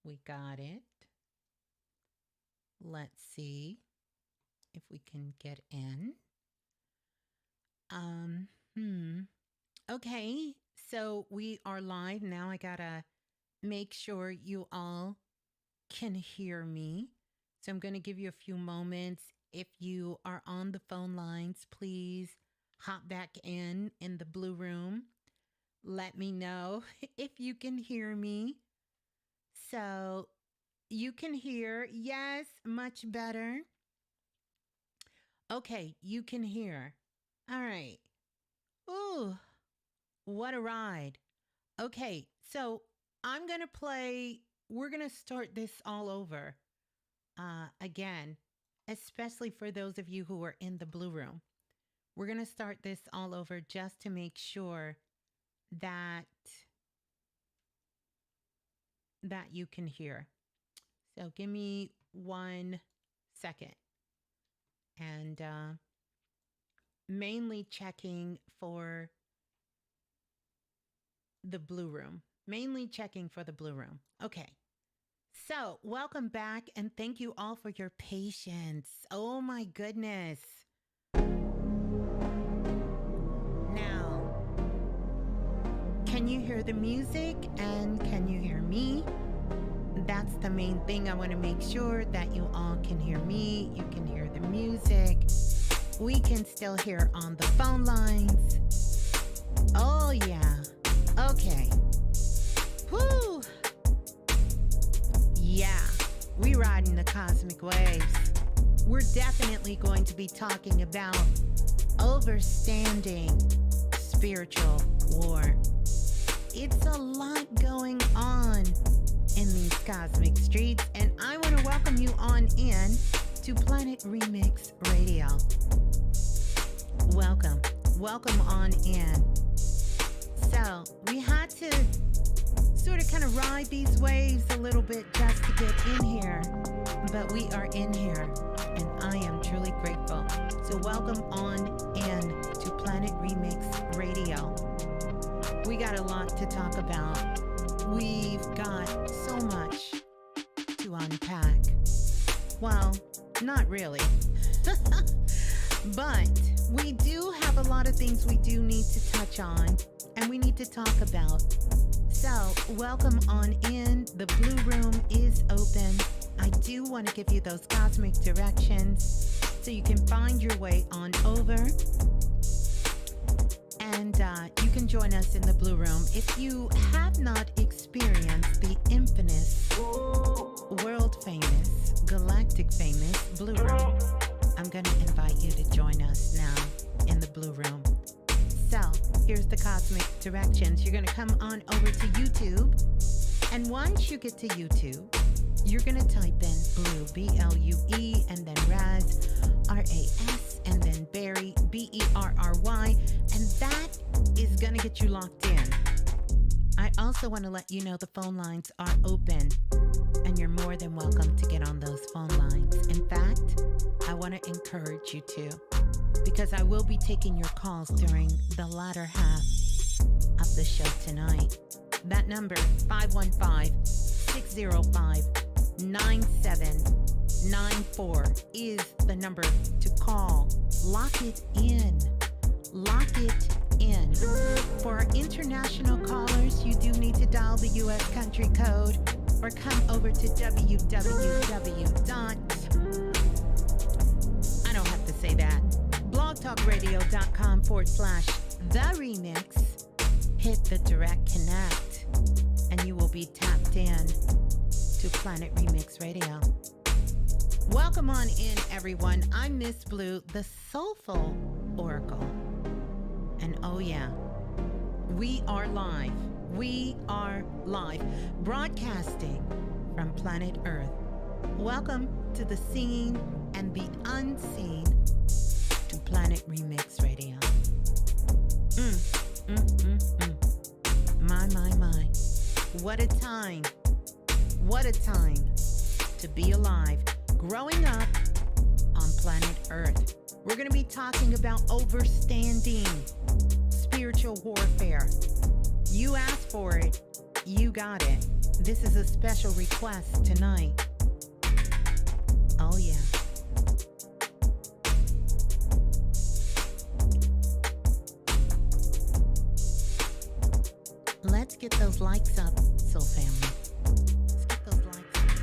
We got it. Let's see if we can get in. Okay, so we are live now. I gotta make sure you all can hear me. So I'm going to give you a few moments. If you are on the phone lines, please hop back in the blue room. Let me know if you can hear me. So you can hear. Yes, much better. Okay, you can hear. All right. Ooh, what a ride. Okay, so I'm going to play. We're going to start this all over again, especially for those of you who are in the blue room. We're going to start this all over just to make sure that you can hear. So give me 1 second. And mainly checking for the blue room. Mainly checking for the blue room. Okay. So welcome back and thank you all for your patience. Oh my goodness. Now, can you hear the music and can you hear me? That's the main thing. I want to make sure that you all can hear me. You can hear the music. We can still hear on the phone lines. Oh yeah. Okay. Whoo. Yeah. We riding the cosmic waves. We're definitely going to be talking about overstanding spiritual war. It's a lot going on in these cosmic streets, and I want to welcome you on in to Planet Remix Radio. Welcome. Welcome on in. So we had to sort of kind of ride these waves a little bit just to get in here, but we are in here, and I am truly grateful. So welcome on in to Planet Remix Radio. We got a lot to talk about. We've got so much to unpack. Well, not really. But we do have a lot of things we do need to touch on and we need to talk about. So welcome on in. The blue room is open. I do want to give you those cosmic directions so you can find your way on over. And you can join us in the blue room. If you have not experienced the infamous, world famous, galactic famous blue room, I'm going to invite you to join us now in the blue room. So here's the cosmic directions. You're going to come on over to YouTube. And once you get to YouTube, you're going to type in Blue, B-L-U-E, and then Raz, R-A-S, and then Berry, B-E-R-R-Y, and that is going to get you locked in. I also want to let you know the phone lines are open, and you're more than welcome to get on those phone lines. In fact, I want to encourage you to, because I will be taking your calls during the latter half of the show tonight. That number, 515-605-9794 is the number to call. Lock it in. Lock it in. For our international callers, you do need to dial the U.S. country code or come over to I don't have to say that, blogtalkradio.com/the-remix. Hit the direct connect and you will be tapped in to Planet Remix Radio. Welcome on in, everyone. I'm Ms.Blue, the Soulful Oracle. And oh yeah, we are live. We are live, broadcasting from planet Earth. Welcome to the seen and the unseen to Planet Remix Radio. My. What a time. What a time to be alive, growing up on planet Earth. We're going to be talking about overstanding spiritual warfare. You asked for it. You got it. This is a special request tonight. Oh, yeah. Let's get those likes up, Soul Family. Let's get those likes up.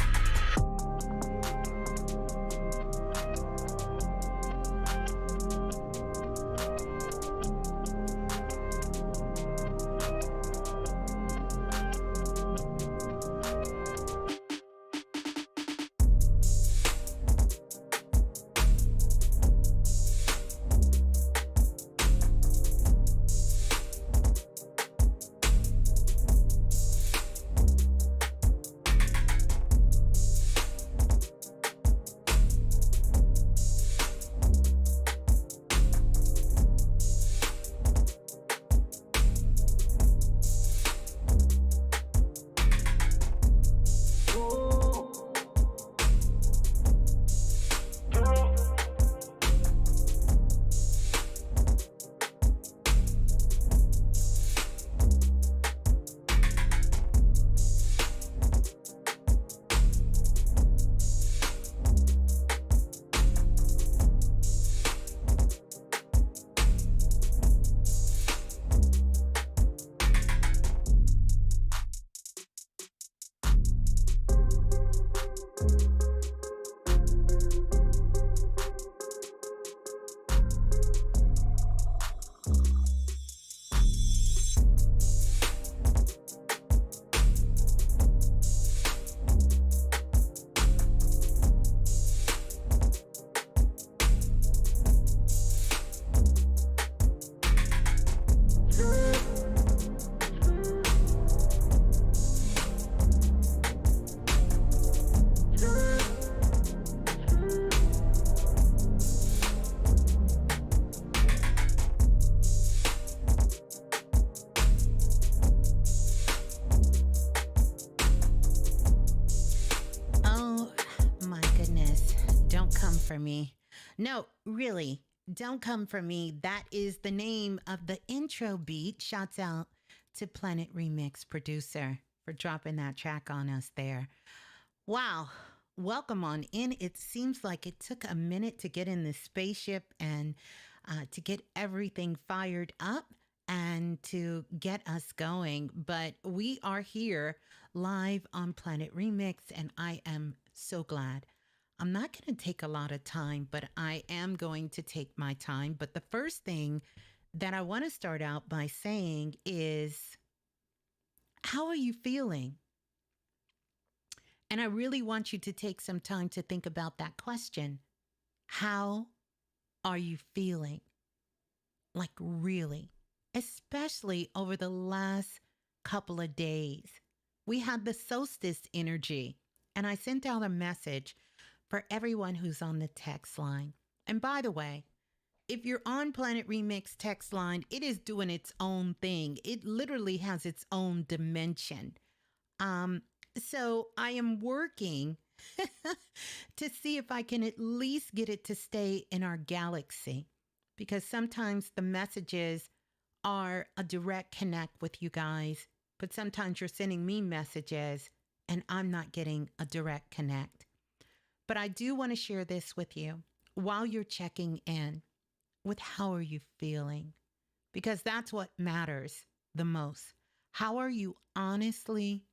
Oh, my goodness. Don't come for me. No, really, don't come for me. That is the name of the intro beat. Shouts out to Planet Remix producer for dropping that track on us there. Wow. Welcome on in. It seems like it took a minute to get in the spaceship and to get everything fired up and to get us going. But we are here live on Planet Remix, and I am so glad. I'm not going to take a lot of time, but I am going to take my time. But the first thing that I want to start out by saying is, how are you feeling? And I really want you to take some time to think about that question. How are you feeling? Like, really? Especially over the last couple of days. We had the solstice energy, and I sent out a message for everyone who's on the text line. And by the way, if you're on Planet Remix text line, it is doing its own thing. It literally has its own dimension. So I am working to see if I can at least get it to stay in our galaxy, because sometimes the messages are a direct connect with you guys, but sometimes you're sending me messages and I'm not getting a direct connect. But I do want to share this with you while you're checking in with how are you feeling, because that's what matters the most. How are you honestly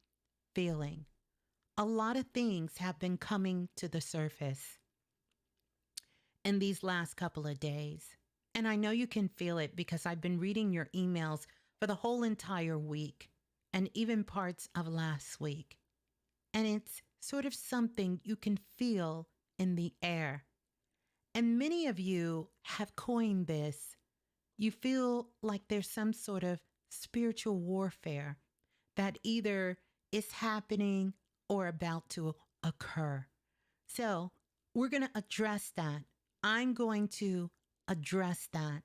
feeling? A lot of things have been coming to the surface in these last couple of days. And I know you can feel it because I've been reading your emails for the whole entire week and even parts of last week. And it's sort of something you can feel in the air. And many of you have coined this. You feel like there's some sort of spiritual warfare that either is happening or about to occur. So we're going to address that. I'm going to address that.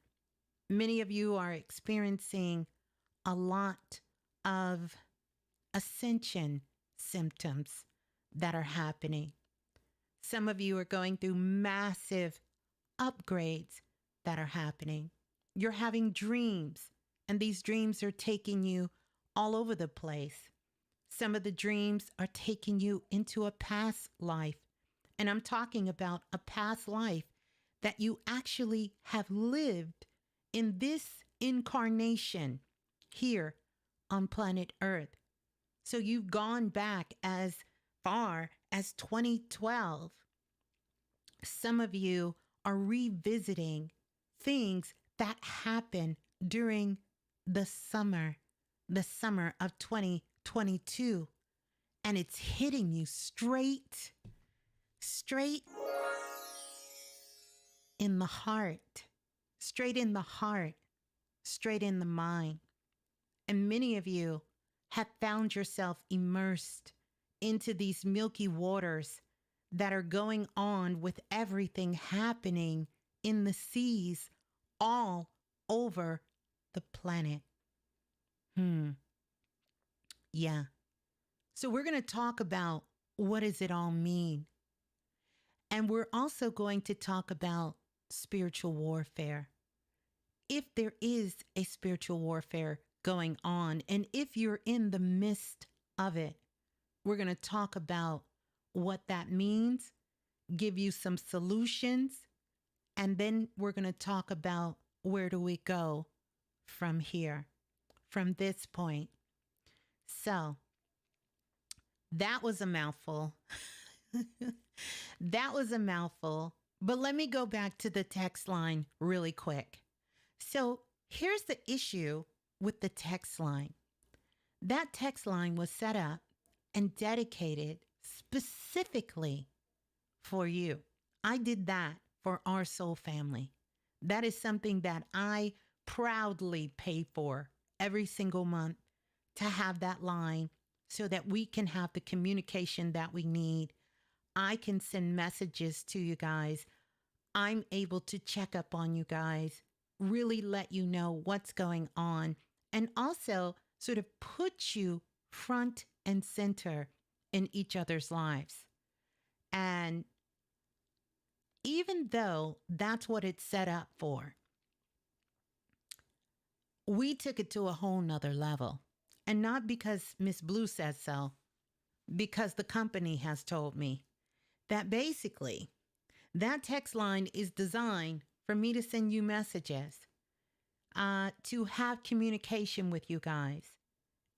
Many of you are experiencing a lot of ascension symptoms that are happening. Some of you are going through massive upgrades that are happening. You're having dreams, and these dreams are taking you all over the place. Some of the dreams are taking you into a past life. And I'm talking about a past life that you actually have lived in this incarnation here on planet Earth. So you've gone back as far as 2012. Some of you are revisiting things that happened during the summer of 2022. And it's hitting you straight in the heart, straight in the heart, straight in the mind. And many of you have found yourself immersed into these milky waters that are going on with everything happening in the seas all over the planet. Yeah. So we're going to talk about what does it all mean? And we're also going to talk about spiritual warfare. If there is a spiritual warfare going on, and if you're in the midst of it, we're going to talk about what that means, give you some solutions, and then we're going to talk about where do we go from here, from this point. So that was a mouthful. That was a mouthful. But let me go back to the text line really quick. So here's the issue with the text line. That text line was set up and dedicated specifically for you. I did that for our soul family. That is something that I proudly pay for every single month, to have that line so that we can have the communication that we need. I can send messages to you guys. I'm able to check up on you guys, really let you know what's going on, and also sort of put you front and center in each other's lives. And even though that's what it's set up for, we took it to a whole nother level. And not because Ms.Blue says so, because the company has told me that basically that text line is designed for me to send you messages, to have communication with you guys,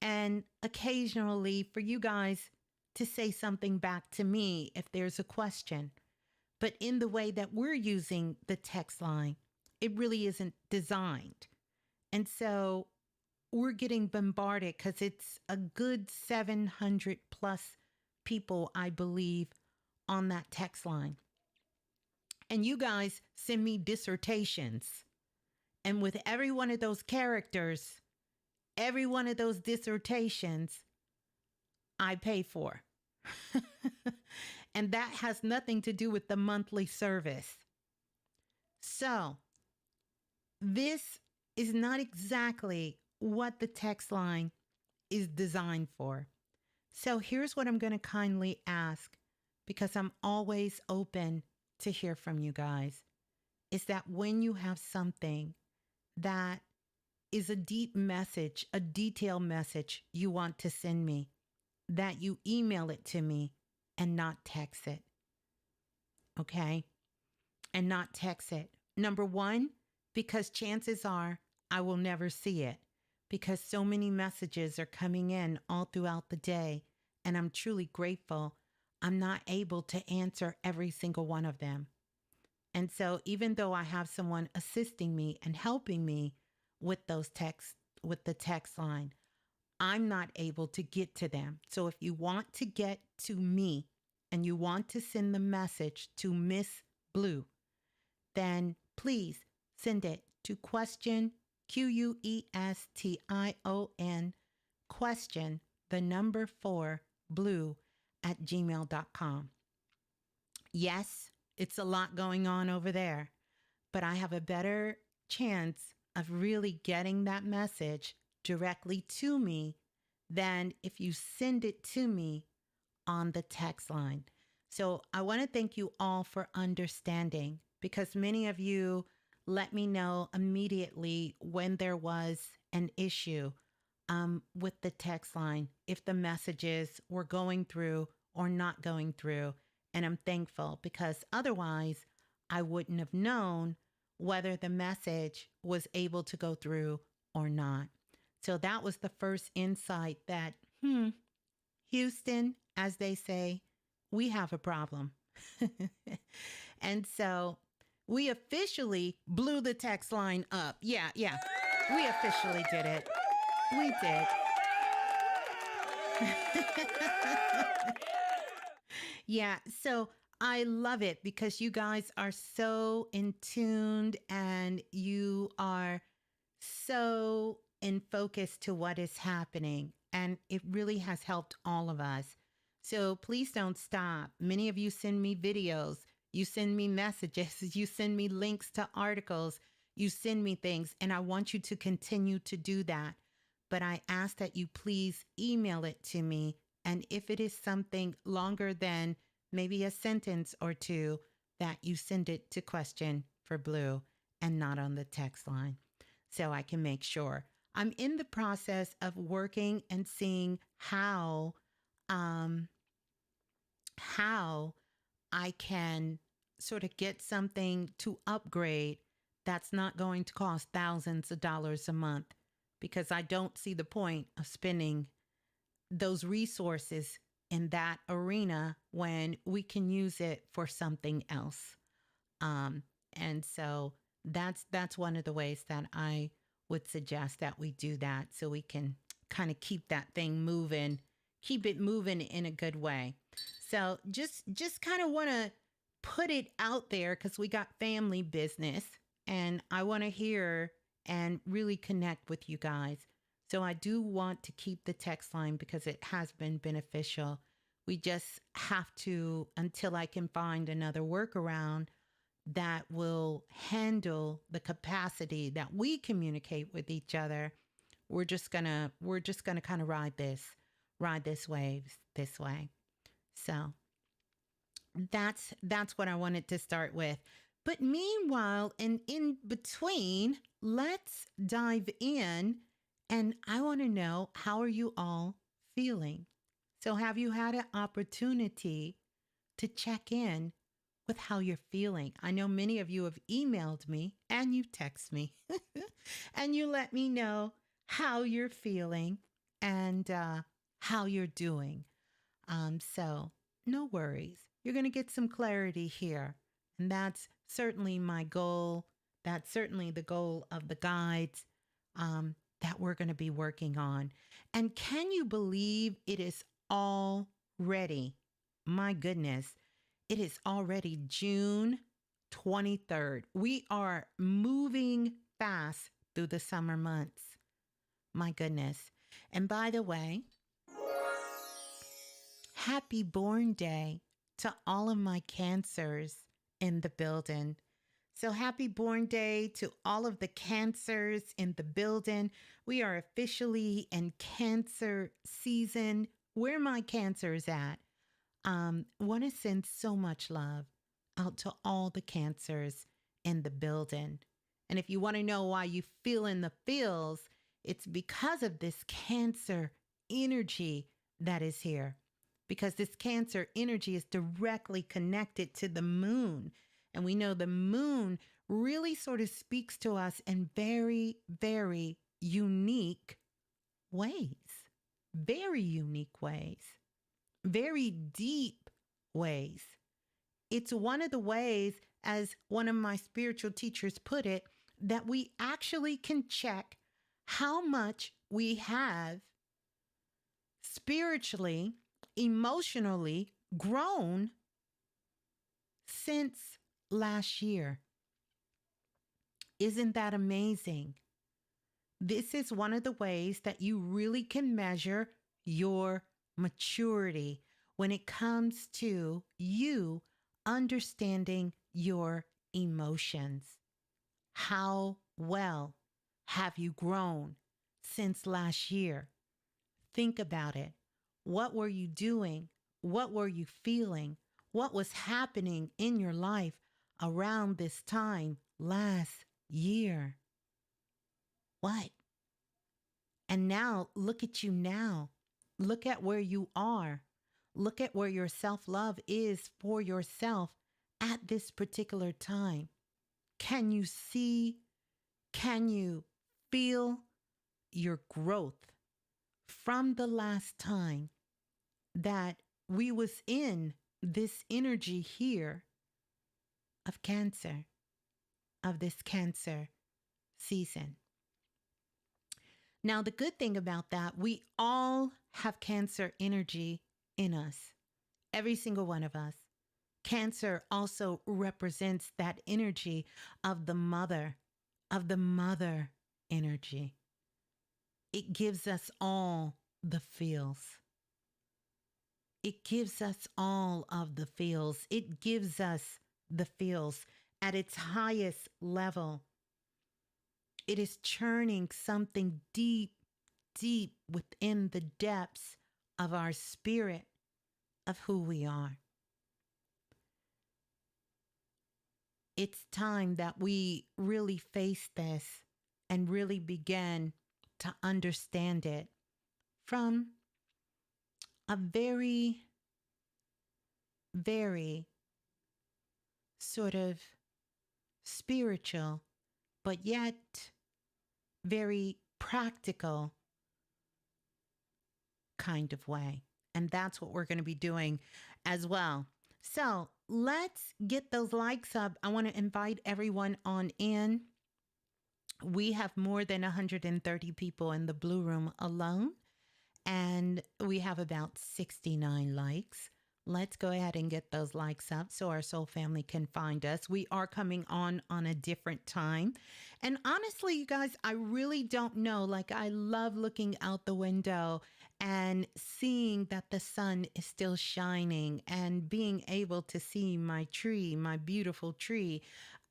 and occasionally for you guys to say something back to me if there's a question. But in the way that we're using the text line, it really isn't designed. And so we're getting bombarded because it's a good 700 plus people, I believe, on that text line. And you guys send me dissertations. And with every one of those characters, every one of those dissertations, I pay for. And that has nothing to do with the monthly service. So this is not exactly what the text line is designed for. So here's what I'm going to kindly ask, because I'm always open to hear from you guys, is that when you have something that is a deep message, a detailed message you want to send me, that you email it to me and not text it. Okay? And not text it. Number one, because chances are I will never see it, because so many messages are coming in all throughout the day, and I'm truly grateful I'm not able to answer every single one of them. And so even though I have someone assisting me and helping me with those texts, with the text line, I'm not able to get to them. So if you want to get to me and you want to send the message to Ms.Blue, then please send it to question, question, question, the number 4, blue @gmail.com. Yes, it's a lot going on over there, but I have a better chance of really getting that message directly to me than if you send it to me on the text line. So I want to thank you all for understanding, because many of you let me know immediately when there was an issue with the text line, if the messages were going through or not going through. And I'm thankful because otherwise I wouldn't have known whether the message was able to go through or not. So that was the first insight that, Houston, as they say, we have a problem. And so we officially blew the text line up. Yeah. We officially did it. We did. Yeah. So I love it because you guys are so in tuned and you are so in focus to what is happening. And it really has helped all of us. So please don't stop. Many of you send me videos. You send me messages. You send me links to articles. You send me things. And I want you to continue to do that. But I ask that you please email it to me. And if it is something longer than maybe a sentence or two, that you send it to Question for Blue and not on the text line so I can make sure. I'm in the process of working and seeing how I can sort of get something to upgrade that's not going to cost thousands of dollars a month, because I don't see the point of spending those resources in that arena when we can use it for something else. And so that's one of the ways that I would suggest that we do that so we can kind of keep that thing moving, keep it moving in a good way. So just kind of want to put it out there because we got family business and I want to hear and really connect with you guys. So I do want to keep the text line because it has been beneficial. We just have to, until I can find another workaround that will handle the capacity that we communicate with each other, we're just gonna kind of ride this wave this way. So that's what I wanted to start with. But meanwhile, and in between, let's dive in. And I want to know, how are you all feeling? So have you had an opportunity to check in with how you're feeling? I know many of you have emailed me and you text me and you let me know how you're feeling and how you're doing. So no worries. You're going to get some clarity here. And that's certainly my goal. That's certainly the goal of the guides that we're going to be working on. And can you believe it is already, my goodness, it is already June 23rd. We are moving fast through the summer months. My goodness. And by the way, happy born day to all of my Cancers in the building. So happy born day to all of the Cancers in the building. We are officially in Cancer season. Where my Cancers at? Want to send so much love out to all the Cancers in the building. And if you want to know why you feel in the feels, it's because of this Cancer energy that is here. Because this Cancer energy is directly connected to the moon. And we know the moon really sort of speaks to us in very, very unique ways. Very unique ways. Very deep ways. It's one of the ways, as one of my spiritual teachers put it, that we actually can check how much we have spiritually, emotionally grown since last year. Isn't that amazing? This is one of the ways that you really can measure your maturity when it comes to you understanding your emotions. How well have you grown since last year? Think about it. What were you doing? What were you feeling? What was happening in your life around this time last year? What? And now, look at you now. Look at where you are. Look at where your self-love is for yourself at this particular time. Can you see? Can you feel your growth from the last time that we was in this energy here of Cancer, of this Cancer season? Now, the good thing about that, we all have Cancer energy in us, every single one of us. Cancer also represents that energy of the mother energy. It gives us all the feels. It gives us all of the feels. It gives us the feels at its highest level. It is churning something deep, deep within the depths of our spirit, of who we are. It's time that we really face this and really begin to understand it from a very, very sort of spiritual, but yet very practical kind of way. And that's what we're going to be doing as well. So let's get those likes up. I want to invite everyone on in. We have more than 130 people in the Blue Room alone, and we have about 69 likes. Let's go ahead and get those likes up so our soul family can find us. We are coming on a different time. And honestly, you guys, I really don't know. Like, I love looking out the window and seeing that the sun is still shining and being able to see my tree, my beautiful tree,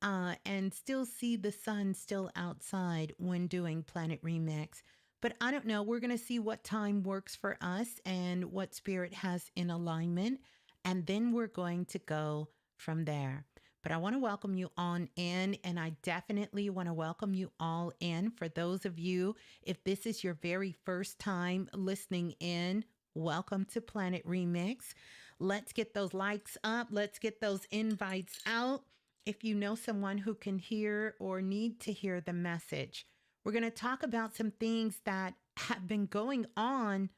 and still see the sun still outside when doing Planet Remix. But I don't know. We're going to see what time works for us and what spirit has in alignment. And then we're going to go from there. But I want to welcome you on in, and I definitely want to welcome you all in. For those of you, if this is your very first time listening in, welcome to Planet Remix. Let's get those likes up. Let's get those invites out. If you know someone who can hear or need to hear the message, we're going to talk about some things that have been going on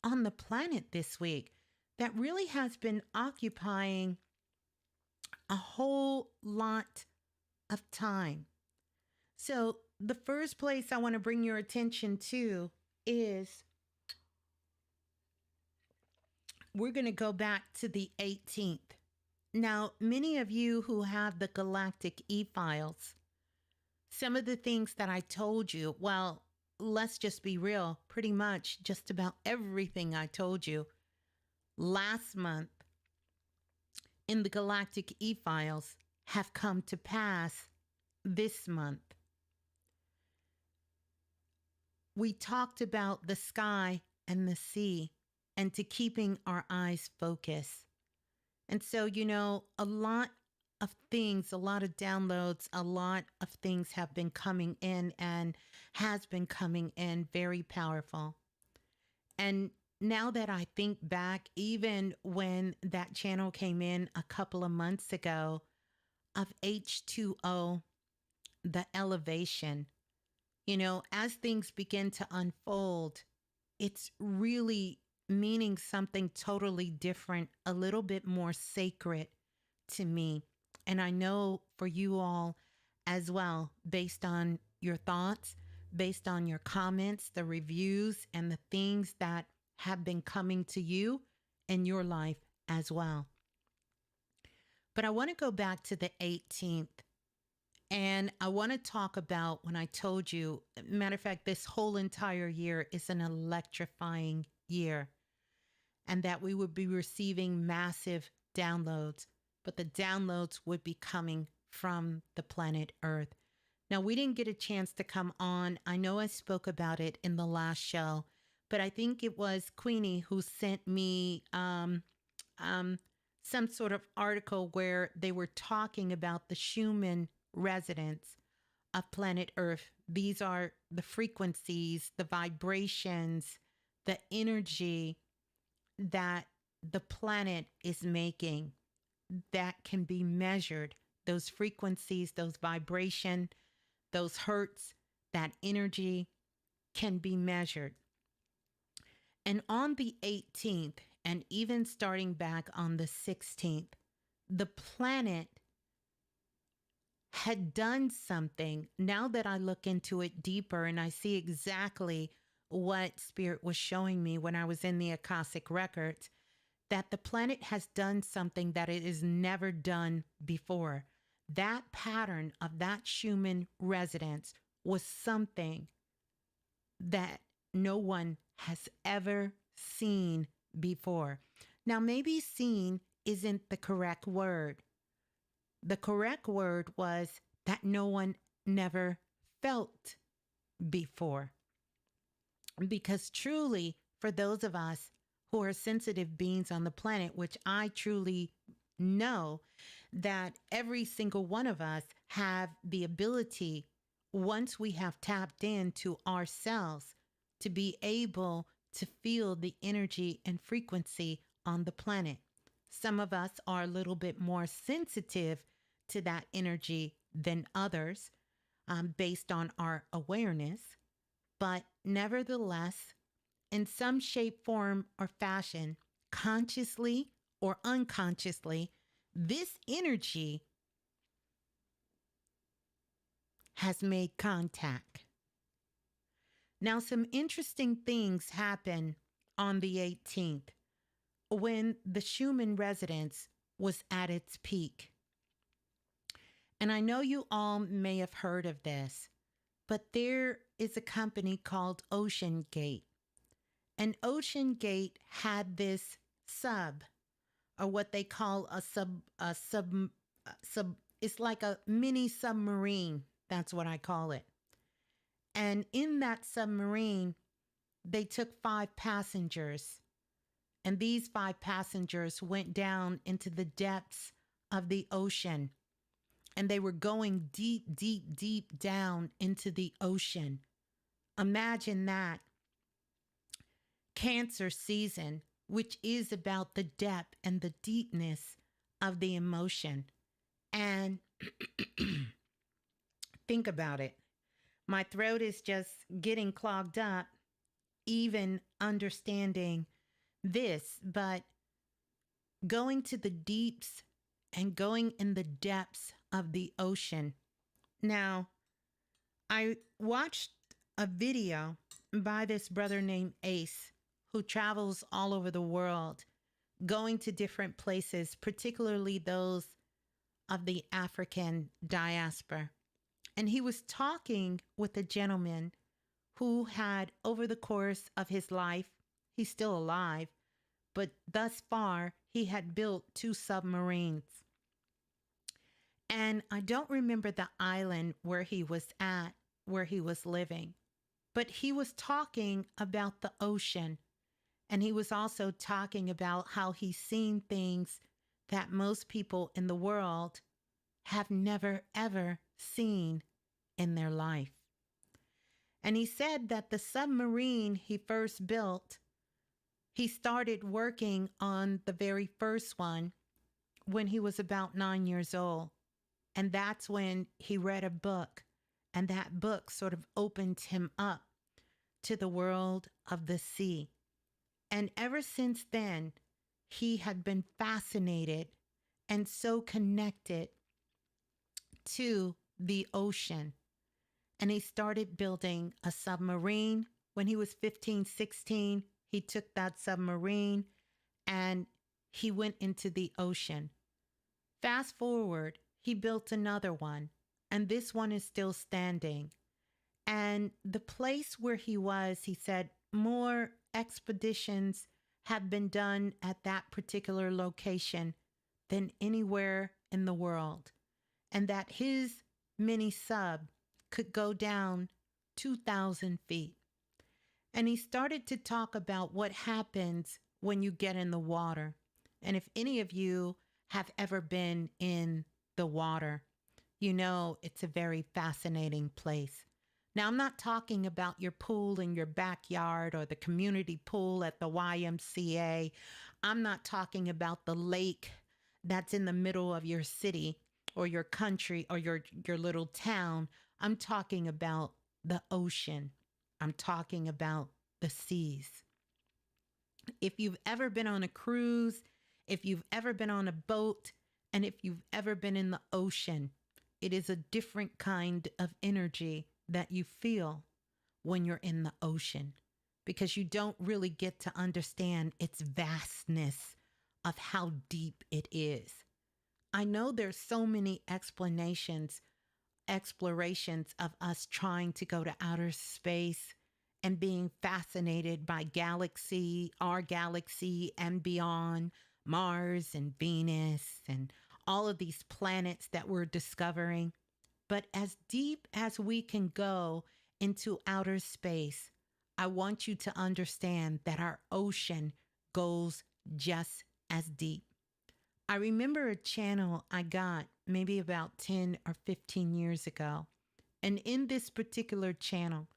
the planet this week that really has been occupying a whole lot of time. So the first place I want to bring your attention to is we're going to go back to the 18th. Now, many of you who have the galactic e-files, some of the things that I told you, well, let's just be real, pretty much just about everything I told you last month in the galactic e-files have come to pass this month. We talked about the sky and the sea and to keeping our eyes focused. And so, you know, a lot of things, a lot of downloads, a lot of things have been coming in and has been coming in very powerful. And now that I think back, even when that channel came in a couple of months ago of H2O, the elevation, you know, as things begin to unfold, it's really meaning something totally different, a little bit more sacred to me. And I know for you all as well, based on your thoughts, based on your comments, the reviews, and the things that have been coming to you in your life as well. But I want to go back to the 18th. And I want to talk about when I told you, matter of fact, this whole entire year is an electrifying year, and that we would be receiving massive downloads, but the downloads would be coming from the planet Earth. Now, we didn't get a chance to come on. I know I spoke about it in the last show, but I think it was Queenie who sent me some sort of article where they were talking about the Schumann resonance of planet Earth. These are the frequencies, the vibrations, the energy that the planet is making that can be measured. Those frequencies, those vibration, those hertz, that energy can be measured. And on the 18th, and even starting back on the 16th, the planet had done something. Now that I look into it deeper and I see exactly what Spirit was showing me when I was in the Akashic records, that the planet has done something that it has never done before. That pattern of that Schumann resonance was something that no one has ever seen before. Now, maybe seen isn't the correct word. The correct word was that no one never felt before. Because truly, for those of us who are sensitive beings on the planet, which I truly know that every single one of us have the ability, once we have tapped into ourselves, to be able to feel the energy and frequency on the planet. Some of us are a little bit more sensitive to that energy than others, based on our awareness. But nevertheless, in some shape, form, or fashion, consciously or unconsciously, this energy has made contact. Now, some interesting things happen on the 18th when the Schumann resonance was at its peak. And I know you all may have heard of this, but there is a company called Ocean Gate. And Ocean Gate had this sub, or what they call a sub, it's like a mini submarine. That's what I call it. And in that submarine, they took 5 passengers. And these 5 passengers went down into the depths of the ocean. And they were going deep, deep, deep down into the ocean. Imagine that. Cancer season, which is about the depth and the deepness of the emotion. And think about it. My throat is just getting clogged up, even understanding this, but going to the deeps and going in the depths of the ocean. Now, I watched a video by this brother named Ace, who travels all over the world, going to different places, particularly those of the African diaspora. And he was talking with a gentleman who had, over the course of his life, he's still alive, but thus far, he had built 2 submarines. And I don't remember the island where he was at, where he was living, but he was talking about the ocean. And he was also talking about how he's seen things that most people in the world have never, ever seen in their life. And he said that the submarine he first built, he started working on the very first one when he was about 9 years old. And that's when he read a book. And that book sort of opened him up to the world of the sea. And ever since then, he had been fascinated and so connected to the ocean. And he started building a submarine. When he was 15, 16, he took that submarine and he went into the ocean. Fast forward, he built another one, and this one is still standing. And the place where he was, he said, more expeditions have been done at that particular location than anywhere in the world. And that his mini sub could go down 2,000 feet. And he started to talk about what happens when you get in the water. And if any of you have ever been in the water, you know it's a very fascinating place. Now, I'm not talking about your pool in your backyard or the community pool at the YMCA. I'm not talking about the lake that's in the middle of your city or your country or your little town. I'm talking about the ocean. I'm talking about the seas. If you've ever been on a cruise, if you've ever been on a boat, and if you've ever been in the ocean, it is a different kind of energy that you feel when you're in the ocean, because you don't really get to understand its vastness of how deep it is. I know there's so many explorations of us trying to go to outer space and being fascinated by our galaxy and beyond, Mars and Venus and all of these planets that we're discovering. But as deep as we can go into outer space, I want you to understand that our ocean goes just as deep. I remember a channel I got maybe about 10 or 15 years ago. And in this particular channel,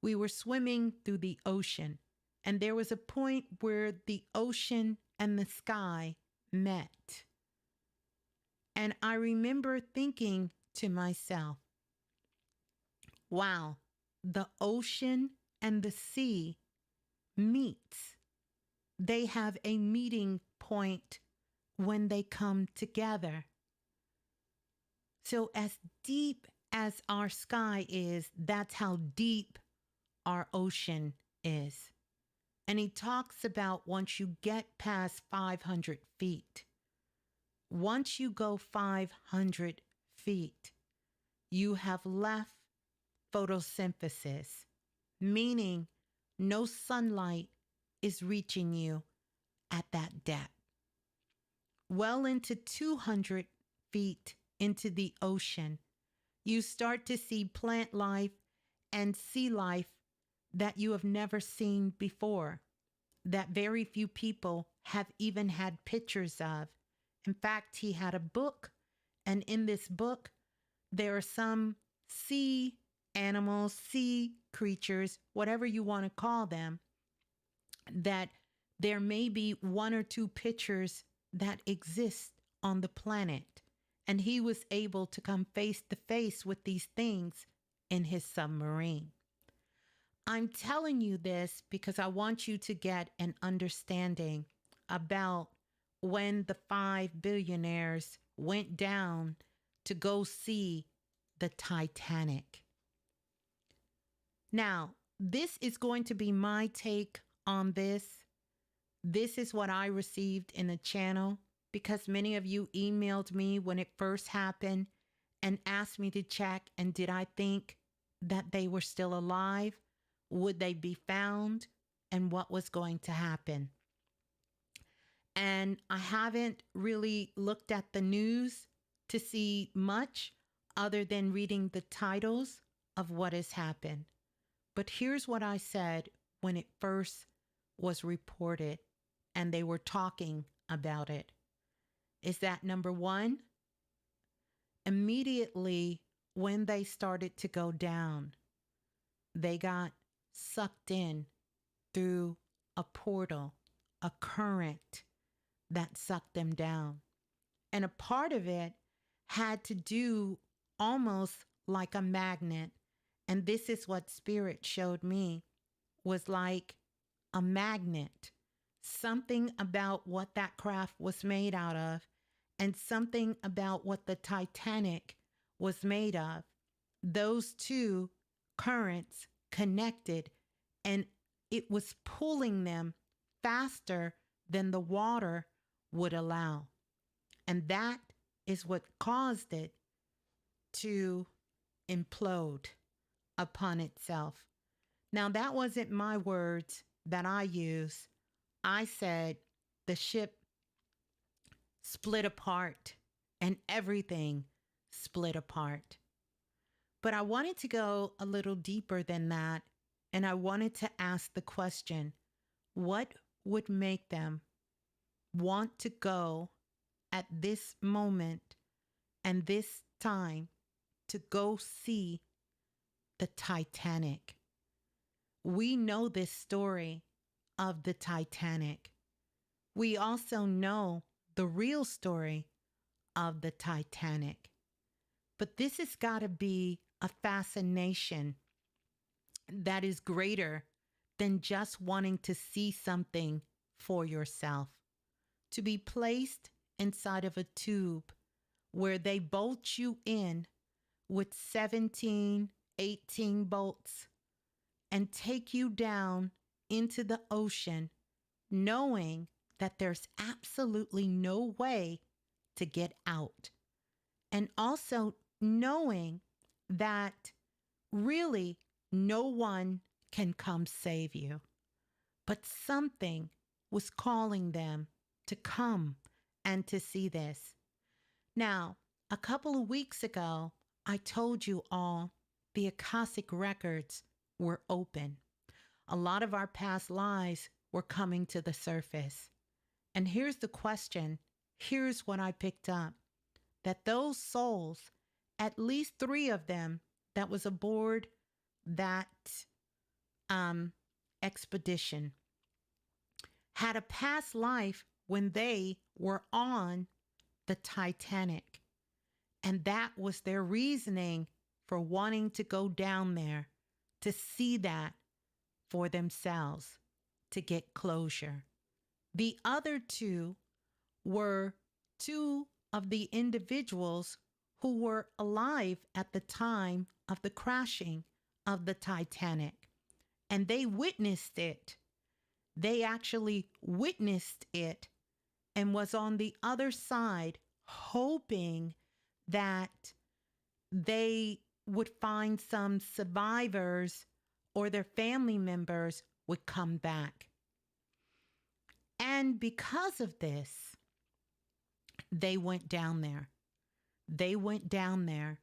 we were swimming through the ocean. And there was a point where the ocean and the sky met. And I remember thinking to myself, wow, the ocean and the sea meets. They have a meeting point when they come together. So as deep as our sky is, that's how deep our ocean is. And he talks about once you get past 500 feet, once you go 500 feet, you have left photosynthesis, meaning no sunlight is reaching you at that depth. Well into 200 feet into the ocean, you start to see plant life and sea life that you have never seen before, that very few people have even had pictures of. In fact, he had a book, and in this book, there are some sea animals, sea creatures, whatever you want to call them, that there may be one or two pictures that exist on the planet. And he was able to come face to face with these things in his submarine. I'm telling you this because I want you to get an understanding about when the 5 billionaires went down to go see the Titanic. Now, this is going to be my take on this. This is what I received in the channel because many of you emailed me when it first happened and asked me to check, and did I think that they were still alive? Would they be found? And what was going to happen? And I haven't really looked at the news to see much other than reading the titles of what has happened. But here's what I said when it first was reported and they were talking about it, is that number one, immediately when they started to go down, they got sucked in through a portal, a current that sucked them down. And a part of it had to do almost like a magnet. And this is what Spirit showed me, was like a magnet. Something about what that craft was made out of, and something about what the Titanic was made of. Those two currents connected, and it was pulling them faster than the water would allow. And that is what caused it to implode upon itself. Now, that wasn't my words that I used. I said the ship split apart and everything split apart. But I wanted to go a little deeper than that, and I wanted to ask the question, what would make them want to go at this moment and this time to go see the Titanic. We know this story of the Titanic. We also know the real story of the Titanic. But this has got to be a fascination that is greater than just wanting to see something for yourself. To be placed inside of a tube where they bolt you in with 17, 18 bolts and take you down into the ocean, knowing that there's absolutely no way to get out. And also knowing that really no one can come save you. But something was calling them to come and to see this. Now, a couple of weeks ago, I told you all the Akashic records were open. A lot of our past lives were coming to the surface. And here's the question. Here's what I picked up. That those souls, at least 3 of them that was aboard that expedition, had a past life when they were on the Titanic. And that was their reasoning for wanting to go down there to see that for themselves, to get closure. The other 2 were 2 of the individuals who were alive at the time of the crashing of the Titanic. And they witnessed it. They actually witnessed it and was on the other side hoping that they would find some survivors or their family members would come back. And because of this, they went down there. They went down there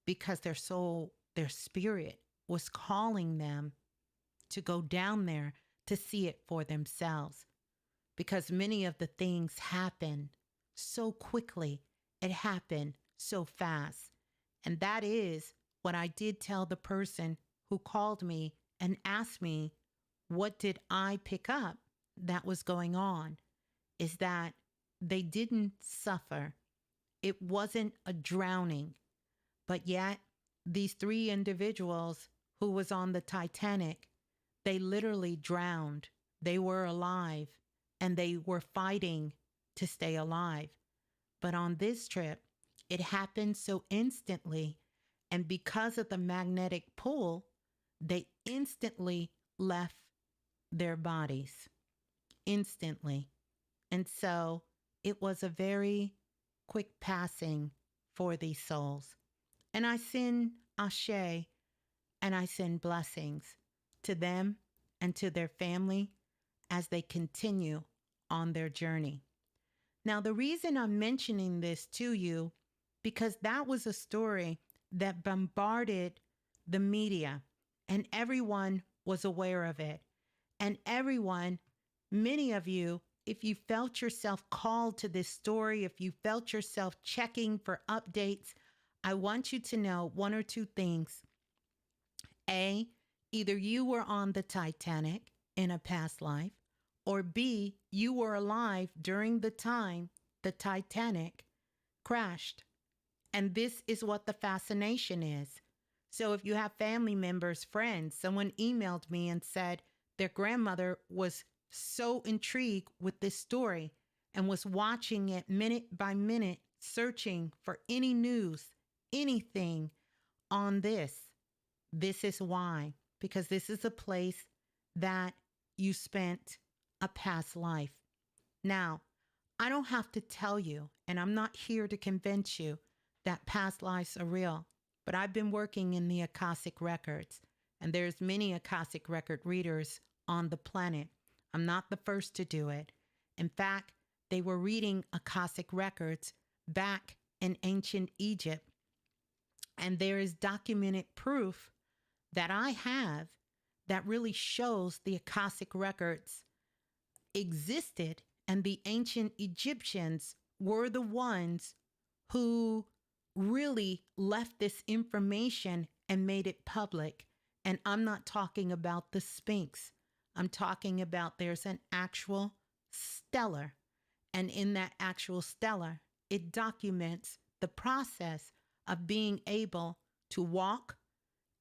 because their soul, their spirit was calling them to go down there to see it for themselves. Because many of the things happen so quickly. It happened so fast. And that is what I did tell the person who called me and asked me, what did I pick up that was going on? Is that they didn't suffer. It wasn't a drowning. But yet, these 3 individuals who was on the Titanic, they literally drowned. They were alive and they were fighting to stay alive. But on this trip, it happened so instantly. And because of the magnetic pull, they instantly left their bodies. Instantly. And so it was a very quick passing for these souls. And I send ashe and I send blessings to them and to their family as they continue on their journey. Now, the reason I'm mentioning this to you, because that was a story that bombarded the media and everyone was aware of it. And everyone, many of you, if you felt yourself called to this story, if you felt yourself checking for updates, I want you to know 1 or 2 things. A, either you were on the Titanic in a past life, or B, you were alive during the time the Titanic crashed. And this is what the fascination is. So if you have family members, friends, someone emailed me and said their grandmother was so intrigued with this story and was watching it minute by minute, searching for any news, anything on this. This is why, because this is a place that you spent a past life. Now, I don't have to tell you, and I'm not here to convince you that past lives are real, but I've been working in the Akashic records, and there's many Akashic record readers on the planet. I'm not the first to do it. In fact, they were reading Akashic records back in ancient Egypt, and there is documented proof that I have that really shows the Akashic records existed, and the ancient Egyptians were the ones who really left this information and made it public. And I'm not talking about the Sphinx. I'm talking about there's an actual stellar. And in that actual stellar, it documents the process of being able to walk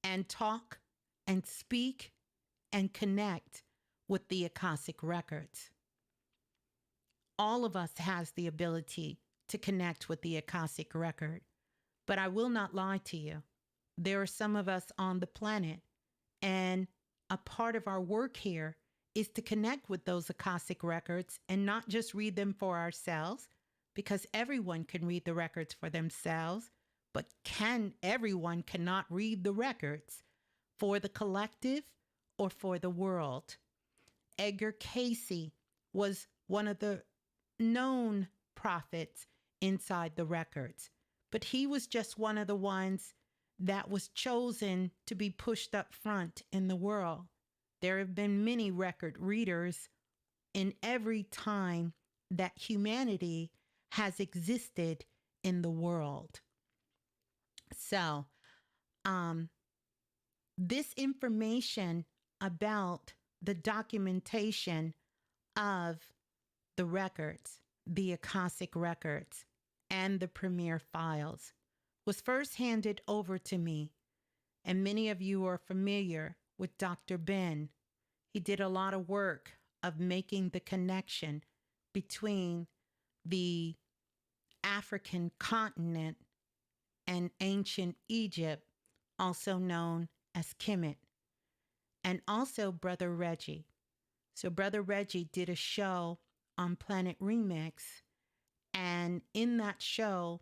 and talk and speak and connect with the Akashic records. All of us has the ability to connect with the Akashic record. But I will not lie to you. There are some of us on the planet, and a part of our work here is to connect with those Akashic records and not just read them for ourselves, because everyone can read the records for themselves, but everyone cannot read the records for the collective or for the world. Edgar Cayce was one of the known prophets inside the records, but he was just one of the ones that was chosen to be pushed up front in the world. There have been many record readers in every time that humanity has existed in the world. So, this information about the documentation of the records, the Akashic records, and the premier files was first handed over to me. And many of you are familiar with Dr. Ben. He did a lot of work of making the connection between the African continent and ancient Egypt, also known as Kemet, and also Brother Reggie. So Brother Reggie did a show on Planet Remix, and in that show,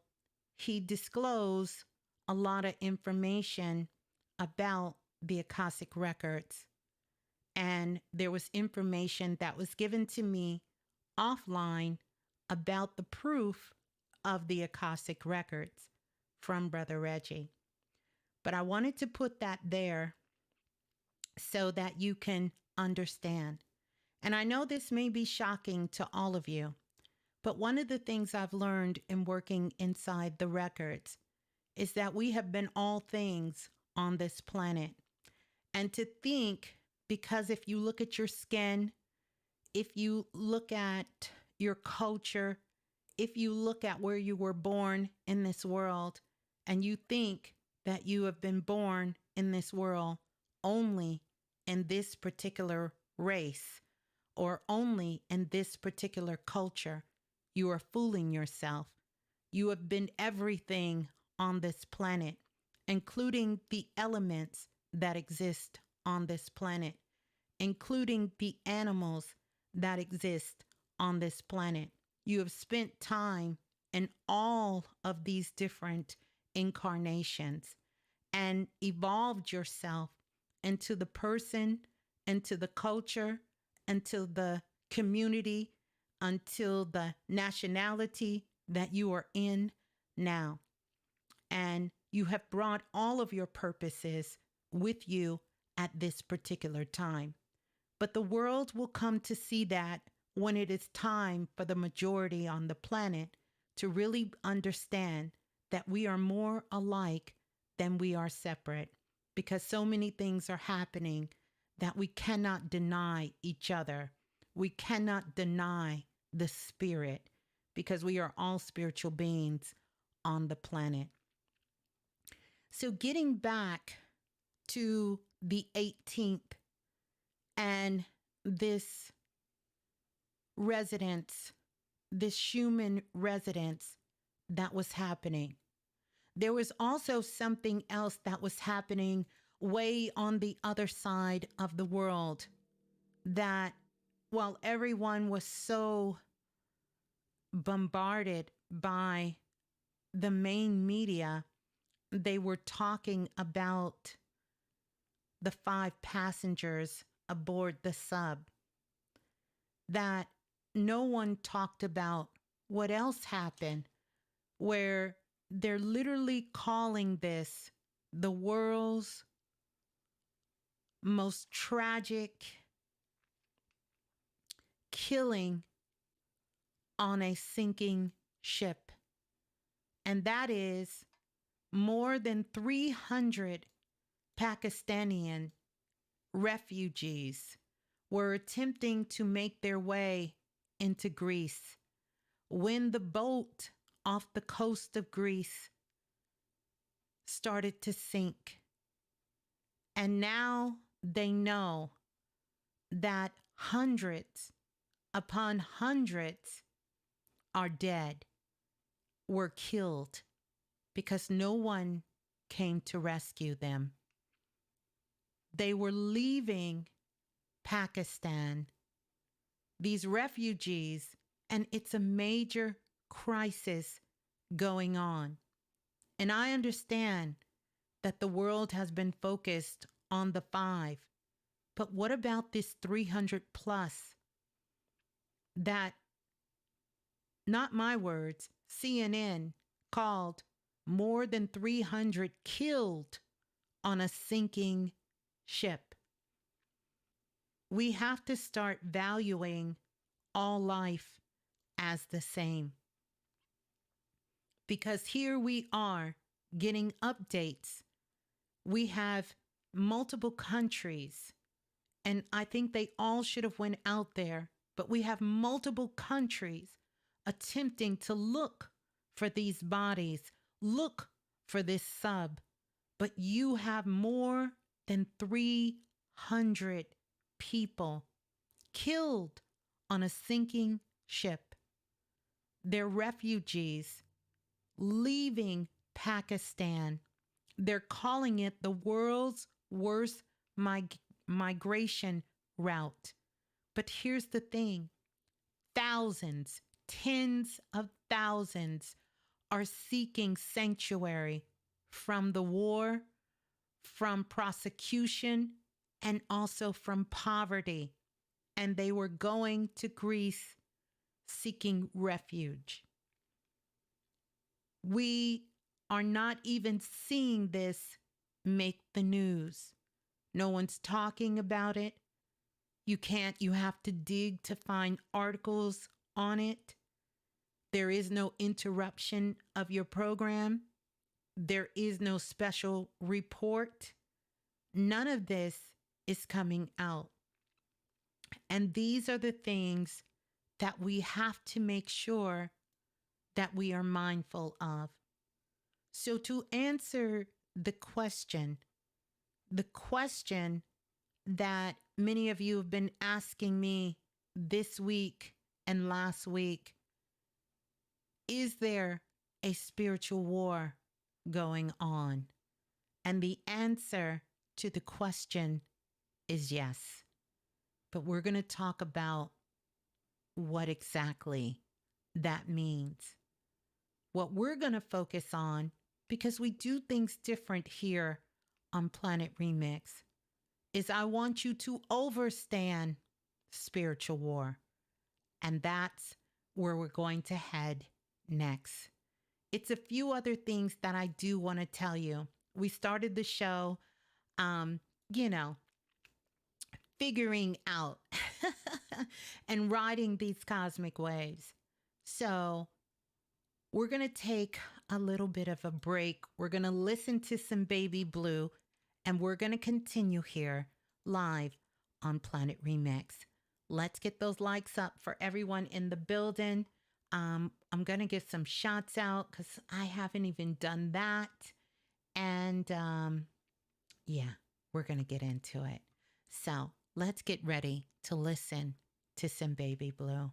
he disclosed a lot of information about the Akashic records. And there was information that was given to me offline about the proof of the Akashic records from Brother Reggie. But I wanted to put that there so that you can understand. And I know this may be shocking to all of you, but one of the things I've learned in working inside the records is that we have been all things on this planet. And to think, because if you look at your skin, if you look at your culture, if you look at where you were born in this world, and you think that you have been born in this world only in this particular race or only in this particular culture, you are fooling yourself. You have been everything on this planet, including the elements that exist on this planet, including the animals that exist on this planet. You have spent time in all of these different incarnations and evolved yourself into the person, into the culture, into the community, until the nationality that you are in now. And you have brought all of your purposes with you at this particular time. But the world will come to see that when it is time for the majority on the planet to really understand that we are more alike than we are separate, because so many things are happening that we cannot deny each other. We cannot deny the spirit, because we are all spiritual beings on the planet. So getting back to the 18th and this residence, this human residence that was happening. There was also something else that was happening way on the other side of the world that, while everyone was so bombarded by the main media, they were talking about the 5 passengers aboard the sub, that no one talked about what else happened, where they're literally calling this the world's most tragic killing on a sinking ship. And that is more than 300 Pakistani refugees were attempting to make their way into Greece when the boat off the coast of Greece started to sink. And now they know that hundreds upon hundreds are dead, were killed, because no one came to rescue them. They were leaving Pakistan, these refugees, and it's a major crisis going on. And I understand that the world has been focused on the 5, but what about this 300 plus that, not my words, CNN called more than 300 killed on a sinking ship? We have to start valuing all life as the same. Because here we are getting updates. We have multiple countries, and I think they all should have went out there, but we have multiple countries attempting to look for these bodies, look for this sub. But you have more than 300 people killed on a sinking ship. They're refugees leaving Pakistan. They're calling it the world's worst migration route. But here's the thing. Thousands, tens of thousands are seeking sanctuary from the war, from prosecution, and also from poverty. And they were going to Greece seeking refuge. We are not even seeing this make the news. No one's talking about it. You have to dig to find articles on it. There is no interruption of your program. There is no special report. None of this is coming out. And these are the things that we have to make sure that we are mindful of. So to answer the question that many of you have been asking me this week and last week, is there a spiritual war going on? And the answer to the question is yes. But we're going to talk about what exactly that means. What we're going to focus on, because we do things different here on Planet Remix, is I want you to overstand spiritual war. And that's where we're going to head next. It's a few other things that I do want to tell you. We started the show, figuring out and riding these cosmic waves. So we're going to take a little bit of a break. We're going to listen to some Ms.Blue, and we're going to continue here live on Planet Remix. Let's get those likes up for everyone in the building. I'm going to get some shots out because I haven't even done that. And we're going to get into it. So let's get ready to listen to some Ms.Blue.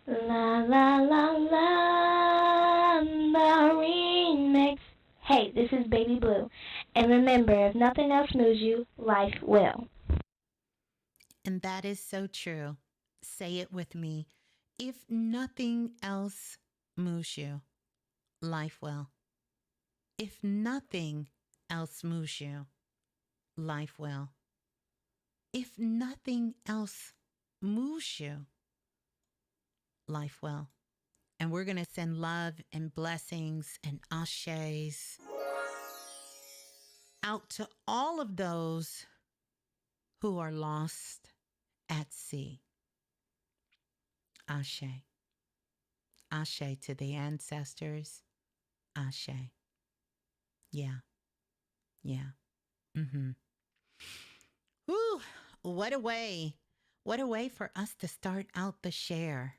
La la la la, the remix. Hey, this is Ms.Blue, and remember, if nothing else moves you, life will. And that is so true. Say it with me. If nothing else moves you, life will. If nothing else moves you, life will. if nothing else moves you, life will. And we're going to send love and blessings and ashes out to all of those who are lost at sea. Ashe. Ashe to the ancestors. Ashe. Yeah. Yeah. Mm-hmm. Whew. What a way. What a way for us to start out the share.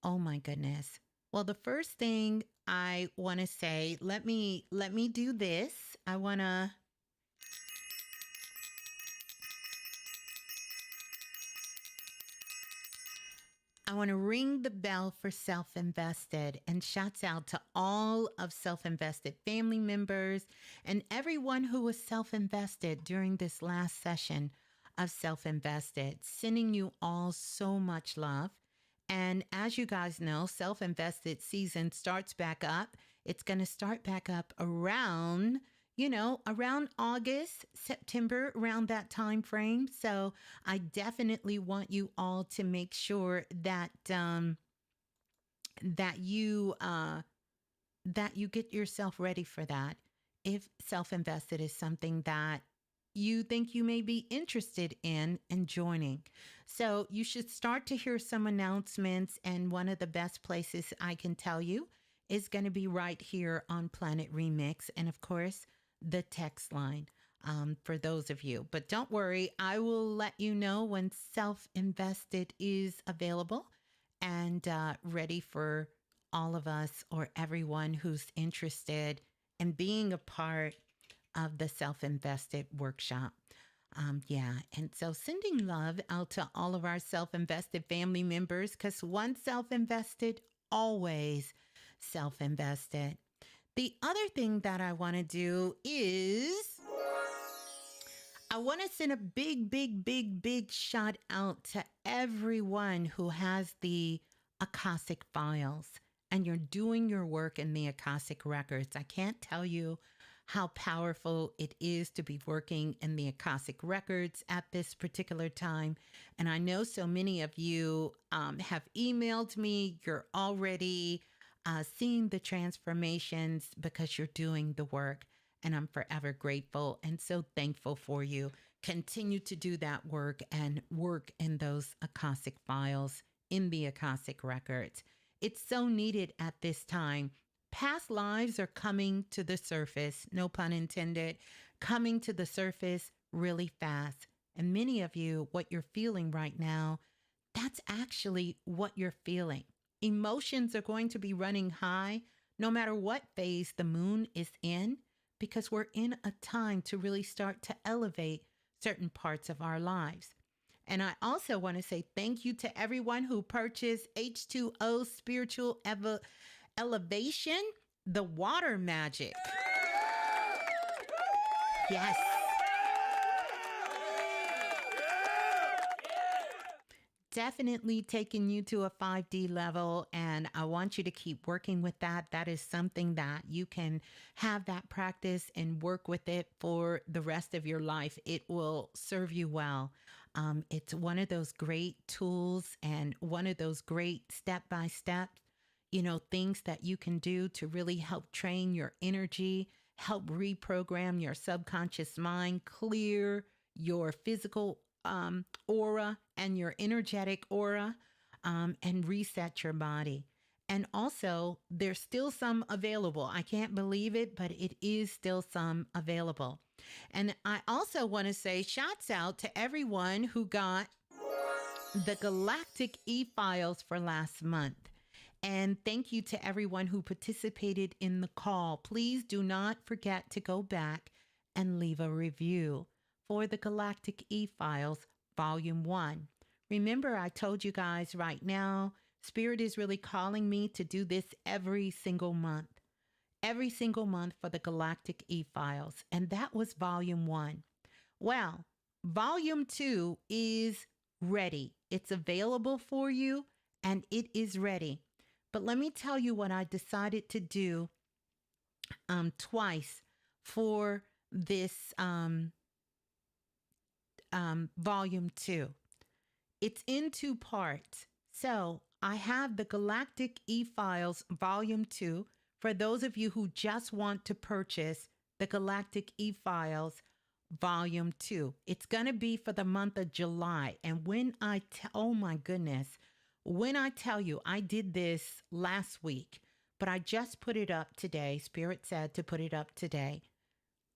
Oh my goodness. Well, the first thing I want to say, let me do this. I want to ring the bell for Self-Invested, and shouts out to all of Self-Invested family members and everyone who was self-invested during this last session of Self-Invested, sending you all so much love. And as you guys know, Self-Invested season starts back up. It's going to start back up around, around August, September, around that time frame. So I definitely want you all to make sure that that you get yourself ready for that. If Self-Invested is something that you think you may be interested in and joining. So you should start to hear some announcements. And one of the best places I can tell you is going to be right here on Planet Remix. And of course, the text line for those of you. But don't worry, I will let you know when Self-Invested is available and ready for all of us or everyone who's interested in being a part of the Self-Invested workshop. And so sending love out to all of our Self-Invested family members, because once self-invested, always self-invested. The other thing that I want to do is I want to send a big, big, big, big shout out to everyone who has the Akashic files and you're doing your work in the Akashic records. I can't tell you how powerful it is to be working in the Akashic records at this particular time. And I know so many of you have emailed me. You're already seeing the transformations because you're doing the work. And I'm forever grateful and so thankful for you. Continue to do that work and work in those Akashic files, in the Akashic records. It's so needed at this time. Past lives are coming to the surface, no pun intended, coming to the surface really fast. And many of you, what you're feeling right now, that's actually what you're feeling. Emotions are going to be running high no matter what phase the moon is in, because we're in a time to really start to elevate certain parts of our lives. And I also want to say thank you to everyone who purchased H2O Spiritual Elevation, the water magic. Yes. Definitely taking you to a 5D level, and I want you to keep working with that. That is something that you can have that practice and work with it for the rest of your life. It will serve you well. It's one of those great tools and one of those great step-by-step, things that you can do to really help train your energy, help reprogram your subconscious mind, clear your physical aura and your energetic aura, and reset your body. And also, there's still some available. I can't believe it, but it is still some available. And I also want to say shouts out to everyone who got the Galactic e-files for last month. And thank you to everyone who participated in the call. Please do not forget to go back and leave a review for the Galactic e-files, Volume 1. Remember, I told you guys right now, Spirit is really calling me to do this every single month for the Galactic e-files. And that was Volume 1. Well, Volume 2 is ready. It's available for you and it is ready. But let me tell you what I decided to do twice for this Volume 2. It's in 2 parts. So I have the Galactic E-Files Volume 2 for those of you who just want to purchase the Galactic E-Files Volume 2. It's going to be for the month of July. And when oh my goodness, when I tell you, I did this last week, but I just put it up today. Spirit said to put it up today.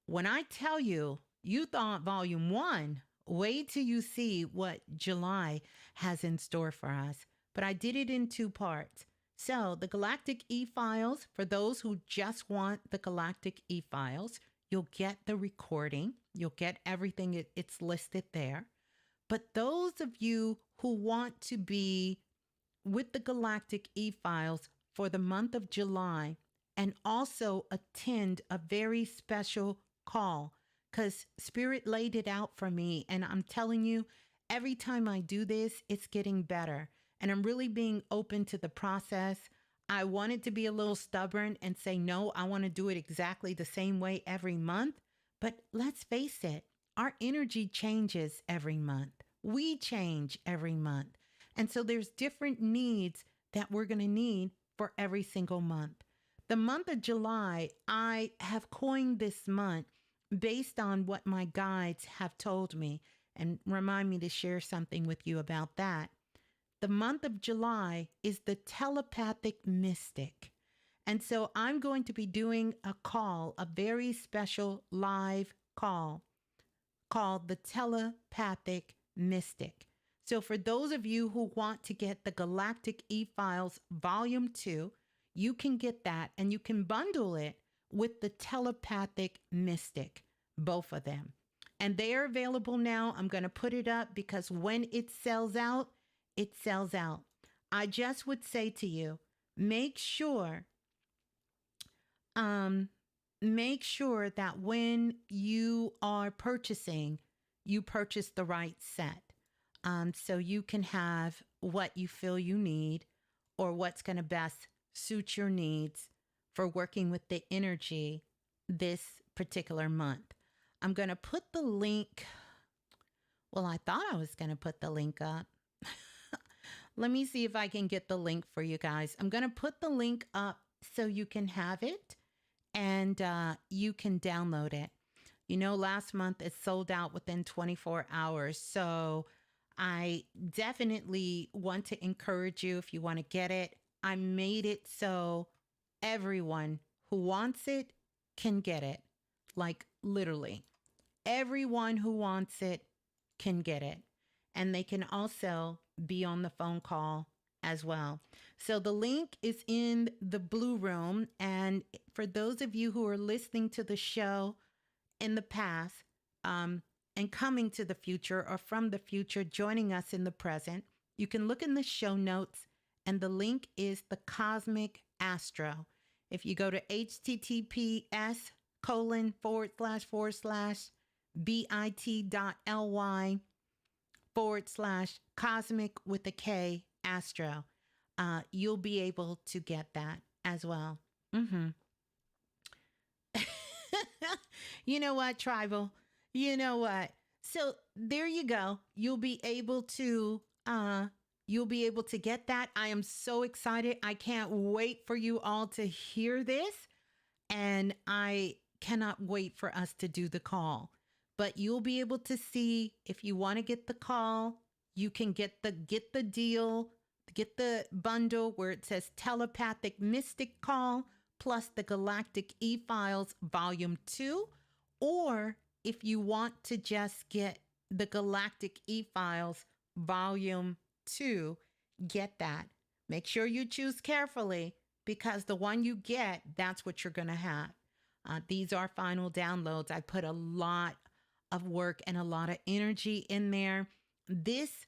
When I tell you, you thought Volume 1, wait till you see what July has in store for us. But I did it in 2 parts. So the Galactic E-Files, for those who just want the Galactic E-Files, you'll get the recording. You'll get everything. It's listed there. But those of you who want to be with the Galactic E-Files for the month of July and also attend a very special call, because Spirit laid it out for me. And I'm telling you, every time I do this, it's getting better. And I'm really being open to the process. I wanted to be a little stubborn and say, no, I want to do it exactly the same way every month. But let's face it, our energy changes every month. We change every month. And so there's different needs that we're going to need for every single month. The month of July, I have coined this month based on what my guides have told me, and remind me to share something with you about that. The month of July is the telepathic mystic. And so I'm going to be doing a call, a very special live call called the telepathic mystic. So for those of you who want to get the Galactic E-Files Volume 2, you can get that and you can bundle it with the telepathic mystic, both of them. And they are available now. I'm going to put it up because when it sells out, it sells out. I just would say to you, make sure that when you are purchasing, you purchase the right set. So you can have what you feel you need or what's going to best suit your needs for working with the energy this particular month. I'm going to put the link. Well, I thought I was going to put the link up. Let me see if I can get the link for you guys. I'm going to put the link up so you can have it and you can download it. You know, last month it sold out within 24 hours. So I definitely want to encourage you if you want to get it. I made it so everyone who wants it can get it. Like literally, everyone who wants it can get it. And they can also be on the phone call as well. So the link is in the Blue Room. And for those of you who are listening to the show in the past, and coming to the future or from the future, joining us in the present, you can look in the show notes and the link is the Cosmic Astro. If you go to https://bit.ly/cosmic with a K Astro, you'll be able to get that as well. You know what, Tribal? You know what? So there you go. You'll be able to get that. I am so excited. I can't wait for you all to hear this. And I cannot wait for us to do the call. But you'll be able to see if you want to get the call, you can get the deal, get the bundle where it says Telepathic Mystic Call plus the Galactic E-Files Volume 2. Or if you want to just get the Galactic E-Files Volume 2, get that. Make sure you choose carefully because the one you get, that's what you're going to have. These are final downloads. I put a lot of work and a lot of energy in there. This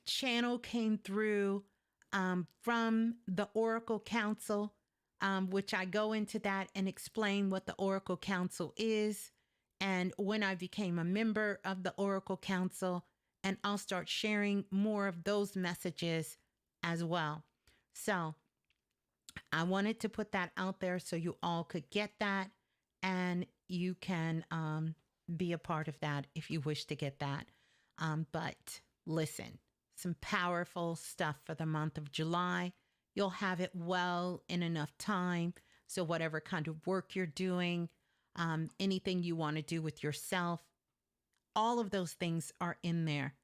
channel came through from the Oracle Council, which I go into that and explain what the Oracle Council is. And when I became a member of the Oracle Council, and I'll start sharing more of those messages as well. So I wanted to put that out there so you all could get that and you can be a part of that if you wish to get that. But listen, some powerful stuff for the month of July. You'll have it well in enough time. So whatever kind of work you're doing, anything you want to do with yourself, all of those things are in there.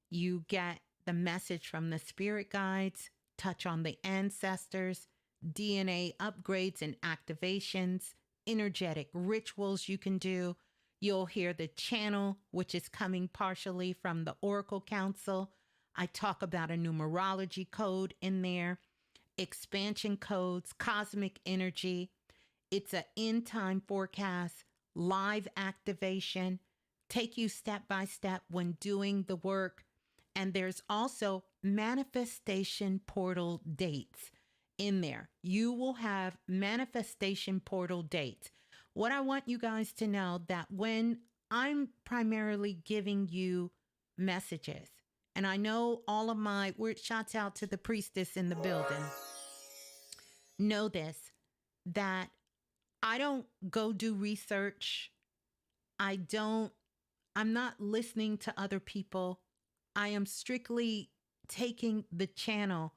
You get the message from the spirit guides, touch on the ancestors, DNA upgrades and activations, energetic rituals you can do. You'll hear the channel, which is coming partially from the Oracle Council. I talk about a numerology code in there, expansion codes, cosmic energy. It's an end time forecast, live activation, take you step by step when doing the work. And there's also manifestation portal dates in there. You will have manifestation portal dates. What I want you guys to know that when I'm primarily giving you messages, and I know all of my word shouts out to the priestess in the building, know this, that I don't go do research. I'm not listening to other people. I am strictly taking the channel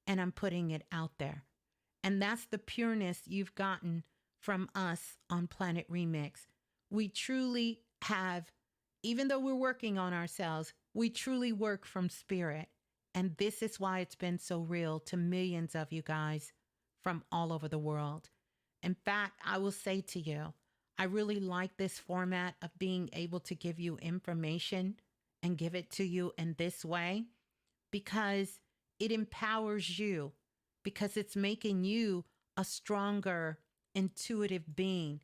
and I'm putting it out there. And that's the pureness you've gotten from us on Planet Remix. We truly have, even though we're working on ourselves, we truly work from spirit. And this is why it's been so real to millions of you guys from all over the world. In fact, I will say to you, I really like this format of being able to give you information and give it to you in this way because it empowers you, because it's making you a stronger, intuitive being.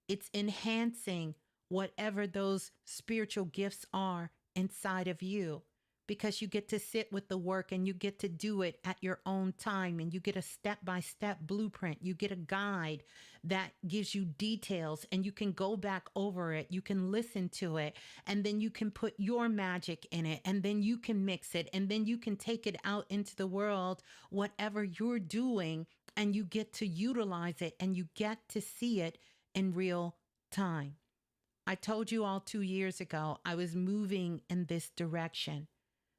It's enhancing whatever those spiritual gifts are inside of you, because you get to sit with the work and you get to do it at your own time, and you get a step-by-step blueprint. You get a guide that gives you details and you can go back over it. You can listen to it and then you can put your magic in it and then you can mix it and then you can take it out into the world, whatever you're doing, and you get to utilize it and you get to see it in real time. I told you all 2 years ago, I was moving in this direction.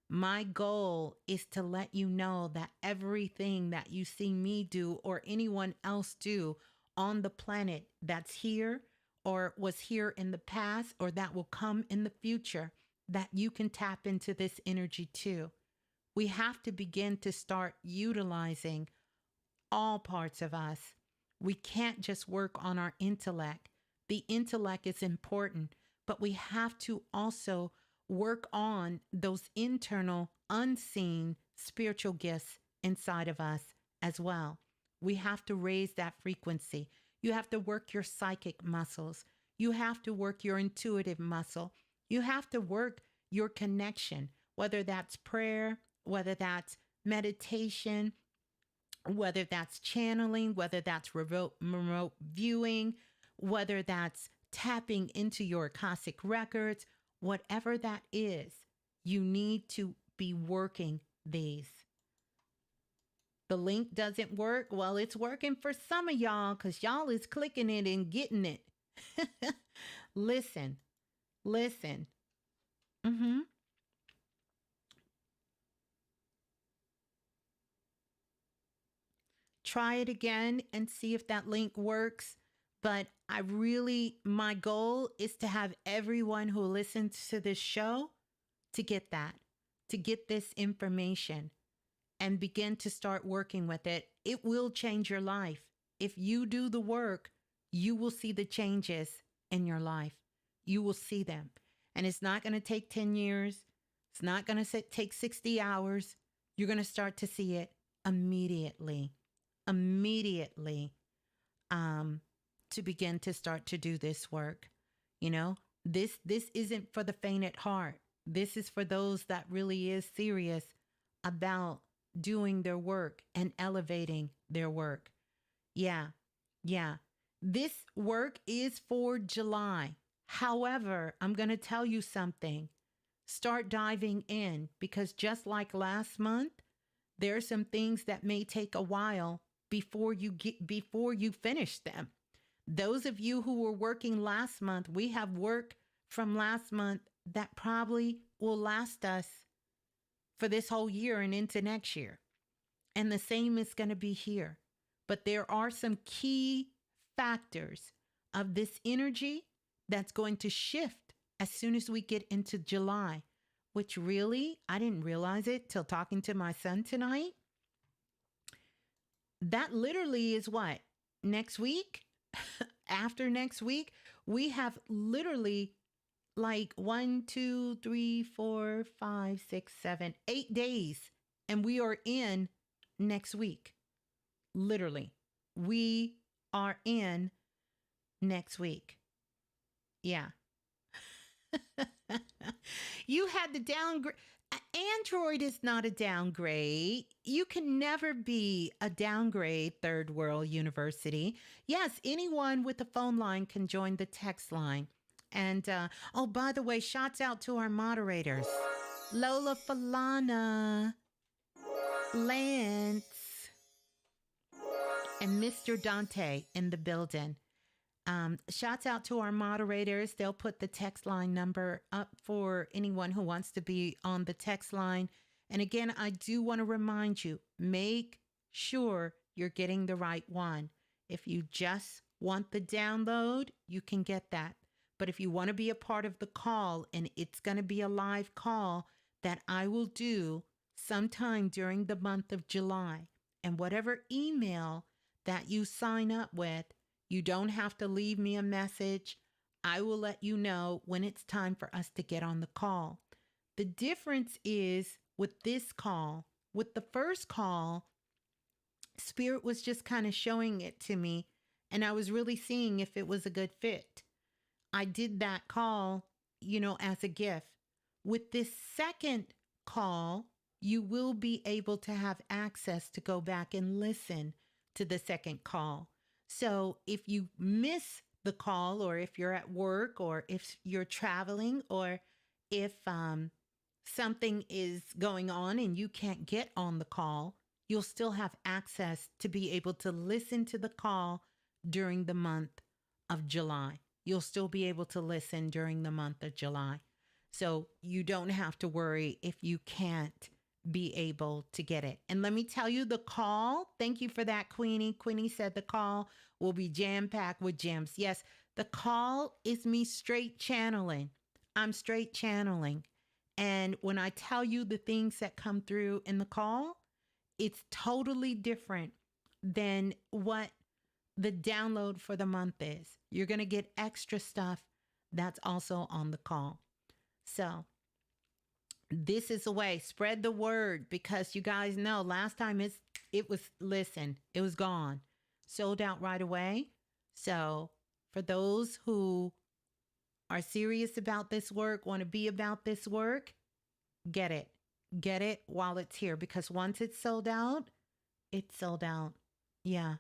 My goal is to let you know that everything that you see me do or anyone else do on the planet that's here or was here in the past or that will come in the future, that you can tap into this energy too. We have to begin to start utilizing all parts of us. We can't just work on our intellect. The intellect is important, but we have to also work on those internal, unseen spiritual gifts inside of us as well. We have to raise that frequency. You have to work your psychic muscles. You have to work your intuitive muscle. You have to work your connection, whether that's prayer, whether that's meditation, whether that's channeling, whether that's remote viewing, whether that's tapping into your Akashic records. Whatever that is, you need to be working these. The link doesn't work. Well, it's working for some of y'all because y'all is clicking it and getting it. Listen. Try it again and see if that link works. But my goal is to have everyone who listens to this show to get that, to get this information and begin to start working with it. It will change your life. If you do the work, you will see the changes in your life. You will see them. And it's not going to take 10 years. It's not going to take 60 hours. You're going to start to see it immediately. To begin to start to do this work. You know, this isn't for the faint at heart. This is for those that really is serious about doing their work and elevating their work. Yeah. This work is for July. However, I'm going to tell you something. Start diving in, because just like last month, there are some things that may take a while before you finish them. Those of you who were working last month, we have work from last month that probably will last us for this whole year and into next year. And the same is going to be here. But there are some key factors of this energy that's going to shift as soon as we get into July, which really, I didn't realize it till talking to my son tonight. That literally is what? Next week? After next week, we have literally like 1, 2, 3, 4, 5, 6, 7, 8 days. And we are in next week. Literally. We are in next week. Yeah. You had the downgrade. Android is not a downgrade. You can never be a downgrade, Third World University. Yes, anyone with a phone line can join the text line. And, oh, by the way, shouts out to our moderators. Lola Falana, Lance, and Mr. Dante in the building. Shouts out to our moderators. They'll put the text line number up for anyone who wants to be on the text line. And again, I do want to remind you, make sure you're getting the right one. If you just want the download, you can get that. But if you want to be a part of the call, and it's going to be a live call that I will do sometime during the month of July, and whatever email that you sign up with, you don't have to leave me a message. I will let you know when it's time for us to get on the call. The difference is with this call, with the first call, Spirit was just kind of showing it to me, and I was really seeing if it was a good fit. I did that call, as a gift. With this second call, you will be able to have access to go back and listen to the second call. So if you miss the call, or if you're at work, or if you're traveling, or if something is going on and you can't get on the call, you'll still have access to be able to listen to the call during the month of July. You'll still be able to listen during the month of July. So you don't have to worry if you can't be able to get it. And let me tell you, the call, thank you for that, Queenie. Queenie said the call will be jam-packed with gems. Yes, the call is me straight channeling. I'm straight channeling. And when I tell you the things that come through in the call, it's totally different than what the download for the month is. You're going to get extra stuff that's also on the call. So this is a way, spread the word, because you guys know last time it was gone, sold out right away. So for those who are serious about this work, want to be about this work, get it while it's here, because once it's sold out, it's sold out. Yeah.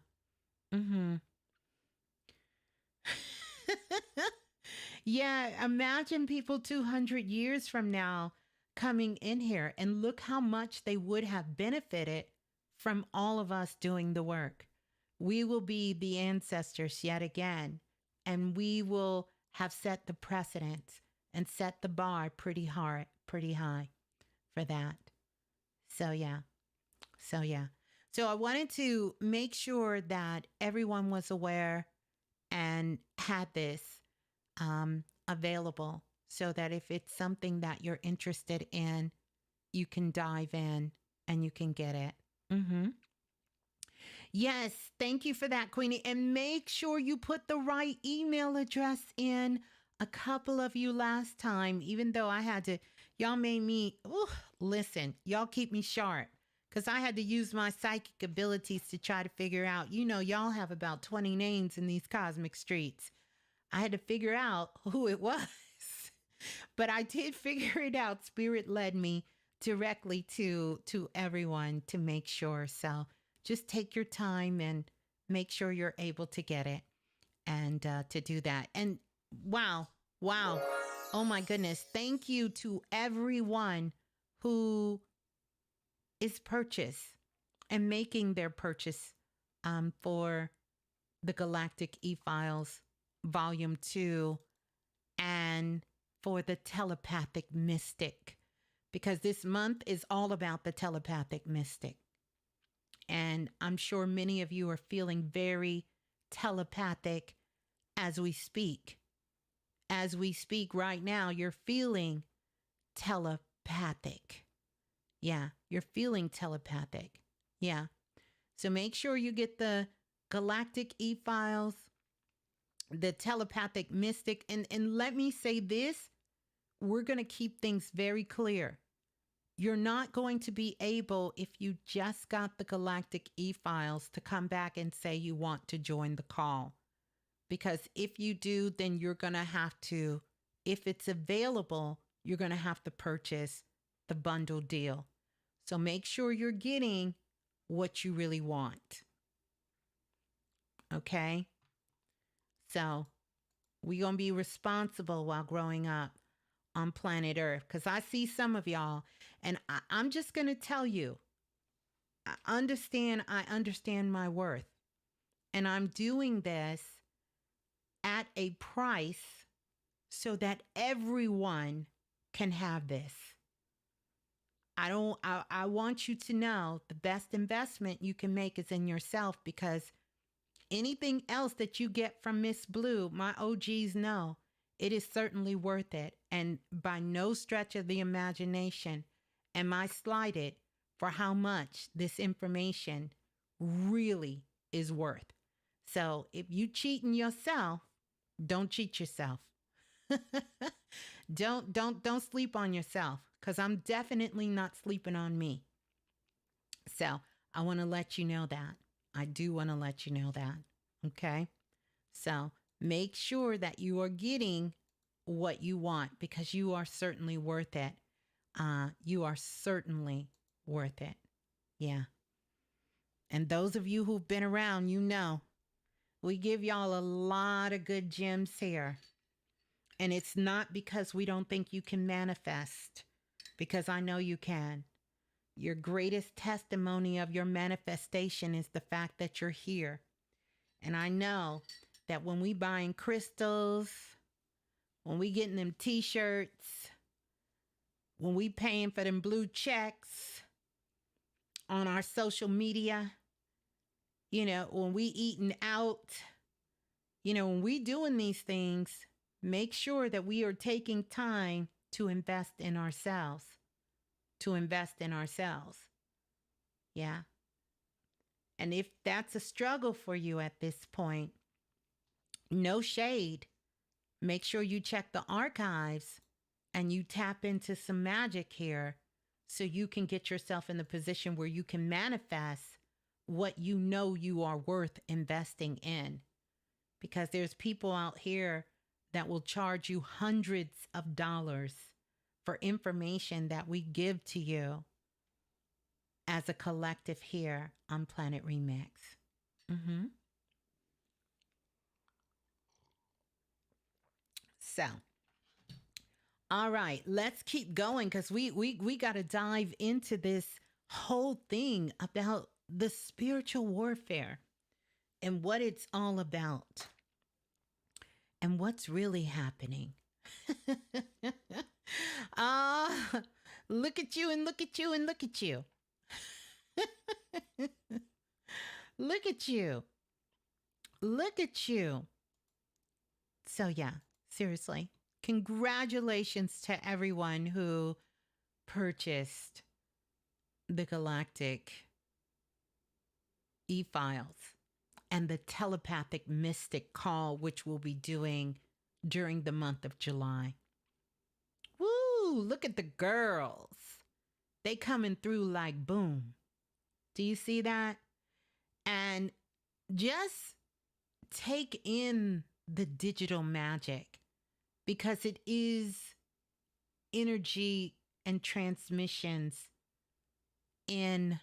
Yeah, imagine people 200 years from now coming in here, and look how much they would have benefited from all of us doing the work. We will be the ancestors yet again, and we will have set the precedence and set the bar pretty high for that. So yeah. So I wanted to make sure that everyone was aware and had this available, so that if it's something that you're interested in, you can dive in and you can get it. Yes, thank you for that, Queenie. And make sure you put the right email address in. A couple of you last time, even though I had to, y'all made me, listen, y'all keep me sharp, because I had to use my psychic abilities to try to figure out, y'all have about 20 names in these cosmic streets. I had to figure out who it was. But I did figure it out. Spirit led me directly to everyone to make sure. So just take your time and make sure you're able to get it, and to do that. And wow. Oh my goodness. Thank you to everyone who is purchased and making their purchase for the Galactic E-Files Volume 2 and for the telepathic mystic, because this month is all about the telepathic mystic. And I'm sure many of you are feeling very telepathic as we speak. As we speak right now, you're feeling telepathic. Yeah, you're feeling telepathic. Yeah. So make sure you get the galactic e-files, the telepathic mystic. And let me say this, we're going to keep things very clear. You're not going to be able, if you just got the galactic e-files, to come back and say you want to join the call. Because if you do, then you're going to have to, if it's available, you're going to have to purchase the bundle deal. So make sure you're getting what you really want. Okay? So we're going to be responsible while growing up on planet Earth, because I see some of y'all, and I'm just going to tell you, I understand my worth, and I'm doing this at a price so that everyone can have this. I want you to know the best investment you can make is in yourself, because anything else that you get from Ms.Blue, my OGs know, it is certainly worth it. And by no stretch of the imagination am I slighted for how much this information really is worth. So if you cheating yourself, don't cheat yourself. Don't sleep on yourself, because I'm definitely not sleeping on me. So I want to let you know that. I do want to let you know that. Okay. So make sure that you are getting what you want, because you are certainly worth it. You are certainly worth it. Yeah. And those of you who've been around, you know, we give y'all a lot of good gems here. And it's not because we don't think you can manifest, because I know you can. Your greatest testimony of your manifestation is the fact that you're here. And I know that when we buying crystals, when we getting them t-shirts, when we paying for them blue checks on our social media, you know, when we eating out, you know, when we doing these things, make sure that we are taking time to invest in ourselves. Yeah. And if that's a struggle for you at this point, no shade. Make sure you check the archives and you tap into some magic here so you can get yourself in the position where you can manifest what you know you are worth investing in. Because there's people out here that will charge you hundreds of dollars for information that we give to you as a collective here on Planet Remix. So, all right, let's keep going, because we got to dive into this whole thing about the spiritual warfare and what it's all about and what's really happening. Look at you and look at you and look at you. Look at you. Look at you. So yeah, seriously, congratulations to everyone who purchased the galactic e-files and the telepathic mystic call, which we'll be doing during the month of July. Woo, look at the girls. They coming through like boom. Do you see that? And just take in the digital magic, because it is energy and transmissions in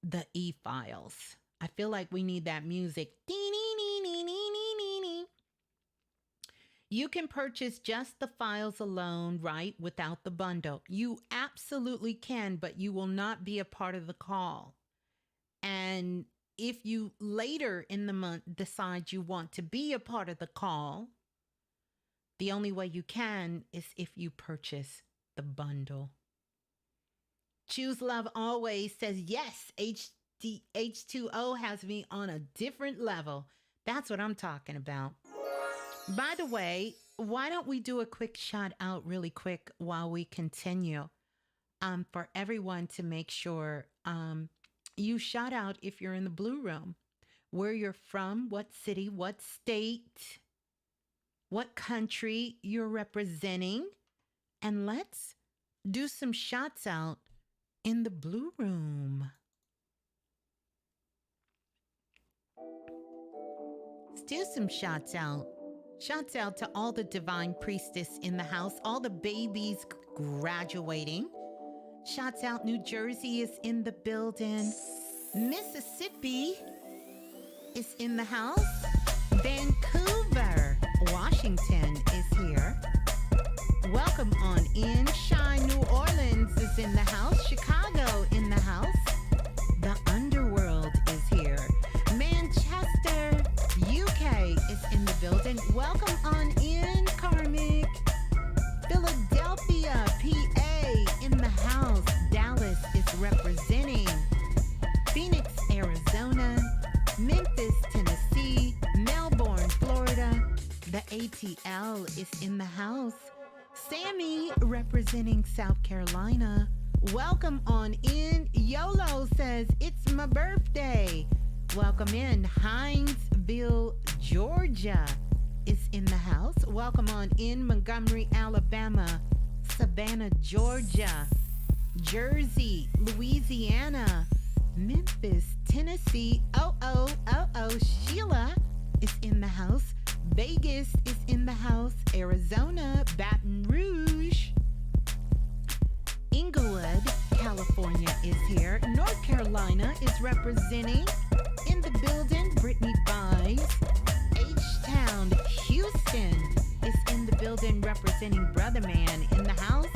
the e-files. I feel like we need that music. You can purchase just the files alone, right? Without the bundle. You absolutely can, but you will not be a part of the call. And if you later in the month decide you want to be a part of the call, The only way you can is if you purchase the bundle. Choose Love Always says, yes, H2O has me on a different level. That's what I'm talking about. By the way, why don't we do a quick shout out really quick while we continue, for everyone to make sure you shout out if you're in the Blue Room, where you're from, what city, what state, what country you're representing, and let's do some shouts out in the Blue Room. Let's do some shouts out. Shouts out to all the divine priestess in the house, all the babies graduating. Shouts out, New Jersey is in the building. Mississippi is in the house. Vancouver, Washington is here. Welcome on in. Shine, New Orleans is in the house. Chicago in the house. The underworld is here. Manchester, UK is in the building. Welcome on in, Karmic. Philadelphia, PA in the house. Dallas is representing. Phoenix, Arizona. Memphis, Tennessee. Melbourne, Florida. The ATL is in the house. Sammy representing South Carolina. Welcome on in. YOLO says, it's my birthday. Welcome in. Hinesville, Georgia is in the house. Welcome on in. Montgomery, Alabama. Savannah, Georgia. Jersey, Louisiana. Memphis, Tennessee. Sheila is in the house. Vegas is in the house. Arizona, Baton Rouge. Inglewood, California is here. North Carolina is representing. In the building, Brittany Vise. H-Town, Houston is in the building representing Brother Man in the house.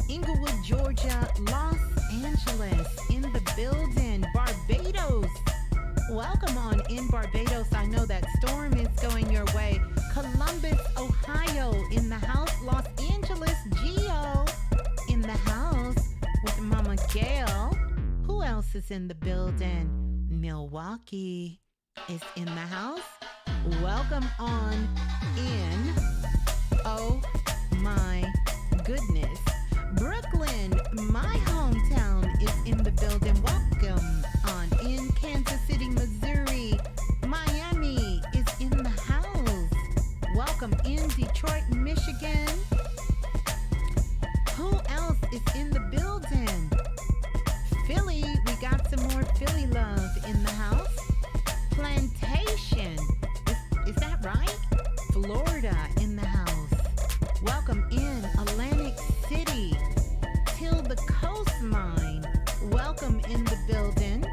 Inglewood, Georgia. Los Angeles in the building. Barbados. Welcome on in, Barbados. I know that storm is going your way. Columbus, Ohio in the house. Los Angeles, Geo in the house with Mama Gail. Who else is in the building? Milwaukee is in the house. Welcome on in. Oh my goodness. Brooklyn, my hometown, is in the building. Welcome on in. Kansas City, Missouri. Miami is in the house. Welcome in. Detroit, Michigan. Who else is in the building? Philly, we got some more Philly love in the house. Plantation, is that right? Florida in the house. Welcome in. Atlantic City, Till the Coast Mine. Welcome in the building.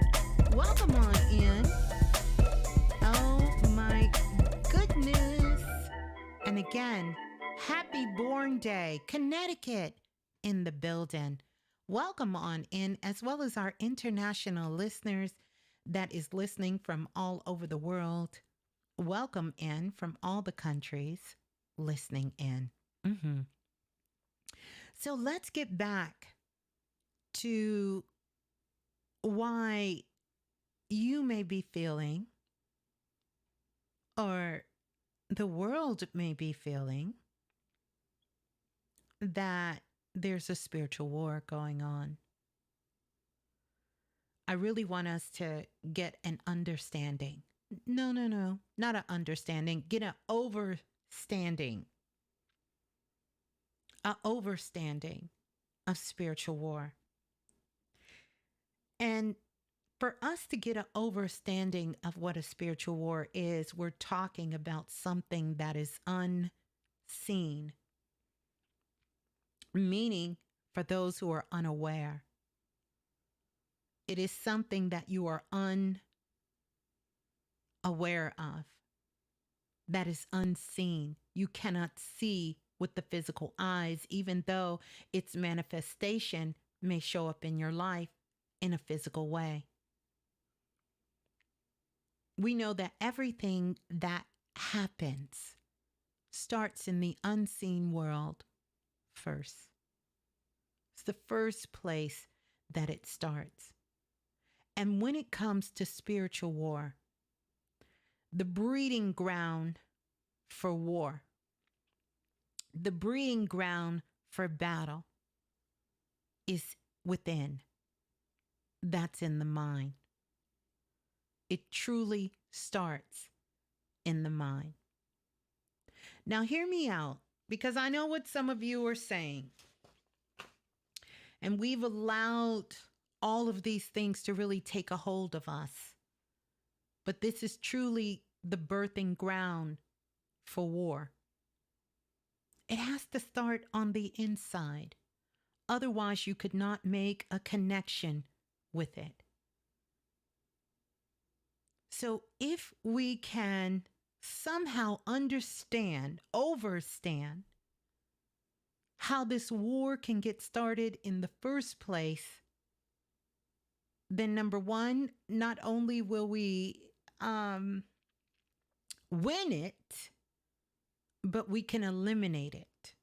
Welcome on in. Oh my goodness. And again, happy Born Day, Connecticut in the building. Welcome on in, as well as our international listeners that is listening from all over the world. Welcome in from all the countries listening in. So let's get back to why you may be feeling, or the world may be feeling, that there's a spiritual war going on. I really want us to get an understanding. No, not an understanding. Get an overstanding. An overstanding of spiritual war. And for us to get an overstanding of what a spiritual war is, we're talking about something that is unseen. Meaning, for those who are unaware, it is something that you are unaware of, that is unseen. You cannot see with the physical eyes, even though its manifestation may show up in your life in a physical way. We know that everything that happens starts in the unseen world first. It's the first place that it starts. And when it comes to spiritual war, the breeding ground for war, the breeding ground for battle is within. That's in the mind. It truly starts in the mind. Now, hear me out, because I know what some of you are saying. And we've allowed all of these things to really take a hold of us. But this is truly the birthing ground for war. It has to start on the inside. Otherwise, you could not make a connection with it. So if we can somehow understand, overstand how this war can get started in the first place, then number one, not only will we win it, but we can eliminate it.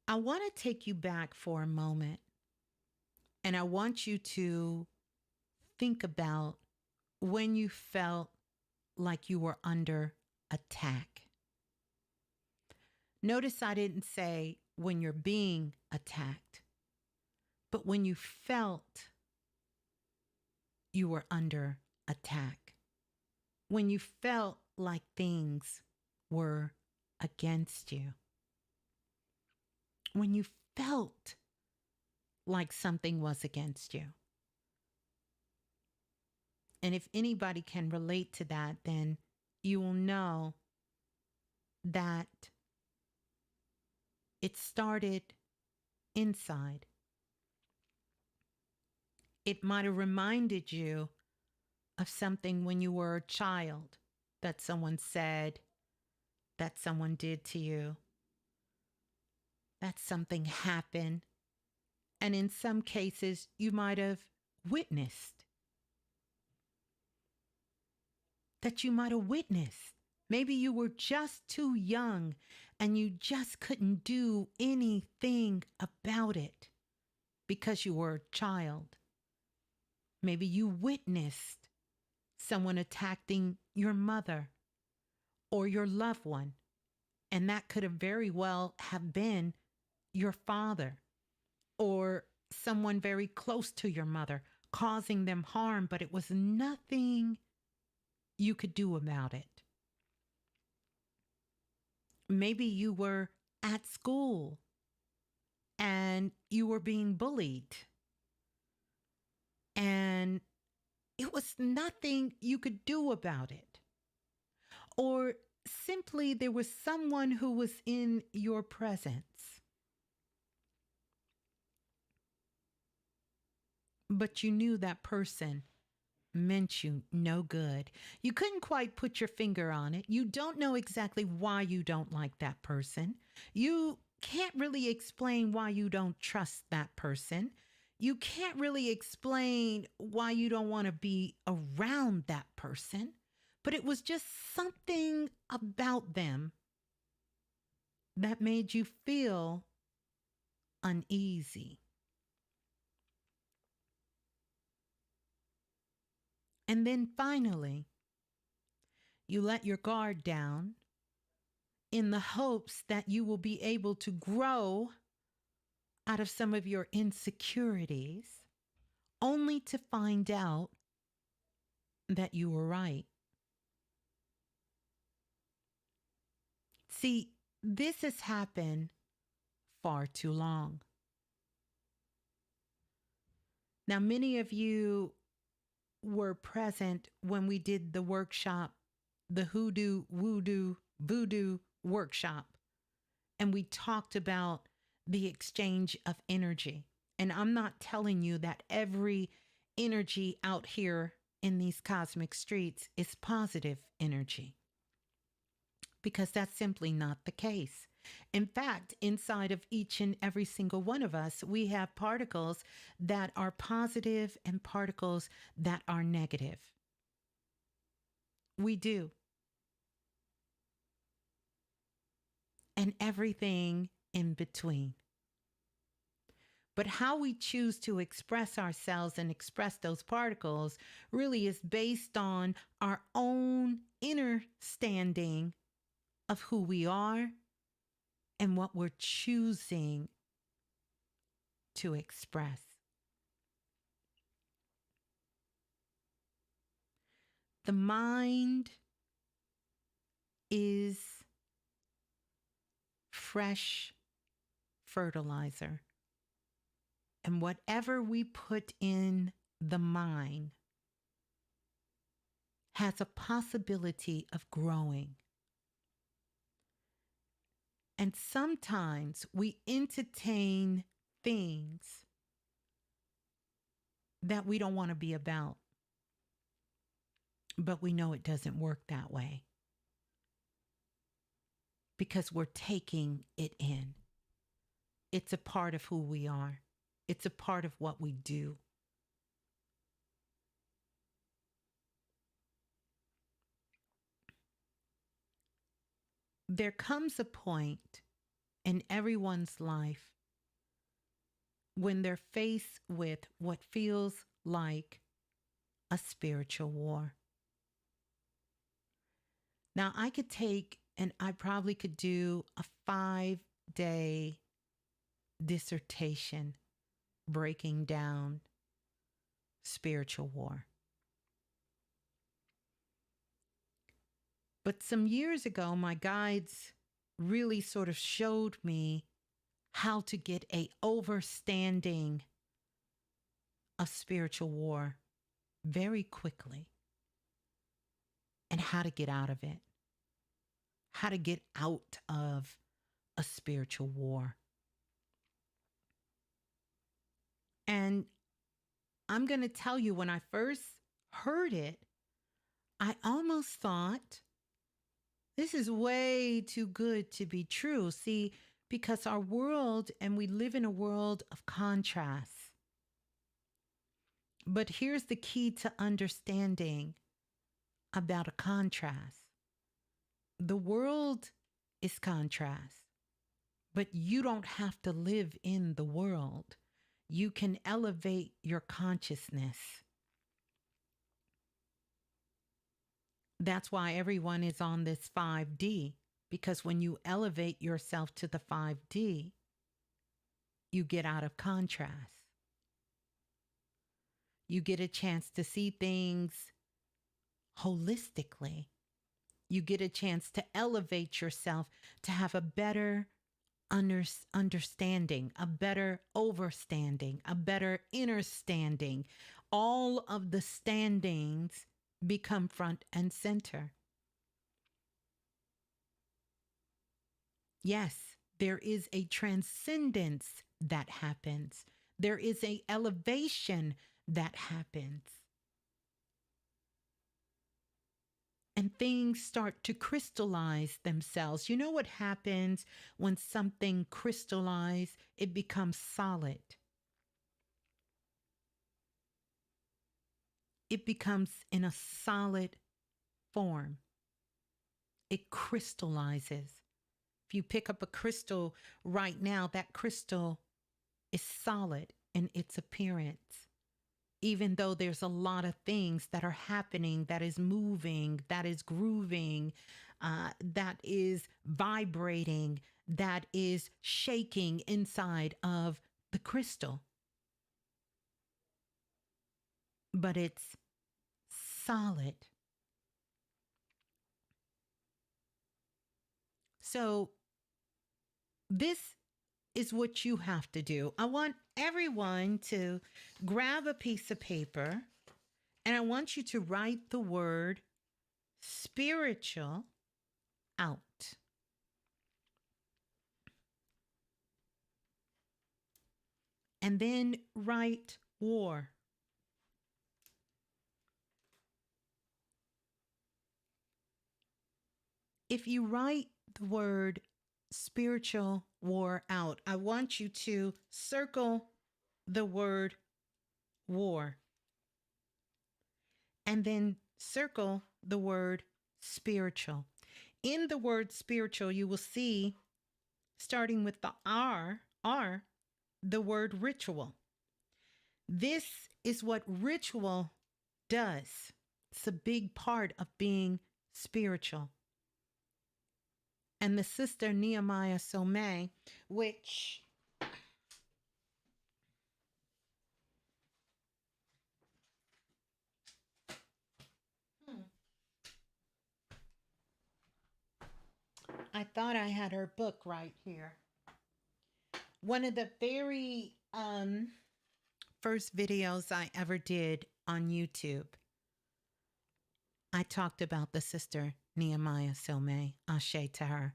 I want to take you back for a moment, and I want you to think about when you felt like you were under attack. Notice I didn't say when you're being attacked, but when you felt you were under attack. When you felt like things were against you. When you felt like something was against you. And if anybody can relate to that, then you will know that it started inside. It might have reminded you of something when you were a child that someone said, that someone did to you, that something happened. And in some cases, you might have witnessed. That you might have witnessed. Maybe you were just too young and you just couldn't do anything about it because you were a child. Maybe you witnessed someone attacking your mother or your loved one, and that could have very well have been your father or someone very close to your mother, causing them harm, but it was nothing you could do about it. Maybe you were at school and you were being bullied, and it was nothing you could do about it. Or simply there was someone who was in your presence, but you knew that person meant you no good. You couldn't quite put your finger on it. You don't know exactly why you don't like that person. You can't really explain why you don't trust that person. You can't really explain why you don't want to be around that person. But it was just something about them that made you feel uneasy. And then finally, you let your guard down in the hopes that you will be able to grow out of some of your insecurities, only to find out that you were right. See, this has happened far too long. Now, many of you were present when we did the workshop, the hoodoo, voodoo workshop. And we talked about the exchange of energy. And I'm not telling you that every energy out here in these cosmic streets is positive energy, because that's simply not the case. In fact, inside of each and every single one of us, we have particles that are positive and particles that are negative. We do. And everything in between. But how we choose to express ourselves and express those particles really is based on our own inner standing of who we are and what we're choosing to express. The mind is fresh fertilizer. And whatever we put in the mind has a possibility of growing. And sometimes we entertain things that we don't want to be about, but we know it doesn't work that way because we're taking it in. It's a part of who we are. It's a part of what we do. There comes a point in everyone's life when they're faced with what feels like a spiritual war. Now, I could take, and I probably could do a 5-day dissertation breaking down spiritual war. But some years ago, my guides really sort of showed me how to get a overstanding of spiritual war very quickly and how to get out of it, how to get out of a spiritual war. And I'm going to tell you, when I first heard it, I almost thought, this is way too good to be true. See, because our world, and we live in a world of contrast. But here's the key to understanding about a contrast. The world is contrast, but you don't have to live in the world. You can elevate your consciousness. That's why everyone is on this 5D, because when you elevate yourself to the 5D, you get out of contrast. You get a chance to see things holistically. You get a chance to elevate yourself, to have a better understanding, a better overstanding, a better understanding. All of the standings become front and center. Yes, there is a transcendence that happens. There is an elevation that happens. And things start to crystallize themselves. You know what happens when something crystallizes? It becomes solid. It becomes in a solid form. It crystallizes. If you pick up a crystal right now, that crystal is solid in its appearance. Even though there's a lot of things that are happening, that is moving, that is grooving, that is vibrating, that is shaking inside of the crystal. But it's solid. So this is what you have to do. I want everyone to grab a piece of paper, and I want you to write the word spiritual out. And then write war. If you write the word spiritual war out, I want you to circle the word war and then circle the word spiritual. In the word spiritual, you will see, starting with the R, the word ritual. This is what ritual does. It's a big part of being spiritual. And the sister Nehemiah Somé, which I thought I had her book right here. One of the very first videos I ever did on YouTube, I talked about the sister Nehemiah Somé, Ashe to her.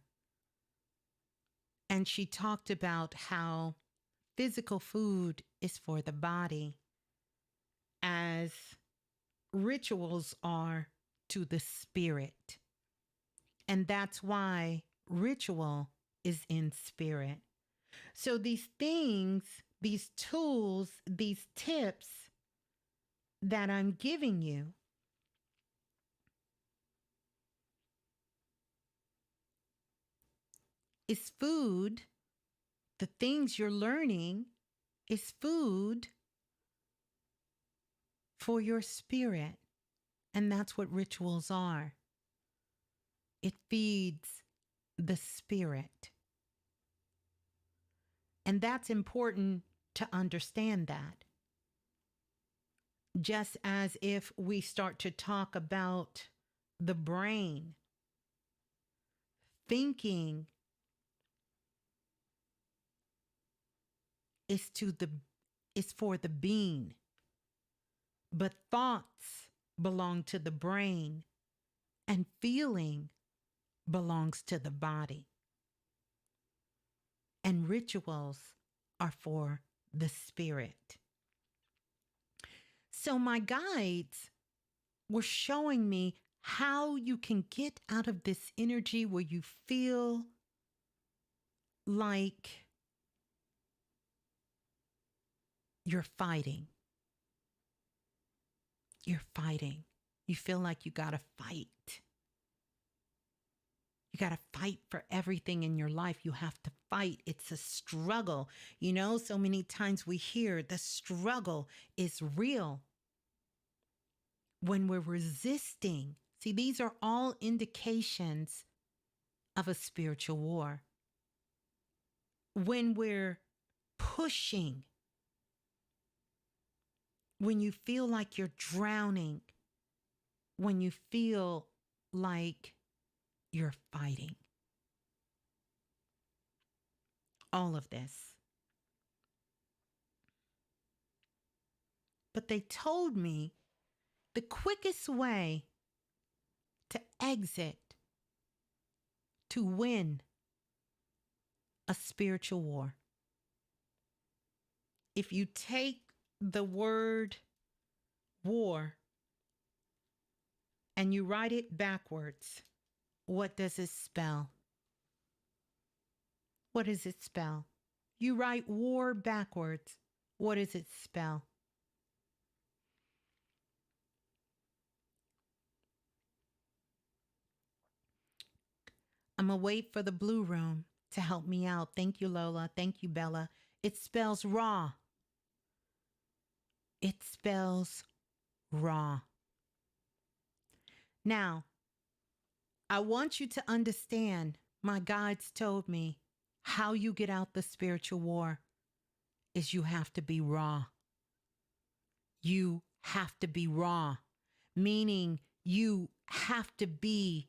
And she talked about how physical food is for the body, as rituals are to the spirit. And that's why ritual is in spirit. So these things, these tools, these tips that I'm giving you is food. The things you're learning is food for your spirit. And that's what rituals are. It feeds the spirit. And that's important to understand that. Just as if we start to talk about the brain, thinking is for the being, but thoughts belong to the brain, and feeling belongs to the body. And rituals are for the spirit. So my guides were showing me how you can get out of this energy where you feel like you're fighting. You're fighting. You feel like you gotta fight. You got to fight for everything in your life. You have to fight. It's a struggle. You know, so many times we hear the struggle is real. When we're resisting, see, these are all indications of a spiritual war. When we're pushing, when you feel like you're drowning, when you feel like you're fighting. All of this. But they told me the quickest way to exit, to win a spiritual war. If you take the word war and you write it backwards, what does it spell? What does it spell? You write war backwards. What does it spell? I'm going to wait for the Blue Room to help me out. Thank you, Lola. Thank you, Bella. It spells raw. It spells raw. Now, I want you to understand, my guides told me, how you get out the spiritual war is you have to be raw. You have to be raw, meaning you have to be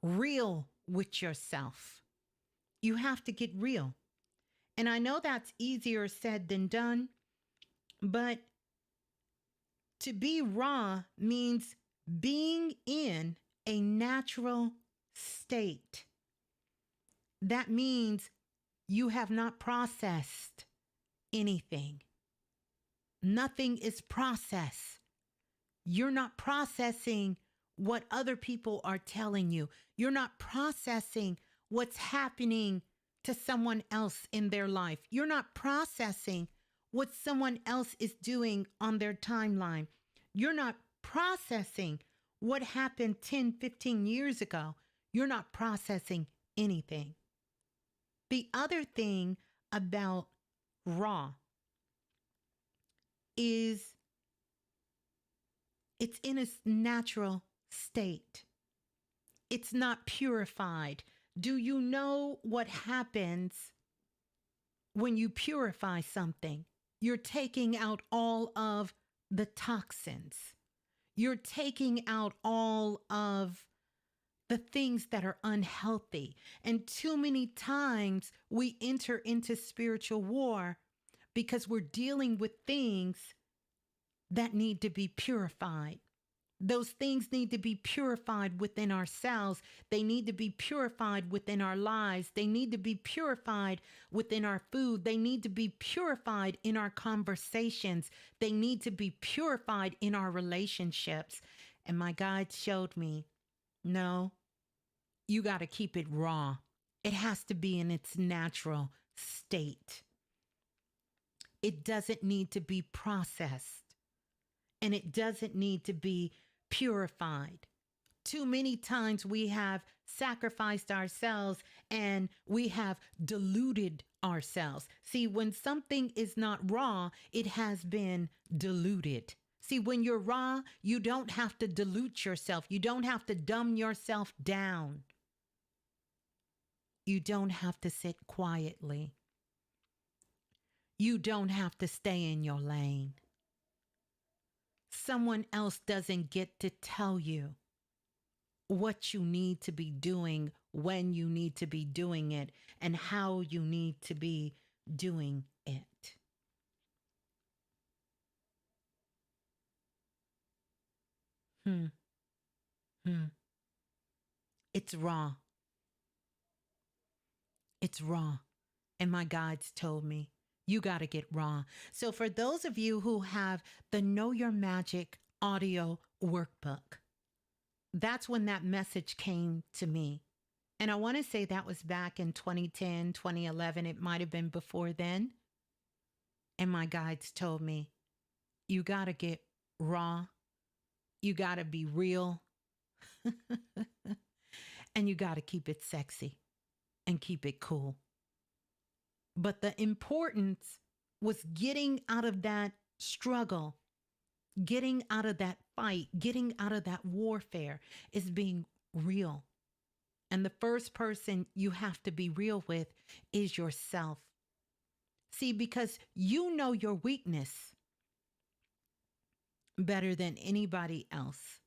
real with yourself. You have to get real. And I know that's easier said than done, but to be raw means being in a natural state. That means you have not processed anything. Nothing is processed. You're not processing what other people are telling you. You're not processing what's happening to someone else in their life. You're not processing what someone else is doing on their timeline. You're not processing what happened 10, 15 years ago. You're not processing anything. The other thing about raw is it's in its natural state. It's not purified. Do you know what happens when you purify something? You're taking out all of the toxins. You're taking out all of the things that are unhealthy. And too many times we enter into spiritual war because we're dealing with things that need to be purified. Those things need to be purified within ourselves. They need to be purified within our lives. They need to be purified within our food. They need to be purified in our conversations. They need to be purified in our relationships. And my guide showed me, no, you got to keep it raw. It has to be in its natural state. It doesn't need to be processed. And it doesn't need to be purified. Too many times we have sacrificed ourselves and we have diluted ourselves. See, when something is not raw, it has been diluted. See, when you're raw, you don't have to dilute yourself. You don't have to dumb yourself down. You don't have to sit quietly. You don't have to stay in your lane. Someone else doesn't get to tell you what you need to be doing, when you need to be doing it, and how you need to be doing it. It's raw. It's raw. And my guides told me, you got to get raw. So for those of you who have the Know Your Magic audio workbook, that's when that message came to me. And I want to say that was back in 2010, 2011. It might have been before then. And my guides told me, you got to get raw. You got to be real. And you got to keep it sexy and keep it cool. But the importance was getting out of that struggle, getting out of that fight, getting out of that warfare, is being real. And the first person you have to be real with is yourself. See, because you know your weakness better than anybody else.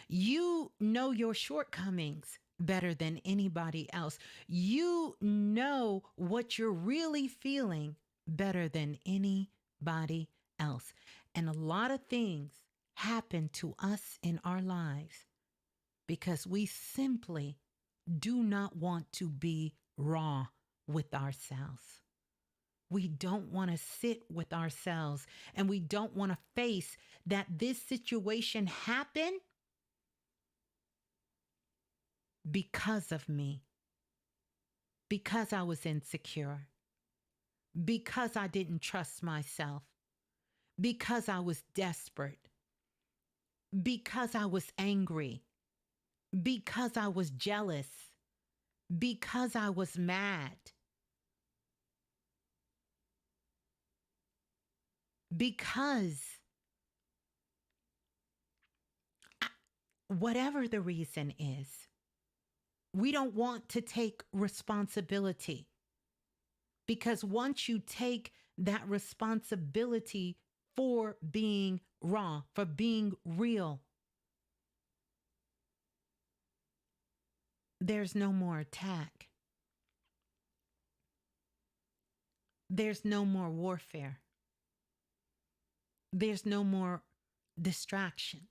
You know your shortcomings better than anybody else. You know what you're really feeling better than anybody else. And a lot of things happen to us in our lives because we simply do not want to be raw with ourselves. We don't want to sit with ourselves, and we don't want to face that this situation happened because of me, because I was insecure, because I didn't trust myself, because I was desperate, because I was angry, because I was jealous, because I was mad, because whatever the reason is, we don't want to take responsibility, because once you take that responsibility for being raw, for being real, there's no more attack. There's no more warfare. There's no more distractions.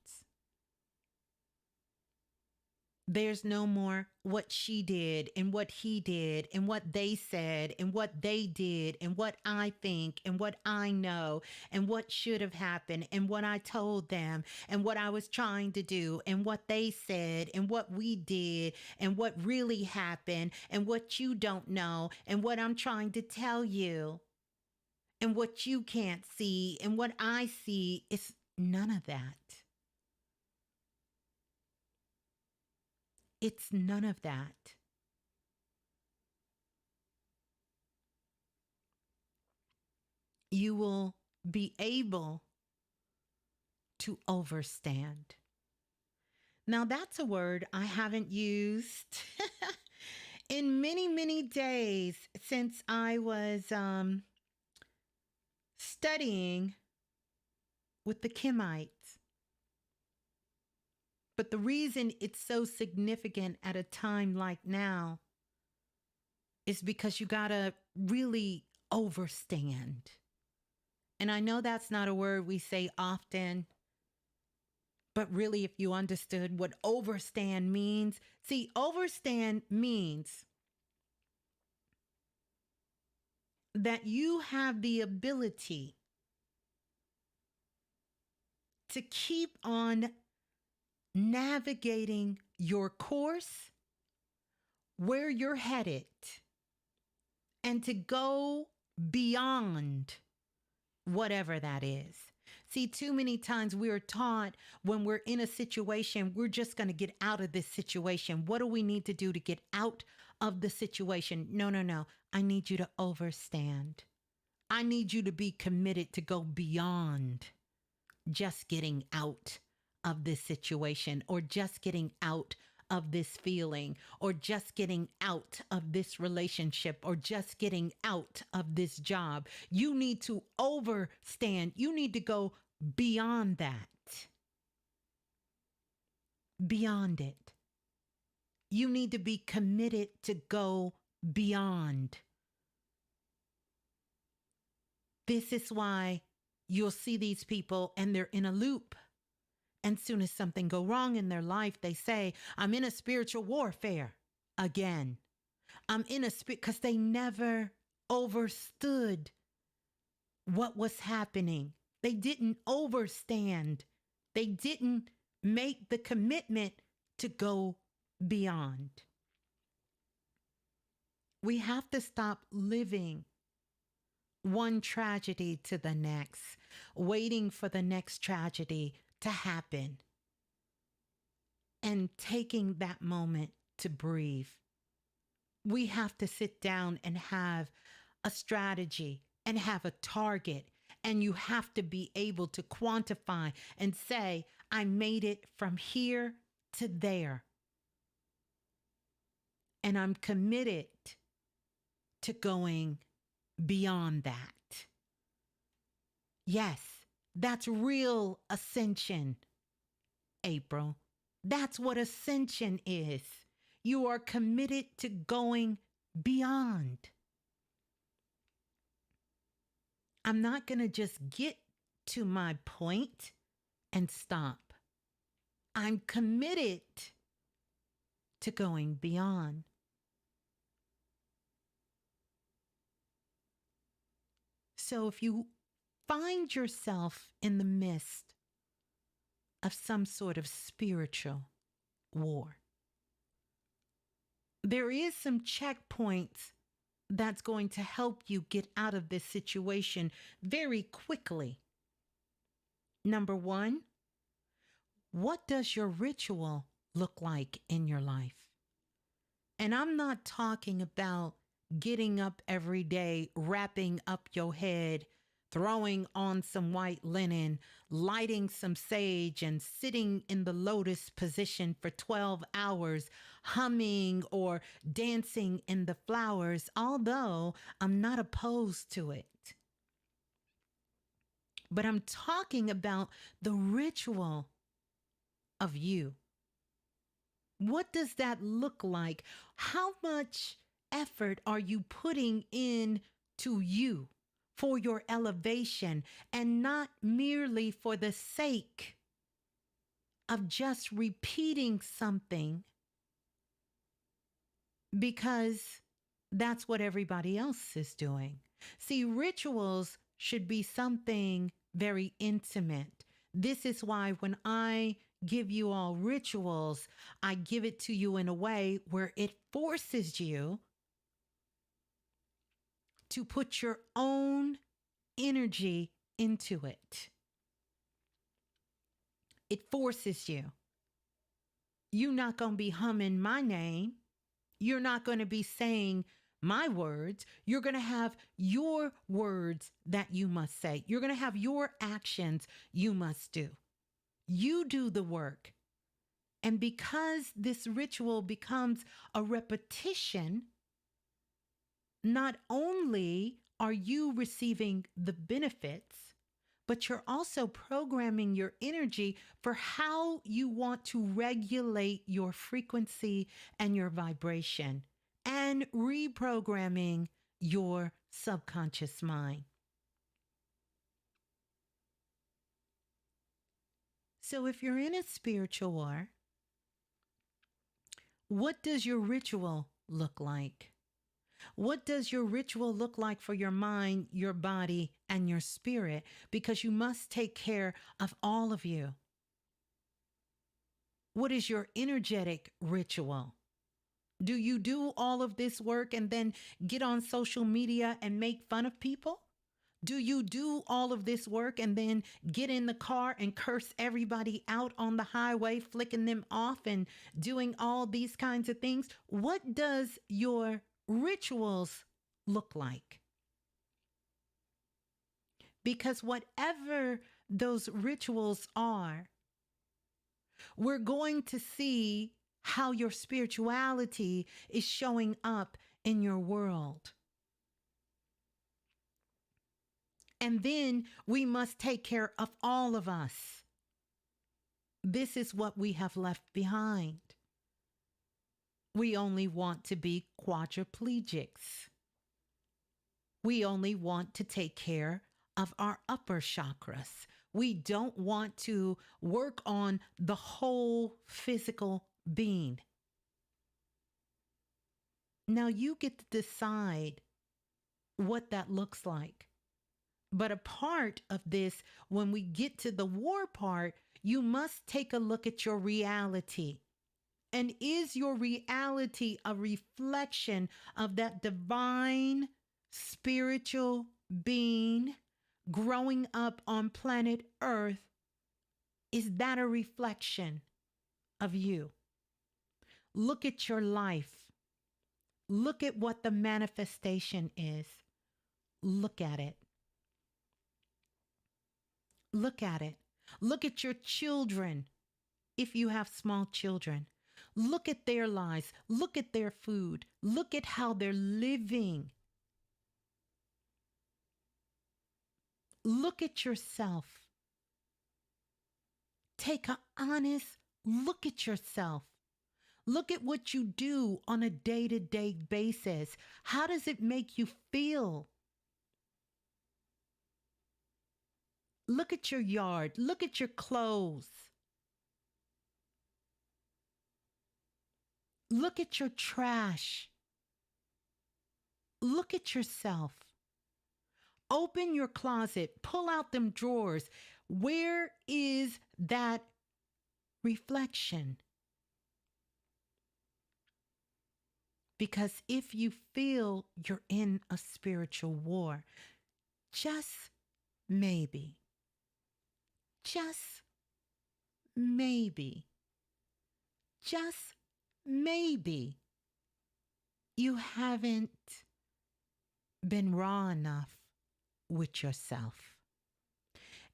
There's no more what she did and what he did and what they said and what they did and what I think and what I know and what should have happened and what I told them and what I was trying to do and what they said and what we did and what really happened and what you don't know and what I'm trying to tell you and what you can't see and what I see. It's none of that. It's none of that. You will be able to overstand. Now, that's a word I haven't used in many, many days since I was studying with the Kemites. But the reason it's so significant at a time like now is because you gotta really overstand. And I know that's not a word we say often, but really, if you understood what overstand means, see, overstand means that you have the ability to keep on navigating your course, where you're headed, and to go beyond whatever that is. See, too many times we are taught when we're in a situation, we're just going to get out of this situation. What do we need to do to get out of the situation? No, no, no. I need you to overstand. I need you to be committed to go beyond just getting out of this situation, or just getting out of this feeling, or just getting out of this relationship, or just getting out of this job. You need to overstand. You need to go beyond that. Beyond it. You need to be committed to go beyond. This is why you'll see these people and they're in a loop. And soon as something go wrong in their life, they say, I'm in a spiritual warfare again. I'm in a because they never overstood what was happening. They didn't overstand. They didn't make the commitment to go beyond. We have to stop living one tragedy to the next, waiting for the next tragedy to happen, and taking that moment to breathe. We have to sit down and have a strategy and have a target, and you have to be able to quantify and say, I made it from here to there, and I'm committed to going beyond that. Yes. That's real ascension, April. That's what ascension is. You are committed to going beyond. I'm not going to just get to my point and stop. I'm committed to going beyond. So if you find yourself in the midst of some sort of spiritual war, there is some checkpoints that's going to help you get out of this situation very quickly. Number one, what does your ritual look like in your life? And I'm not talking about getting up every day, wrapping up your head, throwing on some white linen, lighting some sage, and sitting in the lotus position for 12 hours, humming or dancing in the flowers, although I'm not opposed to it. But I'm talking about the ritual of you. What does that look like? How much effort are you putting in to you for your elevation, and not merely for the sake of just repeating something because that's what everybody else is doing? See, rituals should be something very intimate. This is why when I give you all rituals, I give it to you in a way where it forces you to put your own energy into it. It forces you. You're not going to be humming my name. You're not going to be saying my words. You're going to have your words that you must say. You're going to have your actions you must do. You do the work. And because this ritual becomes a repetition, not only are you receiving the benefits, but you're also programming your energy for how you want to regulate your frequency and your vibration and reprogramming your subconscious mind. So if you're in a spiritual war, what does your ritual look like? What does your ritual look like for your mind, your body, and your spirit? Because you must take care of all of you. What is your energetic ritual? Do you do all of this work and then get on social media and make fun of people? Do you do all of this work and then get in the car and curse everybody out on the highway, flicking them off and doing all these kinds of things? What does your rituals look like? Because whatever those rituals are, we're going to see how your spirituality is showing up in your world. And then we must take care of all of us. This is what we have left behind. We only want to be quadriplegics. We only want to take care of our upper chakras. We don't want to work on the whole physical being. Now you get to decide what that looks like. But a part of this, when we get to the war part, you must take a look at your reality. And is your reality a reflection of that divine spiritual being growing up on planet Earth? Is that a reflection of you? Look at your life. Look at what the manifestation is. Look at it. Look at it. Look at your children, if you have small children. Look at their lives. Look at their food. Look at how they're living. Look at yourself. Take an honest look at yourself. Look at what you do on a day-to-day basis. How does it make you feel? Look at your yard. Look at your clothes. Look at your trash. Look at yourself. Open your closet. Pull out them drawers. Where is that reflection? Because if you feel you're in a spiritual war, just maybe, just maybe you haven't been raw enough with yourself.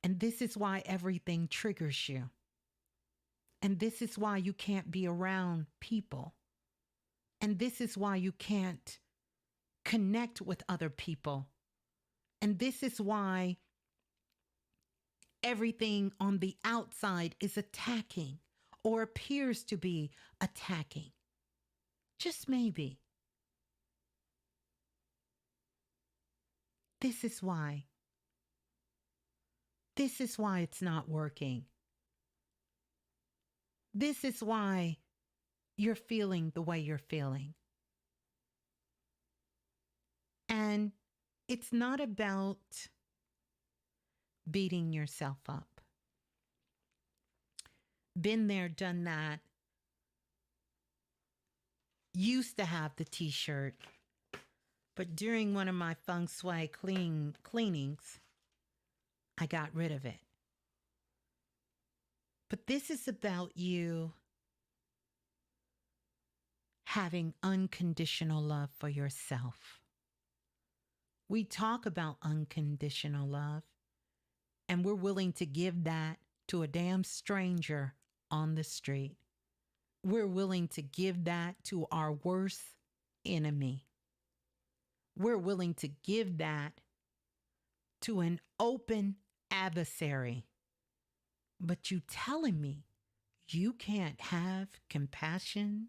And this is why everything triggers you. And this is why you can't be around people. And this is why you can't connect with other people. And this is why everything on the outside is attacking or appears to be attacking. Just maybe. This is why. This is why it's not working. This is why you're feeling the way you're feeling. And it's not about beating yourself up. Been there, done that. Used to have the t-shirt, but during one of my feng shui cleanings, I got rid of it. But this is about you having unconditional love for yourself. We talk about unconditional love, and we're willing to give that to a damn stranger on the street. We're willing to give that to our worst enemy. We're willing to give that to an open adversary. But you telling me you can't have compassion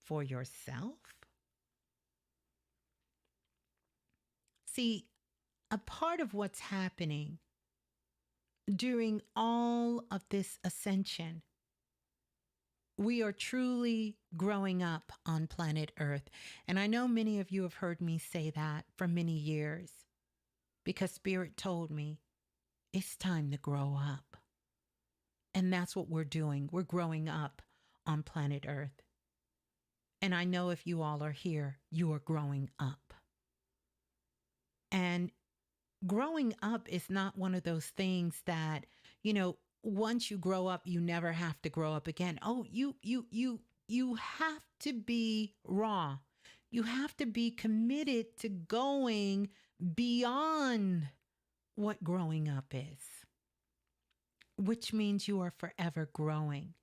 for yourself? See, a part of what's happening during all of this ascension, we are truly growing up on planet Earth. And I know many of you have heard me say that for many years because Spirit told me it's time to grow up. And that's what we're doing. We're growing up on planet Earth. And I know if you all are here, you are growing up. And growing up is not one of those things that, once you grow up, you never have to grow up again. Oh, you have to be raw. You have to be committed to going beyond what growing up is, which means you are forever growing.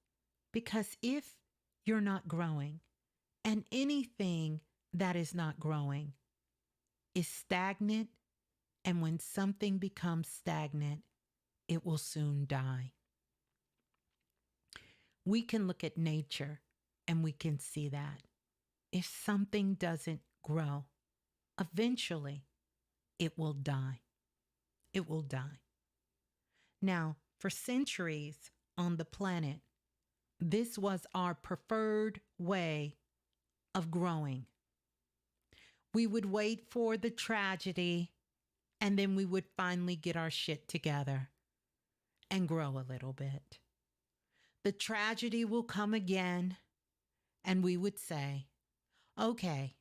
Because if you're not growing, and anything that is not growing is stagnant, and when something becomes stagnant, it will soon die. We can look at nature and we can see that. If something doesn't grow, eventually it will die. It will die. Now, for centuries on the planet, this was our preferred way of growing. We would wait for the tragedy, and then we would finally get our shit together and grow a little bit. The tragedy will come again, and we would say, okay,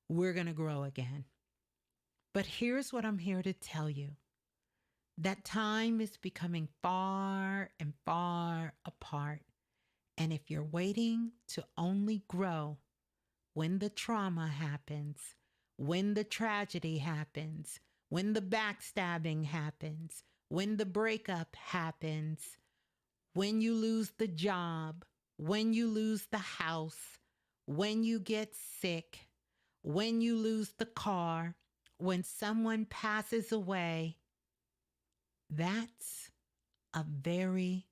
we're going to grow again. But here's what I'm here to tell you. That time is becoming far and far apart. And if you're waiting to only grow when the trauma happens, when the tragedy happens, when the backstabbing happens, when the breakup happens, when you lose the job, when you lose the house, when you get sick, when you lose the car, when someone passes away, that's a very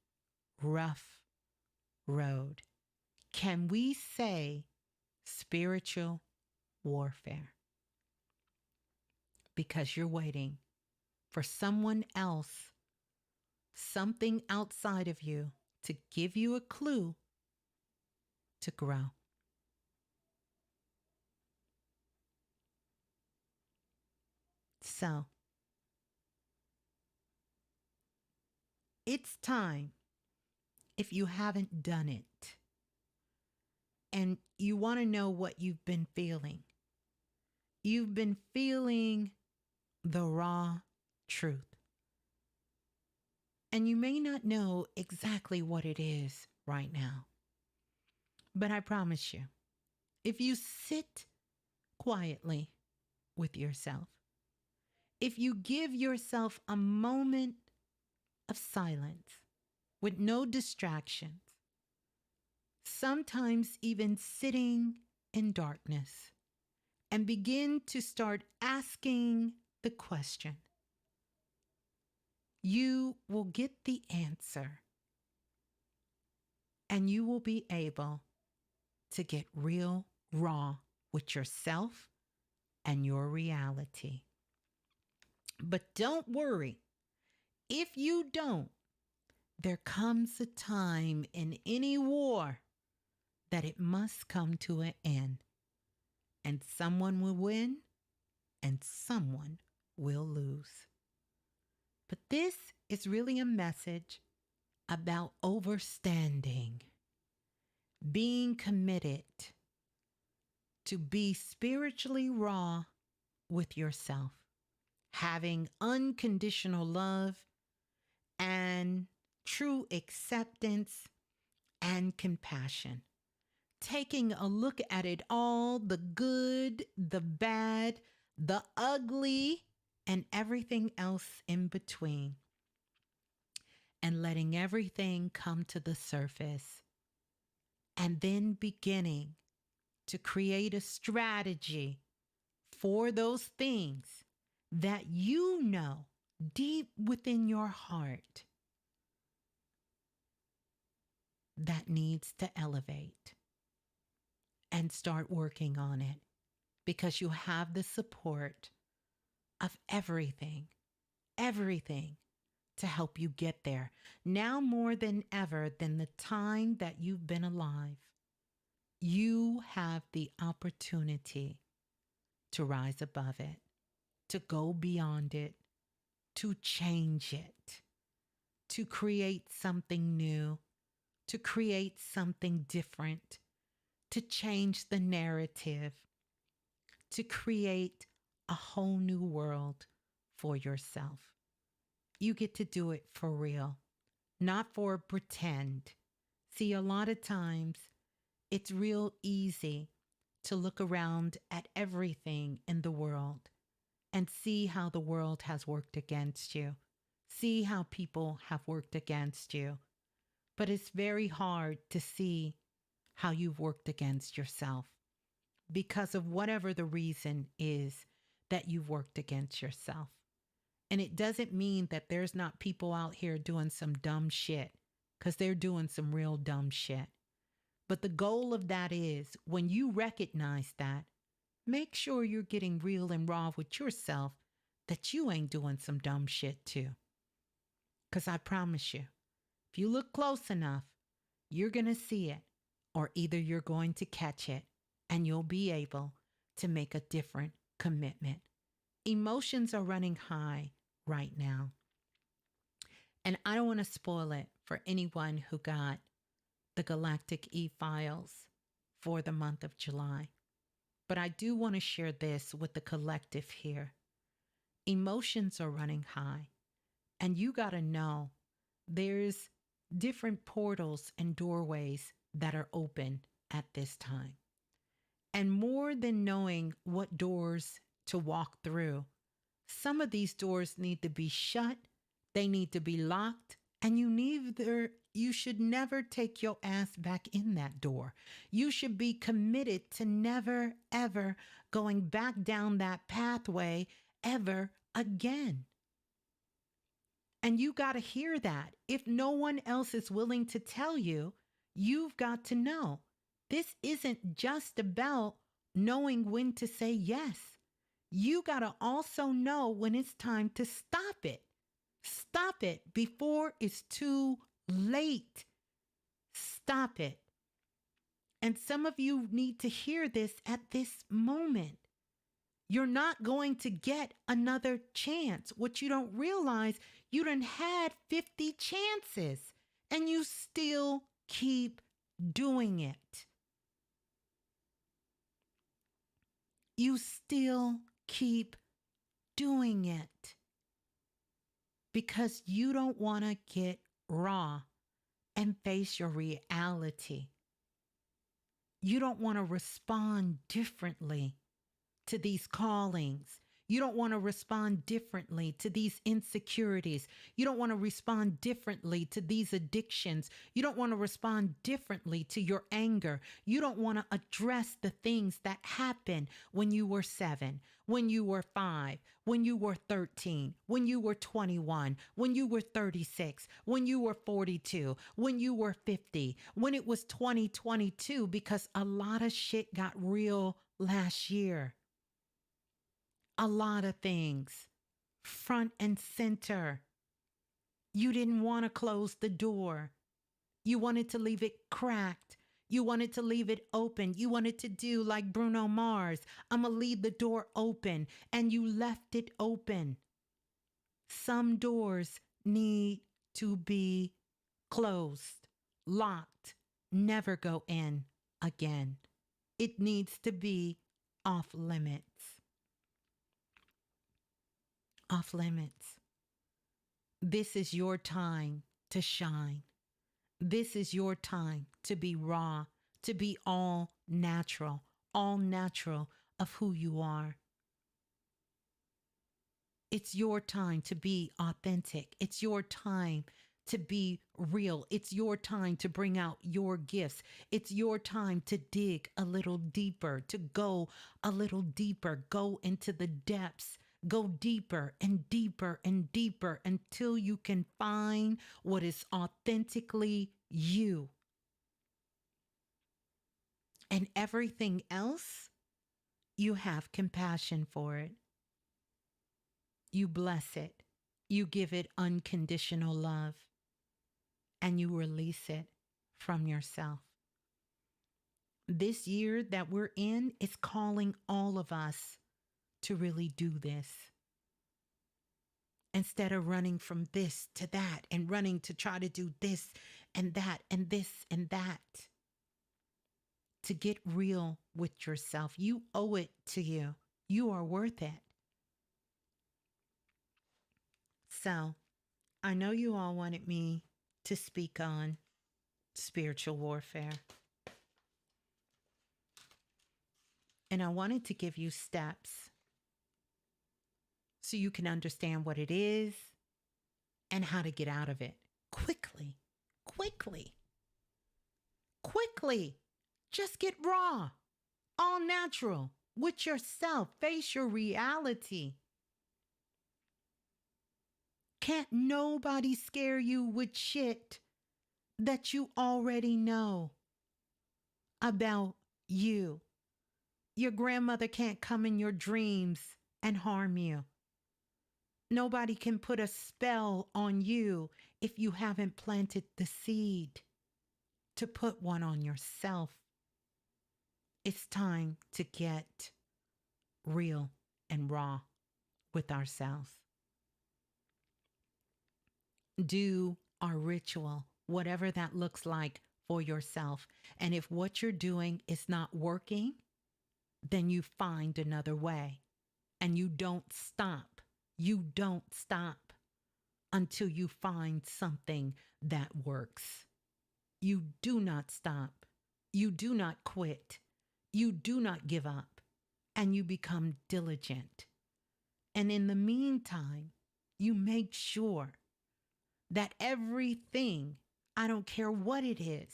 rough road. Can we say spiritual warfare? Because you're waiting for someone else, something outside of you, to give you a clue to grow. So, it's time, if you haven't done it, and you want to know what you've been feeling. You've been feeling the raw truth. And you may not know exactly what it is right now. But I promise you, if you sit quietly with yourself, if you give yourself a moment of silence with no distractions, sometimes even sitting in darkness, and begin to start asking the question, you will get the answer, and you will be able to get real raw with yourself and your reality. But don't worry. If you don't, there comes a time in any war that it must come to an end. And someone will win and someone will lose. But this is really a message about overstanding, being committed to be spiritually raw with yourself, having unconditional love and true acceptance and compassion. taking a look at it all, the good, the bad, the ugly, and everything else in between, and letting everything come to the surface, and then beginning to create a strategy for those things that you know deep within your heart that needs to elevate, and start working on it, because you have the support of everything to help you get there. Now more than ever, than the time that you've been alive, you have the opportunity to rise above it, to go beyond it, to change it, to create something new, to create something different, to change the narrative, to create a whole new world for yourself. You get to do it for real, not for pretend. See, a lot of times it's real easy to look around at everything in the world and see how the world has worked against you, see how people have worked against you. But it's very hard to see how you've worked against yourself, because of whatever the reason is that you've worked against yourself. And it doesn't mean that there's not people out here doing some dumb shit, because they're doing some real dumb shit. But the goal of that is, when you recognize that, make sure you're getting real and raw with yourself, that you ain't doing some dumb shit too. Because I promise you, if you look close enough, you're going to see it, or either you're going to catch it, and you'll be able to make a different commitment. Emotions are running high right now. And I don't want to spoil it for anyone who got the Galactic E-Files for the month of July. But I do want to share this with the collective here. Emotions are running high. And you got to know there's different portals and doorways that are open at this time. And more than knowing what doors to walk through, some of these doors need to be shut, they need to be locked, and you should never take your ass back in that door. You should be committed to never, ever going back down that pathway ever again. And you got to hear that. If no one else is willing to tell you, you've got to know. This isn't just about knowing when to say yes. You got to also know when it's time to stop it. Stop it before it's too late. Stop it. And some of you need to hear this at this moment. You're not going to get another chance. What you don't realize, you done had 50 chances and you still keep doing it. You still keep doing it because you don't want to get raw and face your reality. You don't want to respond differently to these callings. You don't want to respond differently to these insecurities. You don't want to respond differently to these addictions. You don't want to respond differently to your anger. You don't want to address the things that happened when you were 7, when you were 5, when you were 13, when you were 21, when you were 36, when you were 42, when you were 50, when it was 2022, because a lot of shit got real last year. A lot of things, front and center. You didn't want to close the door. You wanted to leave it cracked. You wanted to leave it open. You wanted to do like Bruno Mars. I'm going to leave the door open. And you left it open. Some doors need to be closed, locked, never go in again. It needs to be off limits. Off limits. This is your time to shine. This is your time to be raw, to be all natural of who you are. It's your time to be authentic. It's your time to be real. It's your time to bring out your gifts. It's your time to dig a little deeper, to go a little deeper, go into the depths, go deeper and deeper and deeper until you can find what is authentically you. And everything else, you have compassion for it. You bless it. You give it unconditional love. And you release it from yourself. This year that we're in is calling all of us to really do this. Instead of running from this to that and running to try to do this and that and this and that. To get real with yourself. You owe it to you. You are worth it. So, I know you all wanted me to speak on spiritual warfare. And I wanted to give you steps so you can understand what it is and how to get out of it quickly. Just get raw, all natural with yourself. Face your reality. Can't nobody scare you with shit that you already know about you. Your grandmother can't come in your dreams and harm you. Nobody can put a spell on you if you haven't planted the seed to put one on yourself. It's time to get real and raw with ourselves. Do our ritual, whatever that looks like for yourself. And if what you're doing is not working, then you find another way. And you don't stop. You don't stop until you find something that works. You do not stop. You do not quit. You do not give up. And you become diligent. And in the meantime, you make sure that everything, I don't care what it is,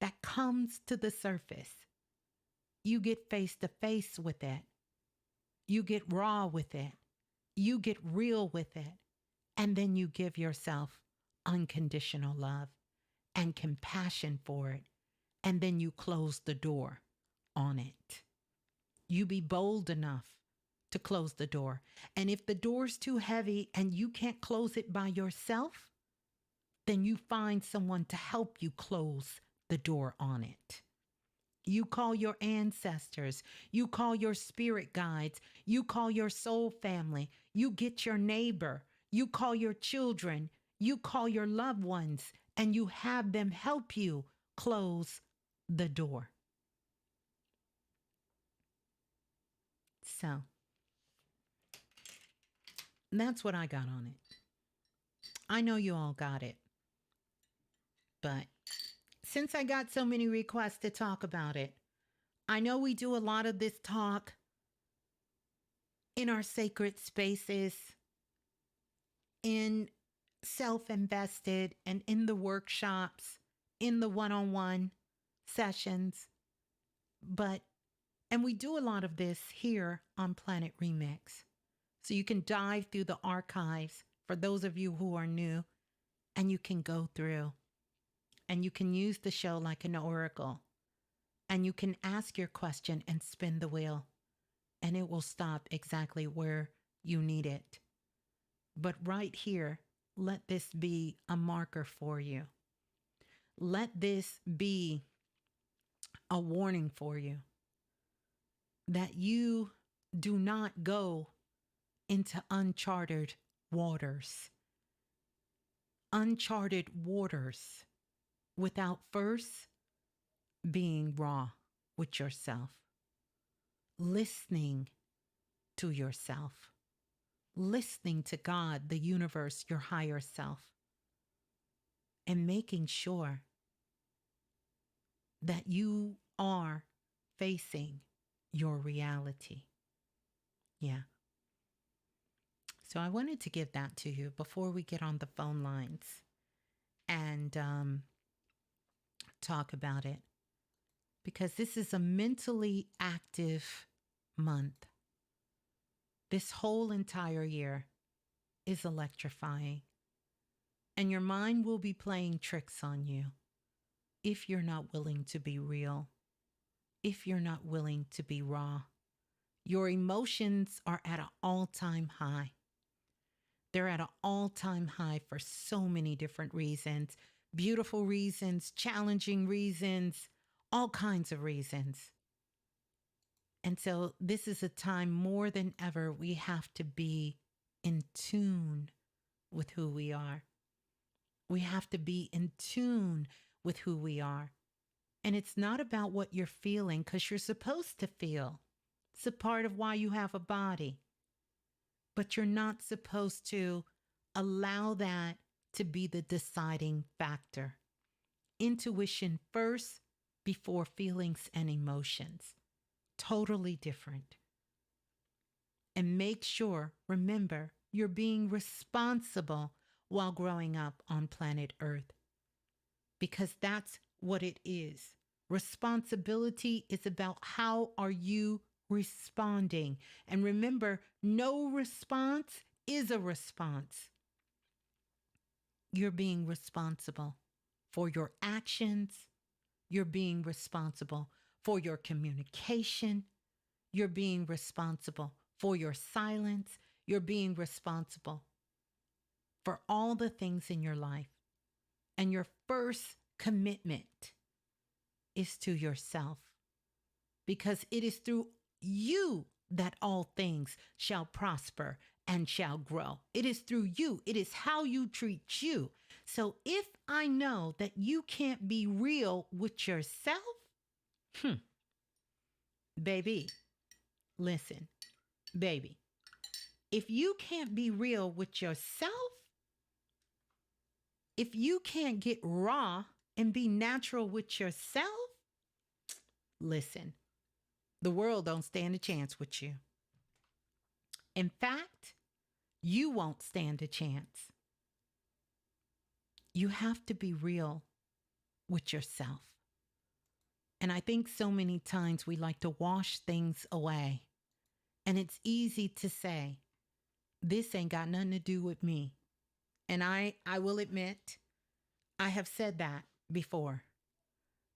that comes to the surface, you get face to face with it. You get raw with it. You get real with it. And then you give yourself unconditional love and compassion for it. And then you close the door on it. You be bold enough to close the door. And if the door's too heavy and you can't close it by yourself, then you find someone to help you close the door on it. You call your ancestors. You call your spirit guides. You call your soul family. You get your neighbor. You call your children. You call your loved ones, and you have them help you close the door. So, that's what I got on it. I know you all got it. But since I got so many requests to talk about it, I know we do a lot of this talk in our sacred spaces, in self-invested and in the workshops, in the one-on-one sessions. And we do a lot of this here on Planet Remix. So you can dive through the archives for those of you who are new, and you can go through. And you can use the show like an oracle. And you can ask your question and spin the wheel. And it will stop exactly where you need it. But right here, let this be a marker for you. Let this be a warning for you. That you do not go into uncharted waters. Uncharted waters. Without first being raw with yourself, listening to yourself, listening to God, the universe, your higher self, and making sure that you are facing your reality. Yeah. So I wanted to give that to you before we get on the phone lines and talk about it, because this is a mentally active month. This whole entire year is electrifying, and your mind will be playing tricks on you if you're not willing to be real, if you're not willing to be raw. Your emotions are at an all-time high. They're at an all-time high for so many different reasons. Beautiful reasons, challenging reasons, all kinds of reasons. And so this is a time more than ever we have to be in tune with who we are. We have to be in tune with who we are. And it's not about what you're feeling, because you're supposed to feel. It's a part of why you have a body. But you're not supposed to allow that to be the deciding factor. Intuition first before feelings and emotions. Totally different. And make sure, remember, you're being responsible while growing up on planet Earth. Because that's what it is. Responsibility is about how are you responding. And remember, no response is a response. You're being responsible for your actions. You're being responsible for your communication. You're being responsible for your silence. You're being responsible for all the things in your life. And your first commitment is to yourself, because it is through you that all things shall prosper and shall grow. It is through you. It is how you treat you. So if I know that you can't be real with yourself, baby, listen, baby, if you can't be real with yourself, if you can't get raw and be natural with yourself, listen, the world don't stand a chance with you. In fact, you won't stand a chance. You have to be real with yourself. And I think so many times we like to wash things away. And it's easy to say, this ain't got nothing to do with me. And I will admit, I have said that before.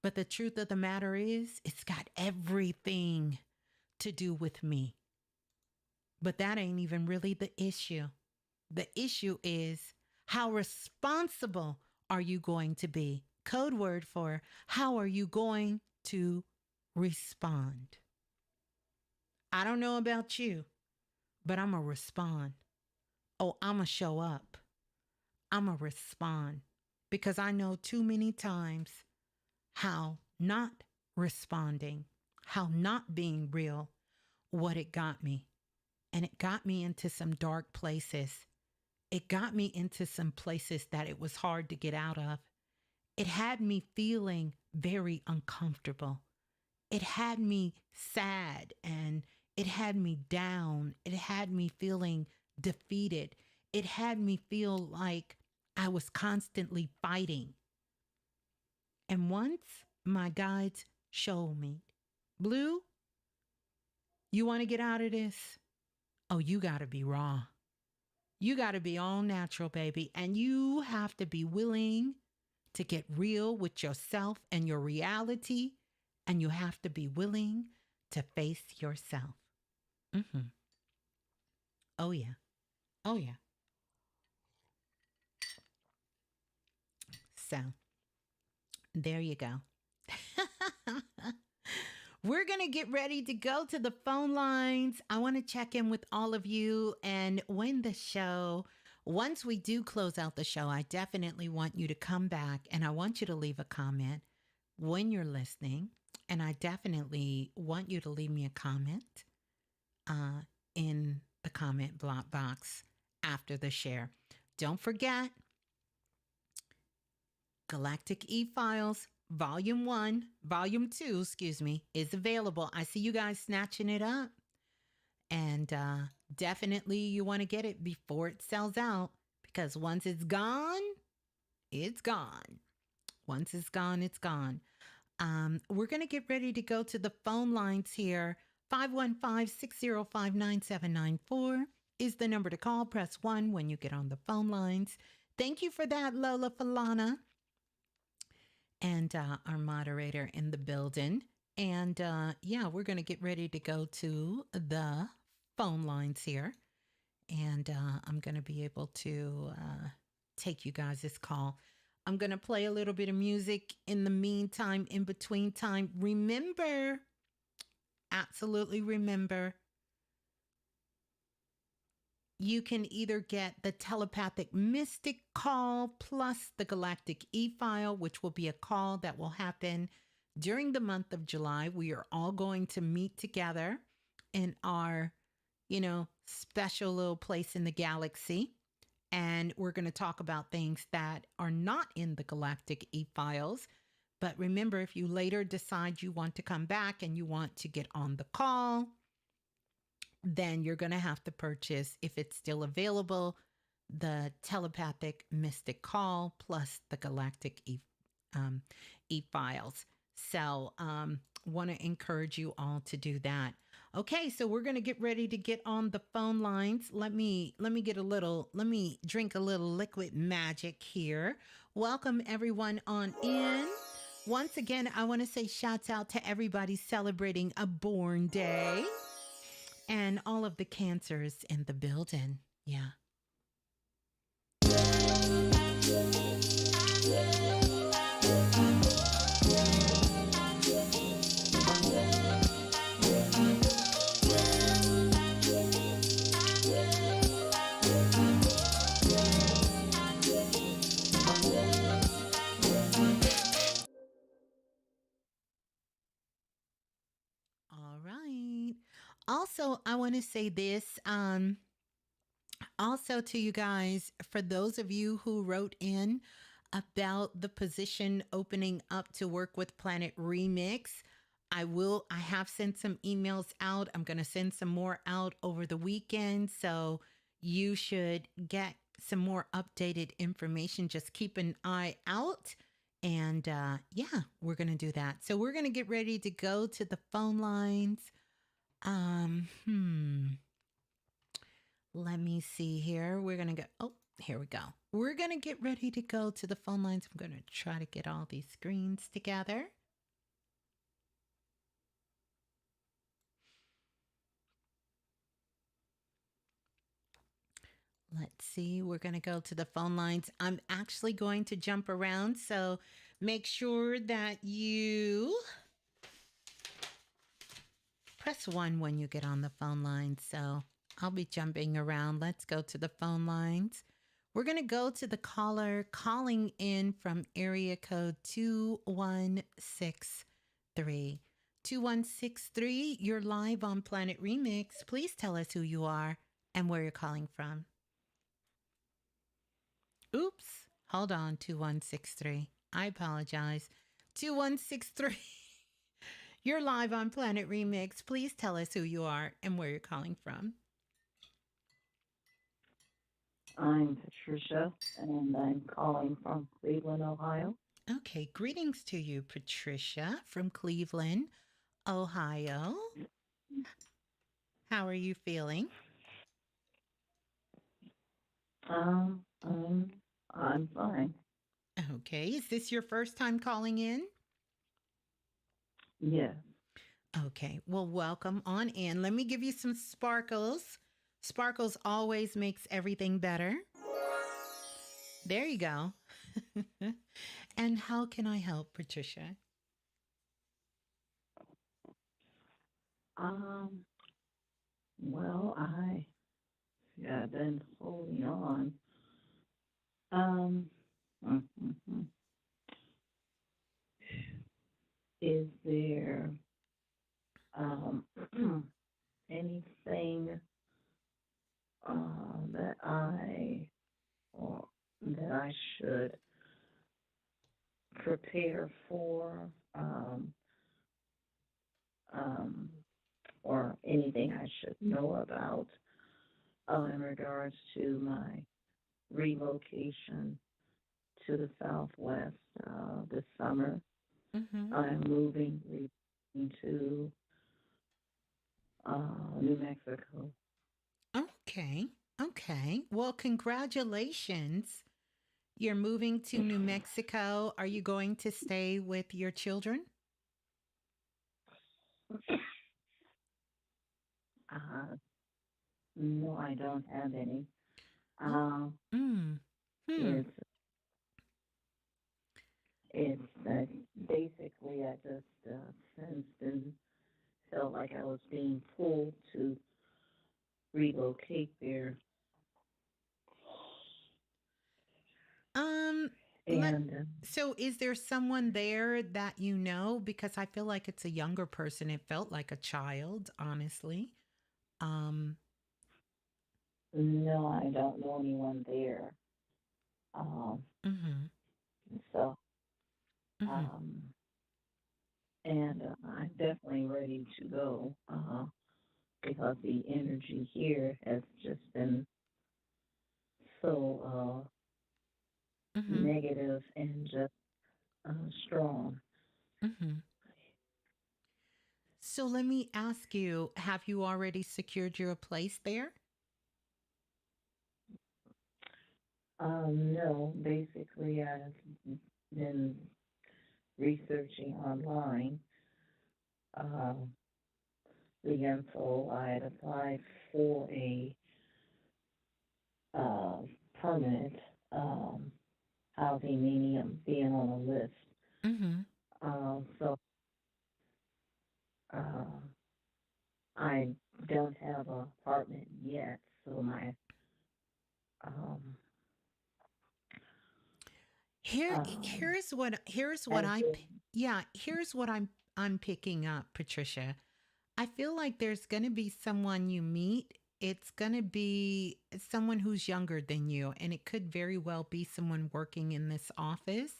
But the truth of the matter is, it's got everything to do with me. But that ain't even really the issue. The issue is, how responsible are you going to be? Code word for how are you going to respond? I don't know about you, but I'm going to respond. Oh, I'm going to show up. I'm going to respond, because I know too many times how not responding, how not being real, what it got me. And it got me into some dark places. It got me into some places that it was hard to get out of. It had me feeling very uncomfortable. It had me sad, and it had me down. It had me feeling defeated. It had me feel like I was constantly fighting. And once my guides showed me, Blue, you want to get out of this? Oh, you got to be raw. You got to be all natural, baby. And you have to be willing to get real with yourself and your reality. And you have to be willing to face yourself. Oh, yeah. Oh, yeah. So, there you go. We're going to get ready to go to the phone lines. I want to check in with all of you. And once we do close out the show, I definitely want you to come back, and I want you to leave a comment when you're listening. And I definitely want you to leave me a comment in the comment block box after the share. Don't forget, Galactic E-Files Volume 2, excuse me, is available. I see you guys snatching it up. And definitely you want to get it before it sells out, because once it's gone, it's gone. Once it's gone, it's gone. We're going to get ready to go to the phone lines here. 515-605-9794 is the number to call. Press 1 when you get on the phone lines. Thank you for that, Lola Falana. And our moderator in the building. And yeah, we're going to get ready to go to the phone lines here. And I'm going to be able to take you guys this call. I'm going to play a little bit of music in the meantime, in between time. Remember, absolutely remember, you can either get the telepathic mystic call plus the galactic e-file, which will be a call that will happen during the month of July. We are all going to meet together in our, special little place in the galaxy. And we're going to talk about things that are not in the galactic e-files. But remember, if you later decide you want to come back and you want to get on the call, then you're going to have to purchase, if it's still available, the telepathic mystic call plus the galactic e-files. So want to encourage you all to do that. Okay, so we're going to get ready to get on the phone lines. Let me drink a little liquid magic here. Welcome everyone on in. Once again, I want to say shouts out to everybody celebrating a born day and all of the cancers in the building. Yeah. All right. Also, I want to say this also to you guys, for those of you who wrote in about the position opening up to work with Planet Remix, I have sent some emails out. I'm going to send some more out over the weekend. So you should get some more updated information. Just keep an eye out. And yeah, we're going to do that. So we're going to get ready to go to the phone lines. Let me see here. We're going to go. Oh, here we go. We're going to get ready to go to the phone lines. I'm going to try to get all these screens together. Let's see. We're going to go to the phone lines. I'm actually going to jump around. So make sure that you press 1 when you get on the phone line. So I'll be jumping around. Let's go to the phone lines. We're going to go to the caller calling in from area code 2163. 2163, you're live on Planet Remix. Please tell us who you are and where you're calling from. Oops, hold on, 2163. I apologize. 2163, you're live on Planet Remix. Please tell us who you are and where you're calling from. I'm Patricia, and I'm calling from Cleveland, Ohio. Okay, greetings to you, Patricia, from Cleveland, Ohio. How are you feeling? I'm fine. Okay, is this your first time calling in? Yes. Okay, well, welcome on in. Let me give you some sparkles. Sparkles always makes everything better. There you go. And how can I help, Patricia? Well, I've been holding on. Is there anything that I should prepare for um, or anything I should know about in regards to my relocation to the Southwest this summer. Mm-hmm. I'm moving to New Mexico. Okay. Okay. Well, congratulations. You're moving to New Mexico. Are you going to stay with your children? Uh, no, I don't have any. Oh. Uh, Mm. Hmm. it's it's basically I just sensed and felt like I was being pulled to relocate there, Um, let and so is there someone there that you know? Because I feel like it's a younger person. It felt like a child, honestly. Um, no, I don't know anyone there. Um, mm-hmm, so mm-hmm. um, and I'm definitely ready to go because the energy here has just been so Mm-hmm. negative and just strong. Mm-hmm. So let me ask you, have you already secured your place there? No, basically, I've been researching online uh, the info. I had applied for a uh, permanent housing, meaning I'm being on a list. Mm-hmm. So uh, I don't have an apartment yet, so my um, um, Here's what I did. here's what I'm picking up, Patricia. I feel like there's going to be someone you meet. It's going to be someone who's younger than you, and it could very well be someone working in this office.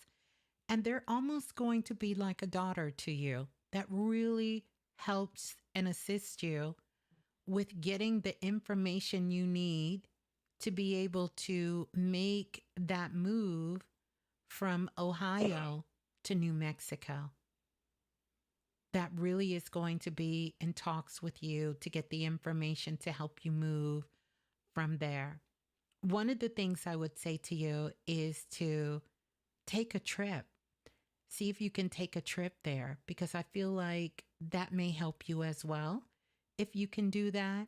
And they're almost going to be like a daughter to you that really helps and assists you with getting the information you need to be able to make that move from Ohio to New Mexico. That really is going to be in talks with you to get the information to help you move from there. One of the things I would say to you is to take a trip. See if you can take a trip there because I feel like that may help you as well if you can do that.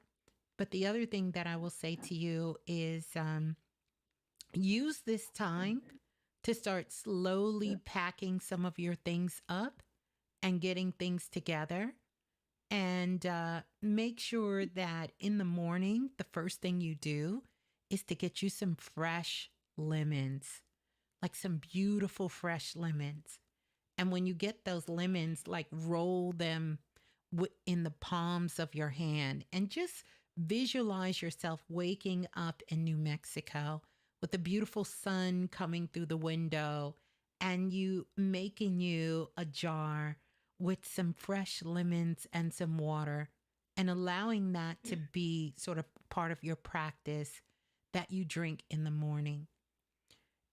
But the other thing that I will say to you is use this time to start slowly packing some of your things up and getting things together. And make sure that in the morning, the first thing you do is to get you some fresh lemons, like some beautiful fresh lemons. And when you get those lemons, like roll them in the palms of your hand and just visualize yourself waking up in New Mexico with the beautiful sun coming through the window and you making you a jar with some fresh lemons and some water and allowing that to be sort of part of your practice that you drink in the morning.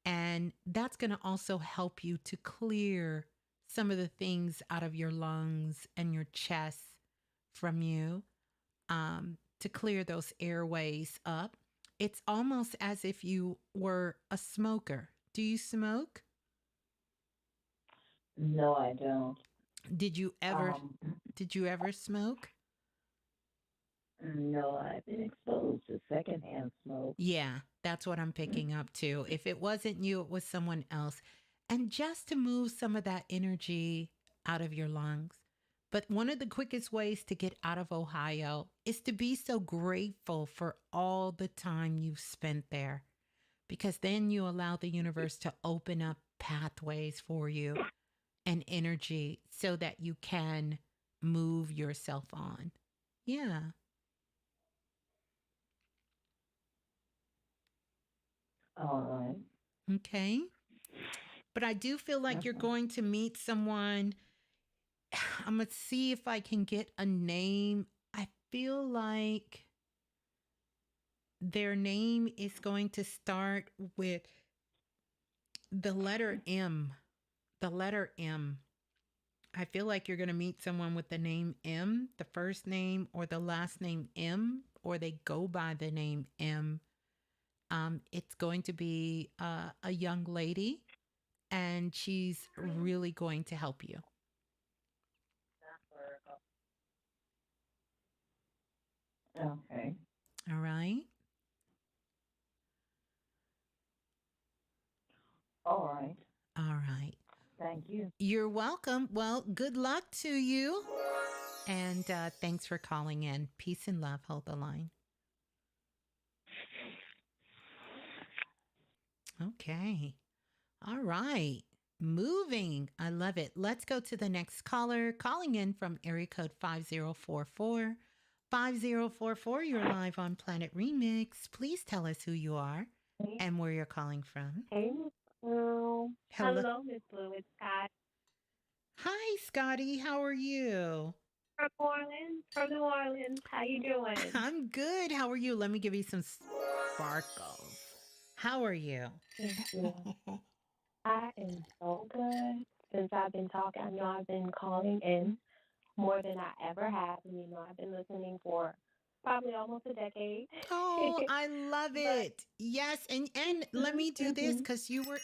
And that's going to also help you to clear some of the things out of your lungs and your chest from you, to clear those airways up. It's almost as if you were a smoker. Do you smoke? No, I don't. Did you ever Um, did you ever smoke? no, I've been exposed to secondhand smoke. Yeah, that's what I'm picking up too. If it wasn't you, it was someone else. And just to move some of that energy out of your lungs. But one of the quickest ways to get out of Ohio is to be so grateful for all the time you've spent there, because then you allow the universe to open up pathways for you and energy so that you can move yourself on. Yeah. All right. Okay. But I do feel like you're Okay. going to meet someone. I'm going to see if I can get a name. I feel like their name is going to start with the letter M. The letter M. I feel like you're going to meet someone with the name M, the first name or the last name M, or they go by the name M. It's going to be a young lady, and she's really going to help you. Okay. All right. All right. All right. Thank you. You're welcome. Well, good luck to you. And thanks for calling in. Peace and love. Hold the line. Okay. All right. Moving. I love it. Let's go to the next caller. Calling in from area code 5044. 5044, you're live on Planet Remix. Please tell us who you are and where you're calling from. Hey, Ms. Blue. Hello. Hello, Ms.Blue. It's Scott Hi, Scotty. How are you? from Orleans. From New Orleans. How you doing? I'm good. How are you? Let me give you some sparkles. How are you? Thank you. I am so good. Since I've been talking, I know I've been calling in more than I ever have. And, you know, I've been listening for probably almost a decade. Oh, I love But it. Yes, and let me do this because you were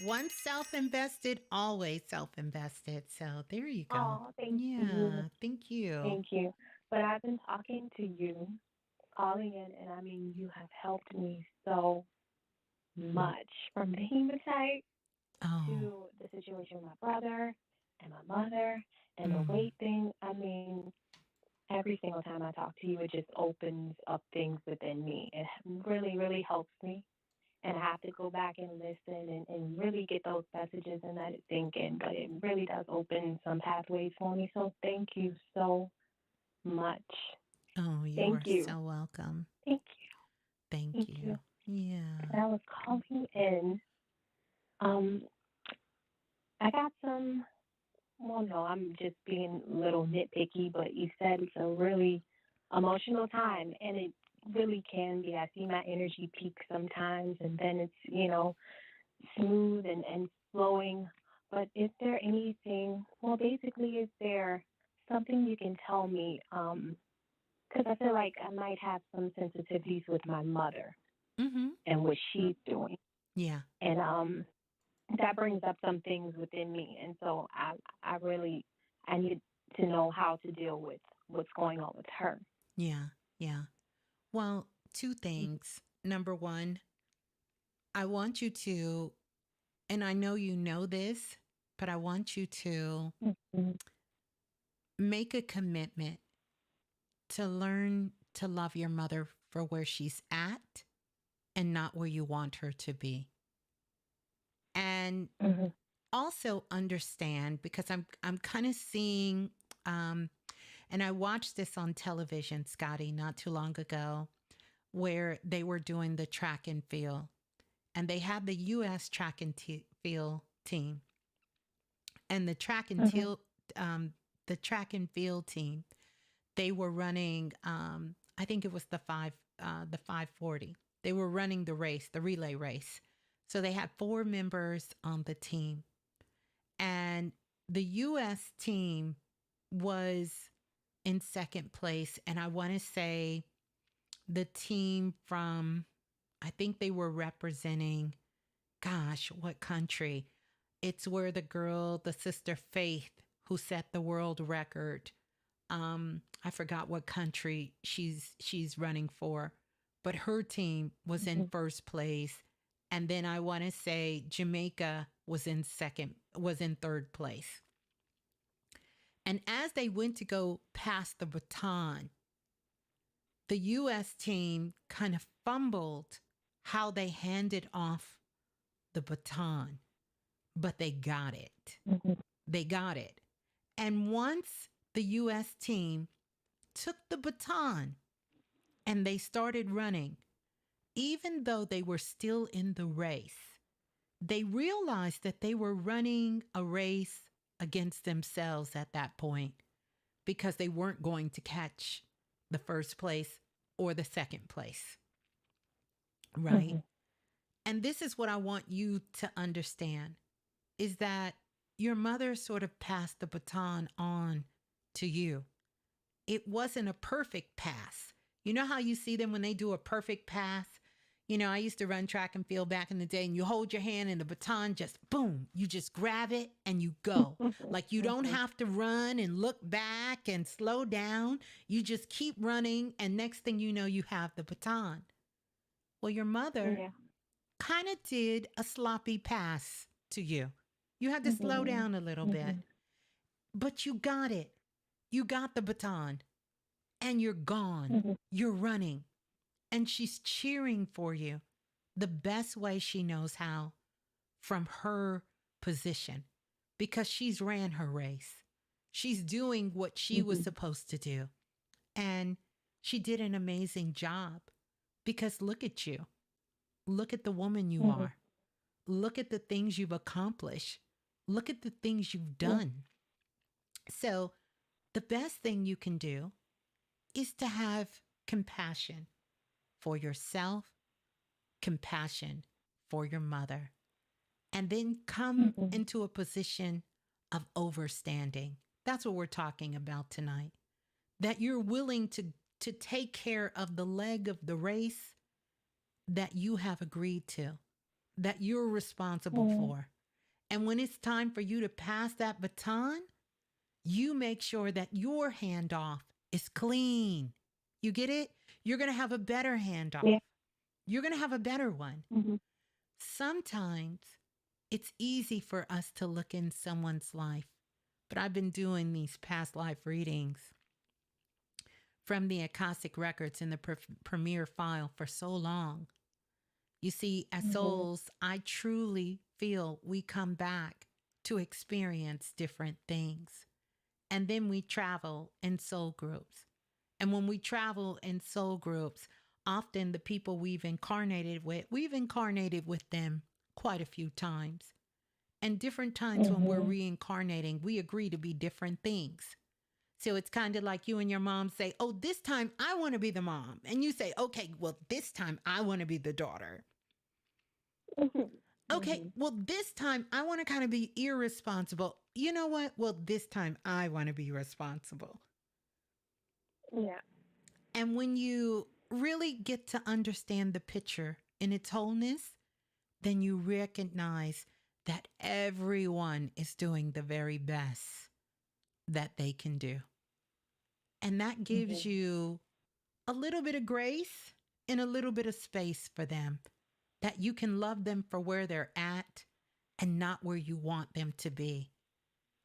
once self-invested, always self-invested. So there you go. oh, thank you. Yeah, thank you. Thank you. But I've been talking to you, calling in, and I mean, you have helped me so much from the hematite Oh, to the situation with my brother and my mother and the mm. weight thing. I mean, every single time I talk to you, it just opens up things within me. It really, really helps me. And I have to go back and listen and really get those messages and let it sink in. But it really does open some pathways for me. So thank you so much. Oh, you Thank are you. so welcome. Thank Thank Thank you. you. Yeah. I was calling in. I got some. Well, no, I'm just being a little nitpicky, but you said it's a really emotional time, and it really can be. I see my energy peak sometimes, and then it's, smooth and flowing. But is there anything, well, basically, is there something you can tell me? Because I feel like I might have some sensitivities with my mother Mm-hmm. and what she's doing. Yeah. And that brings up some things within me, and so I need to know how to deal with what's going on with her. Yeah. Yeah. Well, two things. Number one, I want you to, and I know you know this, but I want you to Mm-hmm. make a commitment to learn to love your mother for where she's at and not where you want her to be. And Mm-hmm. also understand, because I'm kind of seeing and I watched this on television, Scotty, not too long ago, where they were doing the track and field, and they had the U.S. track and field team, and Mm-hmm. the track and field team. They were running. I think it was the 540. They were running the race, the relay race. So they had 4 members on the team, and the U.S. team was in second place, and I want to say the team from, I think they were representing, gosh, what country? It's where the sister Faith, who set the world record. I forgot what country she's running for, but her team was in first place. And then I want to say Jamaica was in third place. And as they went to go pass the baton, the U.S. team kind of fumbled how they handed off the baton, but they got it. Mm-hmm. They got it. And once the U.S. team took the baton and they started running, even though they were still in the race, they realized that they were running a race against themselves at that point because they weren't going to catch the first place or the second place. Right? And this is what I want you to understand is that your mother sort of passed the baton on to you. It wasn't a perfect pass. You know how you see them when they do a perfect pass? You know, I used to run track and field back in the day, and you hold your hand and the baton just boom, you just grab it and you go. Like you don't have to run and look back and slow down. You just keep running, and next thing you know, you have the baton. Well, your mother kind of did a sloppy pass to you. You had to slow down a little bit, but you got it. You got the baton and you're gone. You're running, and she's cheering for you the best way she knows how from her position because she's ran her race. She's doing what she was supposed to do. And she did an amazing job because look at you. Look at the woman you are. Look at the things you've accomplished. Look at the things you've done. So the best thing you can do is to have compassion for yourself, compassion for your mother, and then come into a position of overstanding. That's what we're talking about tonight. That you're willing to take care of the leg of the race that you have agreed to, that you're responsible for. And when it's time for you to pass that baton, you make sure that your handoff is clean. You get it? You're going to have a better handoff. Yeah. You're going to have a better one. Sometimes it's easy for us to look in someone's life, but I've been doing these past life readings from the Akashic records in the Premier file for so long. You see, as souls, I truly feel we come back to experience different things. And then we travel in soul groups. And when we travel in soul groups, often the people we've incarnated with them quite a few times. And different times when we're reincarnating, we agree to be different things. So it's kind of like you and your mom say, oh, this time I want to be the mom. And you say, okay, well, this time I want to be the daughter. Okay, well, this time I want to kind of be irresponsible. You know what? Well, this time I want to be responsible. Yeah. And when you really get to understand the picture in its wholeness, then you recognize that everyone is doing the very best that they can do. And that gives you a little bit of grace and a little bit of space for them, that you can love them for where they're at and not where you want them to be.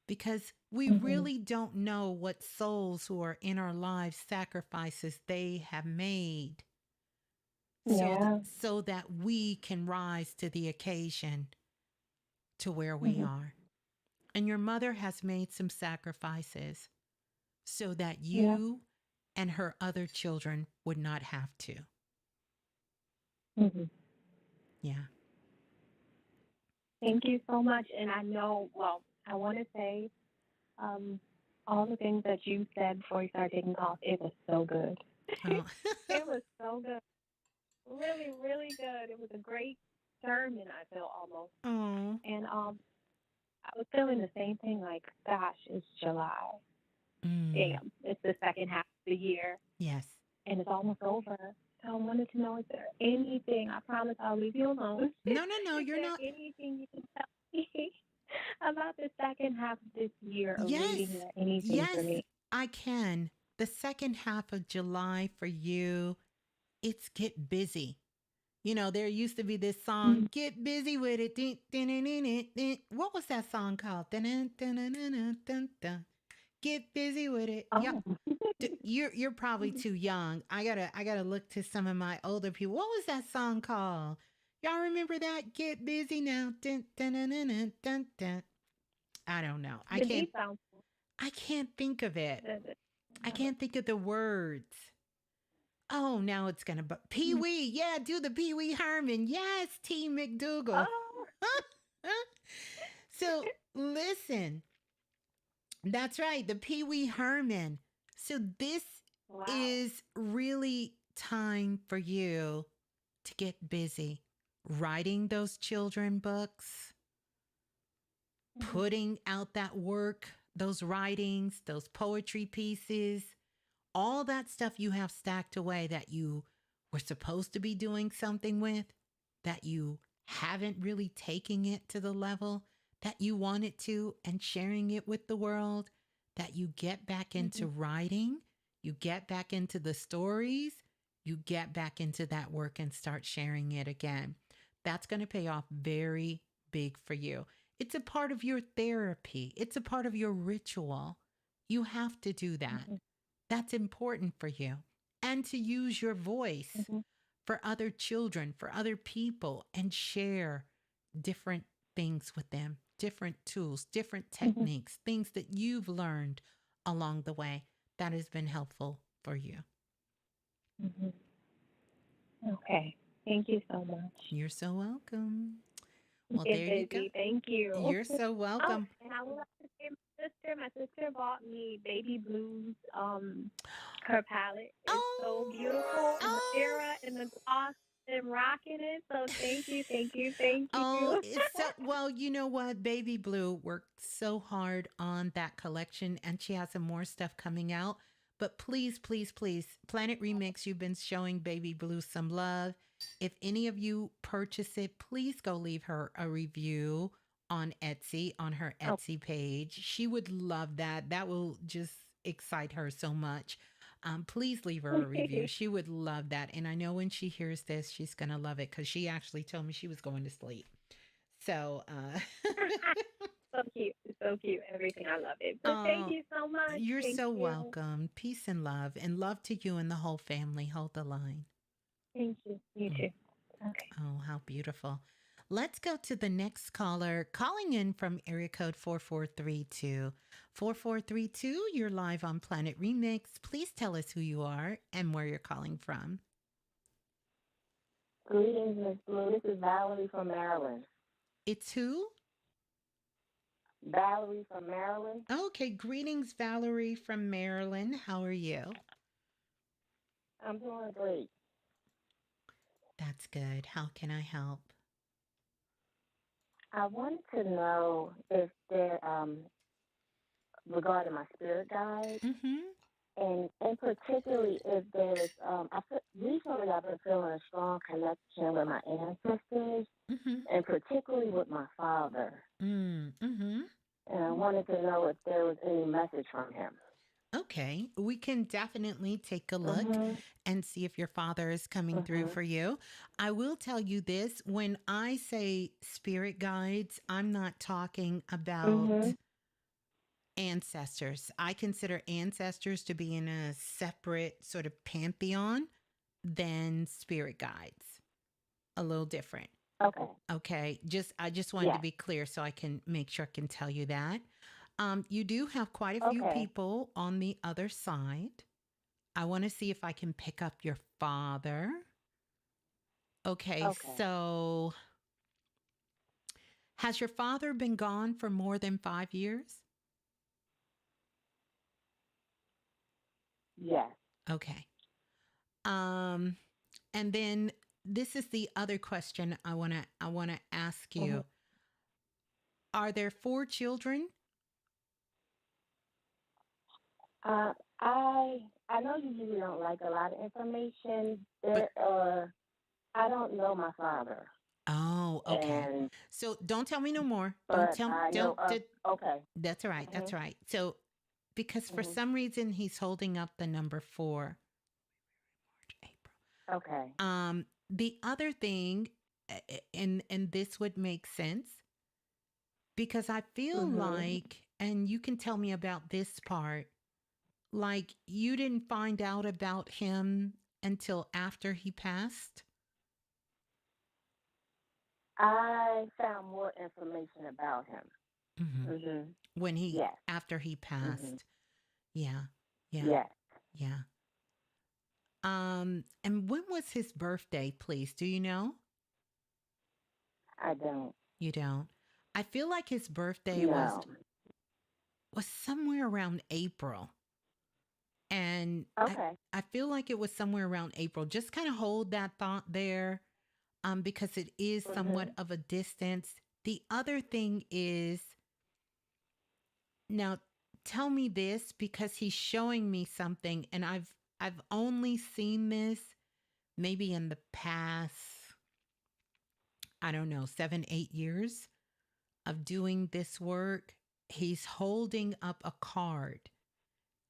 Because we really don't know what souls who are in our lives, sacrifices they have made so that we can rise to the occasion to where we are. And your mother has made some sacrifices so that you and her other children would not have to. Yeah. Thank you so much. And I know, well, I want to say all the things that you said before you started taking calls, it was so good. Oh. It was so good. Really, really good. It was a great sermon, I feel almost. Oh. And I was feeling the same thing, like, gosh, it's July. Damn, it's the second half of the year. Yes. And it's almost over. So I wanted to know, is there anything, I promise I'll leave you alone. No, you're is there not. anything you can tell me about the second half of this year or Yes. reading or anything for me? I can. The second half of July for you, it's get busy. You know, there used to be this song, Get Busy With It. What was that song called? Get busy with it. Oh. Yeah. You're probably too young. I gotta look to some of my older people. What was that song called? Y'all remember that? Get busy now. Dun, dun, dun, dun, dun, dun, dun. I don't know. I can't think of it. I can't think of the words. Oh, now it's gonna. Pee Wee, yeah, do the Pee Wee Herman. Yes, T. McDougal. Oh. So listen, that's right, the Pee Wee Herman. So this Wow. is really time for you to get busy writing those children books, putting out that work, those writings, those poetry pieces, all that stuff you have stacked away that you were supposed to be doing something with, that you haven't really taken it to the level that you wanted to, and sharing it with the world, that you get back into writing, you get back into the stories, you get back into that work and start sharing it again. That's going to pay off very big for you. It's a part of your therapy, it's a part of your ritual. You have to do that. That's important for you. And to use your voice for other children, for other people, and share different things with them, different tools, different techniques, things that you've learned along the way that has been helpful for you. Okay. Thank you so much. You're so welcome. Well, Get there you go. busy. Thank you. You're so Oh, welcome. and I would like to say my sister bought me Baby Blue's her palette. It's so beautiful, and the era and the gloss and rocking it. So thank you, thank you, thank you. Oh, it's so well, you know what? Baby Blue worked so hard on that collection, and she has some more stuff coming out. But please, please, please, Planet Remix, you've been showing Baby Blue some love. If any of you purchase it, please go leave her a review on Etsy, on her Etsy page. She would love that. That will just excite her so much. Please leave her a review. She would love that. And I know when she hears this, she's going to love it, because she actually told me she was going to sleep. So, so cute. So cute. Everything. I love it. But thank you so much. You're Thank so you. welcome. Peace and love to you and the whole family. Hold the line. Thank you. You too. Okay. Oh, how beautiful. Let's go to the next caller calling in from area code 4432. 4432, you're live on Planet Remix. Please tell us who you are and where you're calling from. Greetings, Ms.Blue. This is Valerie from Maryland. It's who? Valerie from Maryland. Okay, greetings, Valerie from Maryland. How are you? I'm doing great. That's good. How can I help? I wanted to know if there, regarding my spirit guide, and particularly if there's, recently I've been feeling a strong connection with my ancestors, and particularly with my father. And I wanted to know if there was any message from him. Okay, we can definitely take a look and see if your father is coming through for you. I will tell you this, when I say spirit guides, I'm not talking about ancestors. I consider ancestors to be in a separate sort of pantheon than spirit guides. A little different. Okay. I just wanted to be clear so I can make sure I can tell you that. You do have quite a few people on the other side. I want to see if I can pick up your father. Okay. So has your father been gone for more than 5 years? Yes. Okay. And then this is the other question I want to ask you. Are there 4 children? I know you usually don't like a lot of information. I don't know my father. Oh, okay. So don't tell me no more. Okay. That's all right. That's all right. So because for some reason he's holding up the number 4. March, April. Okay. The other thing, and this would make sense, because I feel like, and you can tell me about this part, like you didn't find out about him until after he passed? I found more information about him. When after he passed. Yeah. And when was his birthday, please? Do you know? I don't. You don't. I feel like his birthday No. was somewhere around April. And Okay. I feel like it was somewhere around April. Just kind of hold that thought there, because it is somewhat of a distance. The other thing is, now tell me this, because he's showing me something, and I've only seen this maybe in the past, I don't know, 7, 8 years of doing this work. He's holding up a card,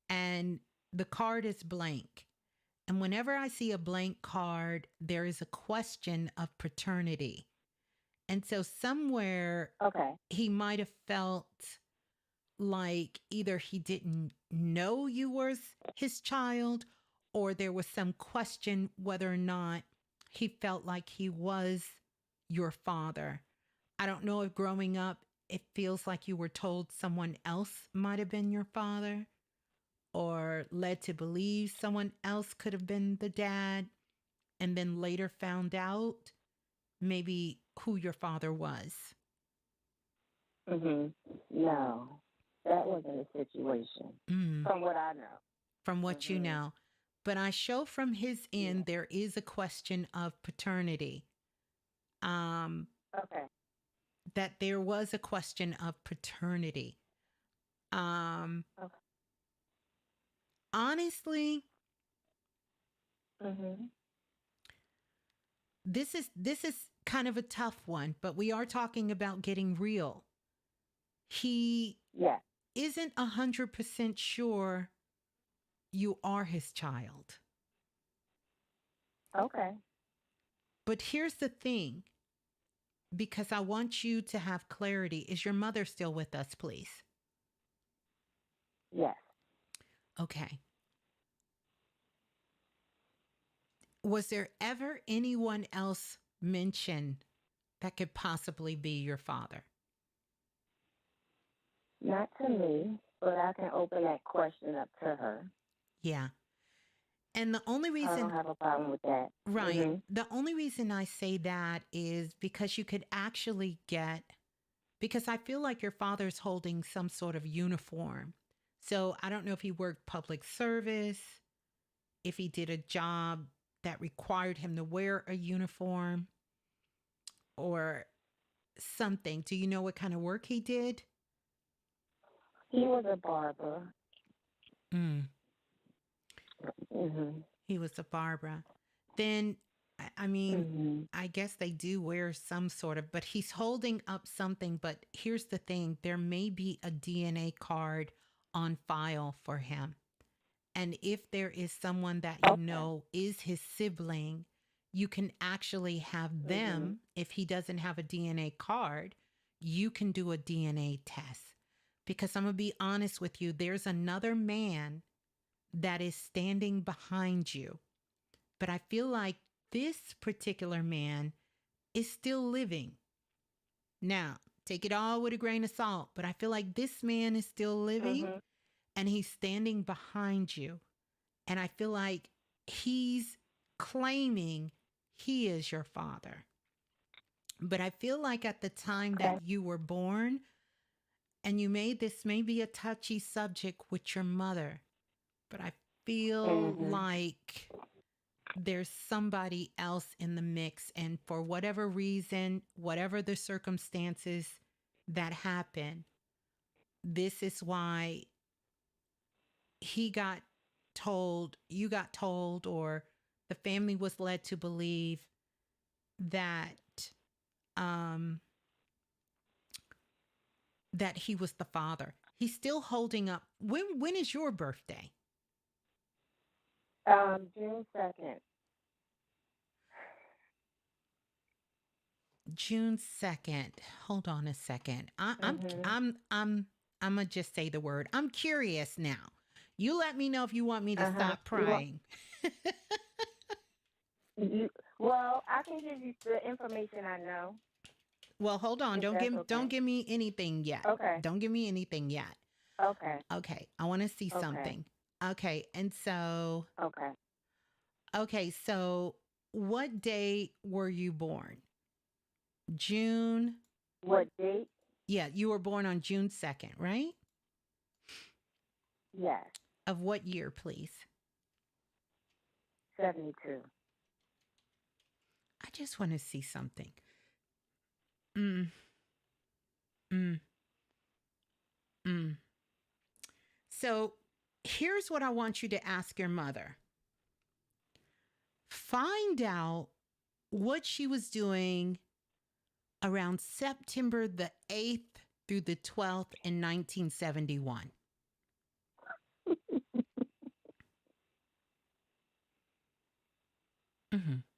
and the card is blank. And whenever I see a blank card, there is a question of paternity. And so somewhere he might have felt like either he didn't know you were his child, or there was some question whether or not he felt like he was your father. I don't know if growing up, it feels like you were told someone else might have been your father, or led to believe someone else could have been the dad, and then later found out maybe who your father was. No, that wasn't a situation. From what I know. From what you know. But I show from his end, there is a question of paternity. That there was a question of paternity. Honestly, this is kind of a tough one, but we are talking about getting real. He isn't 100% sure you are his child. Okay. But here's the thing, because I want you to have clarity. Is your mother still with us, please? Yes. Okay. Was there ever anyone else mentioned that could possibly be your father? Not to me, but I can open that question up to her. Yeah. And the only reason I don't have a problem with that. Right. The only reason I say that is because you could actually get, because I feel like your father's holding some sort of uniform. So I don't know if he worked public service, if he did a job that required him to wear a uniform or something. Do you know what kind of work he did? He was a barber. He was a barber. Then, I mean, I guess they do wear some sort of, but he's holding up something. But here's the thing, there may be a DNA card on file for him. And if there is someone that you know is his sibling, you can actually have them, if he doesn't have a DNA card, you can do a DNA test. Because I'm going to be honest with you, there's another man that is standing behind you. But I feel like this particular man is still living. Now, take it all with a grain of salt, but I feel like this man is still living and he's standing behind you. And I feel like he's claiming he is your father. But I feel like at the time that you were born, and you made this maybe a touchy subject with your mother, but I feel like there's somebody else in the mix. And for whatever reason, whatever the circumstances that happen, this is why he got told, you got told, or the family was led to believe that that he was the father. He's still holding up. When is your birthday? June 2nd. June 2nd. Hold on a second. I'm gonna just say the word. I'm curious now. You let me know if you want me to stop prying. Well, I can give you the information I know. Well, hold on. Don't give me anything yet. Okay. Don't give me anything yet. Okay. Okay. I want to see something. Okay. And so. Okay. Okay. So what day were you born? June What date? Yeah, you were born on June 2nd, right? Yes. Of what year, please? 72. I just want to see something. Mm, mm, mm. So here's what I want you to ask your mother. Find out what she was doing around September the 8th through the 12th in 1971.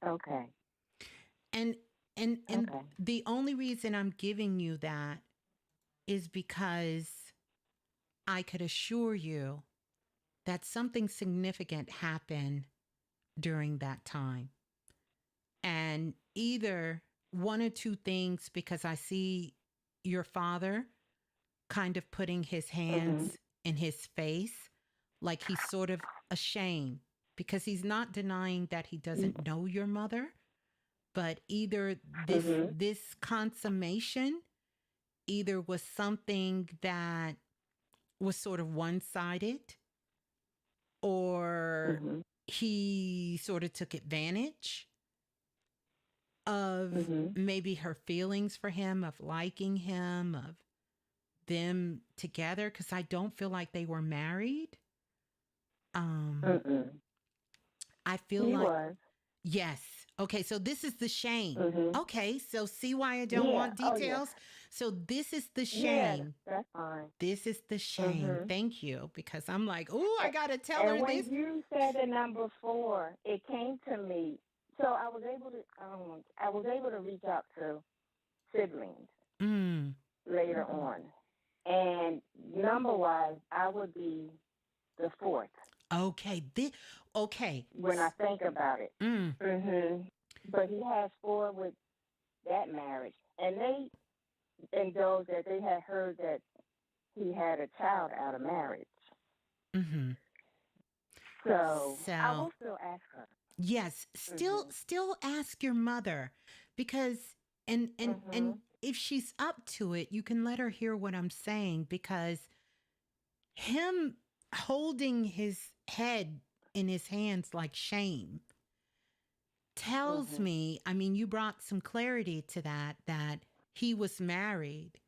Okay. And Okay. the only reason I'm giving you that is because I could assure you that something significant happened during that time. And either one or two things, because I see your father kind of putting his hands in his face, like he's sort of ashamed, because he's not denying that he doesn't know your mother, but either this consummation either was something that was sort of one-sided, or he sort of took advantage of maybe her feelings for him, of liking him, of them together, because I don't feel like they were married. I feel He like was. yes. Okay, so this is the shame. Okay, so see why I don't want Oh, details? So this is the yeah, shame. that's fine. This is the shame. Thank you, because I'm like, oh, I got to tell And her when this. you said the number 4, it came to me. So I was able to reach out to siblings later on, and number wise, I would be the 4th. Okay. Okay. When I think about it. But he has 4 with that marriage, and they indulged that they had heard that he had a child out of marriage. So I will still ask her. Yes, still ask your mother, because and if she's up to it, you can let her hear what I'm saying, because him holding his head in his hands like shame tells me, I mean, you brought some clarity to that he was married,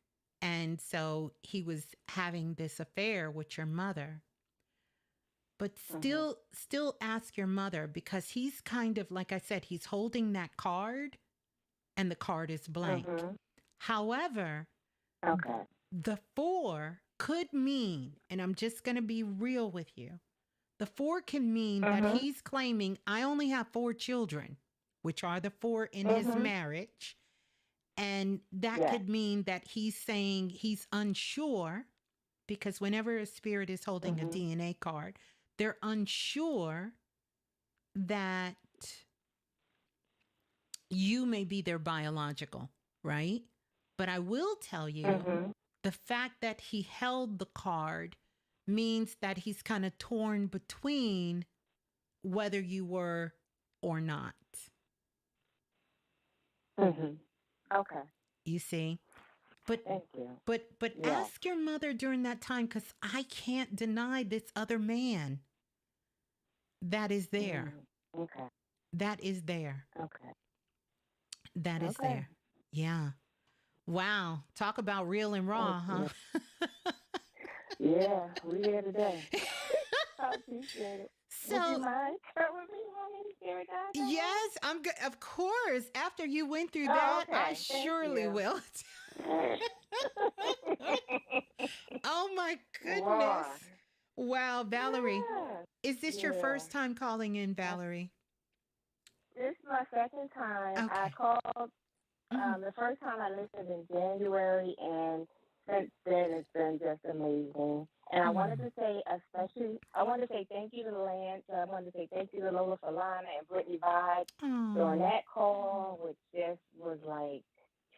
and so he was having this affair with your mother. But still ask your mother, because he's kind of, like I said, he's holding that card and the card is blank. However, the 4 could mean, and I'm just going to be real with you, the 4 can mean that he's claiming, I only have 4 children, which are the 4 in his marriage. And that could mean that he's saying he's unsure, because whenever a spirit is holding a DNA card, they're unsure that you may be their biological, right? But I will tell you, the fact that he held the card means that he's kind of torn between whether you were or not. Okay. You see? But thank you. But ask your mother during that time, because I can't deny this other man that is there. Okay. That is there. Okay. That is there. Yeah. Wow. Talk about real and raw, huh? Yeah, we here today. I appreciate it. So, would you mind telling me how many spirit guides? Yes, I'm good. Of course. After you went through that, I surely will. Oh my goodness. Wow, Valerie. Is this your first time calling in, Valerie? This is my second time. Okay. I called the first time I listened in January, and since then it's been just amazing. And I wanted to say thank you to Lance. I wanted to say thank you to Lola Falana and Brittany Vibe during that call, which just was like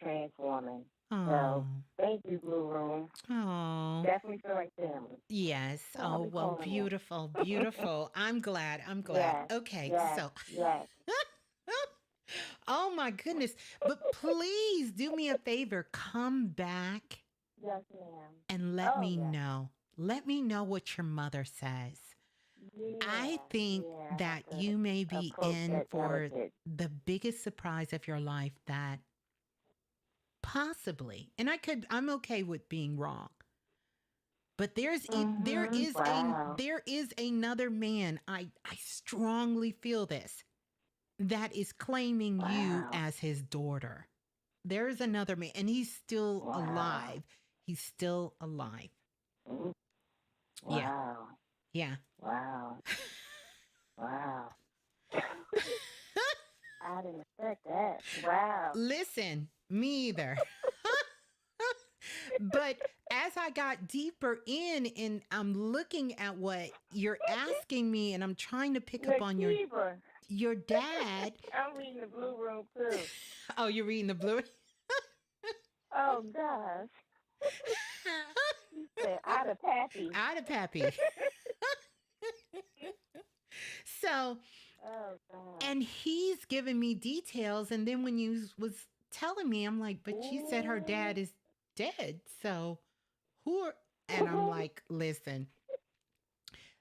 transforming. So thank you, Blue Room. Oh, definitely feel like family. Yes. So oh, well, beautiful, beautiful. I'm glad. Yes, Okay. yes, So, yes. oh my goodness. But please do me a favor. Come back Yes, ma'am. and let me yes. know. Let me know what your mother says. Yeah, I think I that have to you may be approach in that for delicate. the biggest surprise of your life that possibly, and I'm okay with being wrong. But Wow. there is another man. I strongly feel this that is claiming you Wow. as his daughter. There is another man, and he's still Wow. alive. He's still alive. Mm. Yeah, Wow. yeah. Wow. Wow. I didn't expect that. Wow. Listen, me either. But as I got deeper in and I'm looking at what you're asking me and I'm trying to pick up on Nakiba. your dad. I'm reading the Blue Room too. Oh, you're reading the blue. Oh gosh. He said out of Pappy. Out of Pappy. So, Oh god. and he's giving me details. And then when you was telling me, I'm like, but she said her dad is dead. So who are, and I'm like, listen,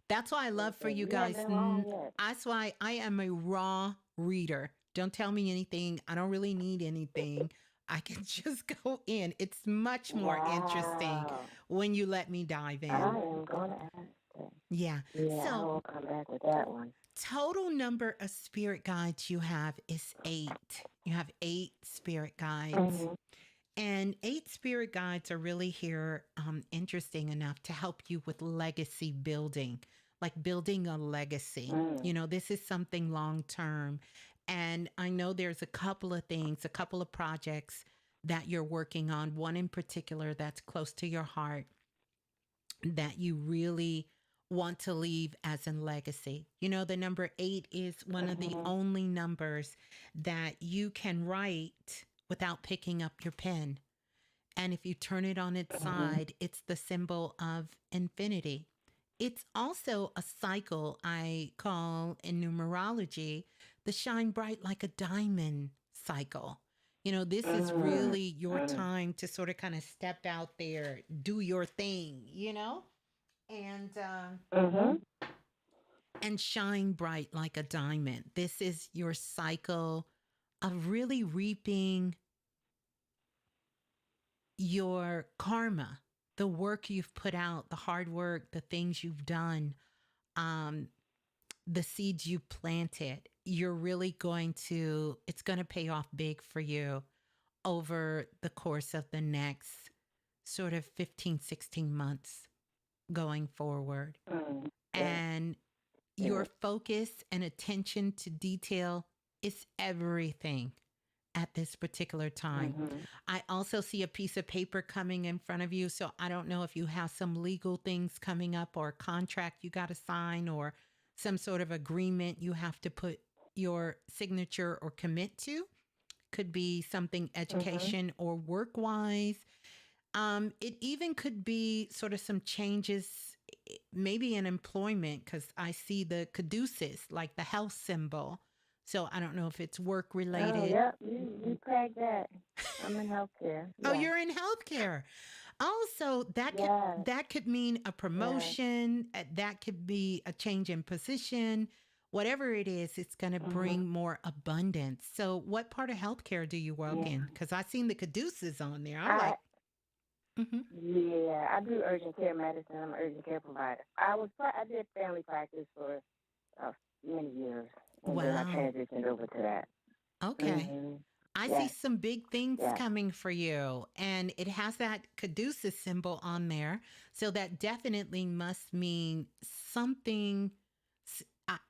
that's why I love for you guys. Haven't been wrong yet. That's why I am a raw reader. Don't tell me anything. I don't really need anything. I can just go in. It's much more interesting Wow. when you let me dive in. I am gonna ask that. Yeah. Yeah, I So will come back with that one. total number of spirit guides you have is 8. You have 8 spirit guides. Mhm. And 8 spirit guides are really here, interesting enough to help you with legacy building, like building a legacy. Mm. You know, this is something long term. And I know there's a couple of things, a couple of projects that you're working on, one in particular that's close to your heart that you really want to leave as a legacy. You know, the number 8 is one of the only numbers that you can write without picking up your pen. And if you turn it on its side, it's the symbol of infinity. It's also a cycle I call in numerology the shine bright like a diamond cycle. You know, this is really your time to sort of kind of step out there, do your thing, you know, and shine bright like a diamond. This is your cycle of really reaping your karma, the work you've put out, the hard work, the things you've done, the seeds you planted. You're really it's going to pay off big for you over the course of the next sort of 15, 16 months going forward. And your focus and attention to detail is everything at this particular time. I also see a piece of paper coming in front of you. So I don't know if you have some legal things coming up or a contract you got to sign or some sort of agreement you have to put your signature or commit to. Could be something education or work wise. It even could be sort of some changes, maybe in employment, because I see the caduceus, like the health symbol. So I don't know if it's work related. Oh, yep, you cracked that. I'm in healthcare. Oh, Yeah. you're in healthcare. Also, that could mean a promotion. That could be a change in position. Whatever it is, it's going to bring more abundance. So what part of healthcare do you work in? Because I've seen the caduceus on there. Yeah, I do urgent care medicine. I'm an urgent care provider. I did family practice for many years, and then I transitioned over to that. Okay. I see some big things coming for you, and it has that caduceus symbol on there. So that definitely must mean something.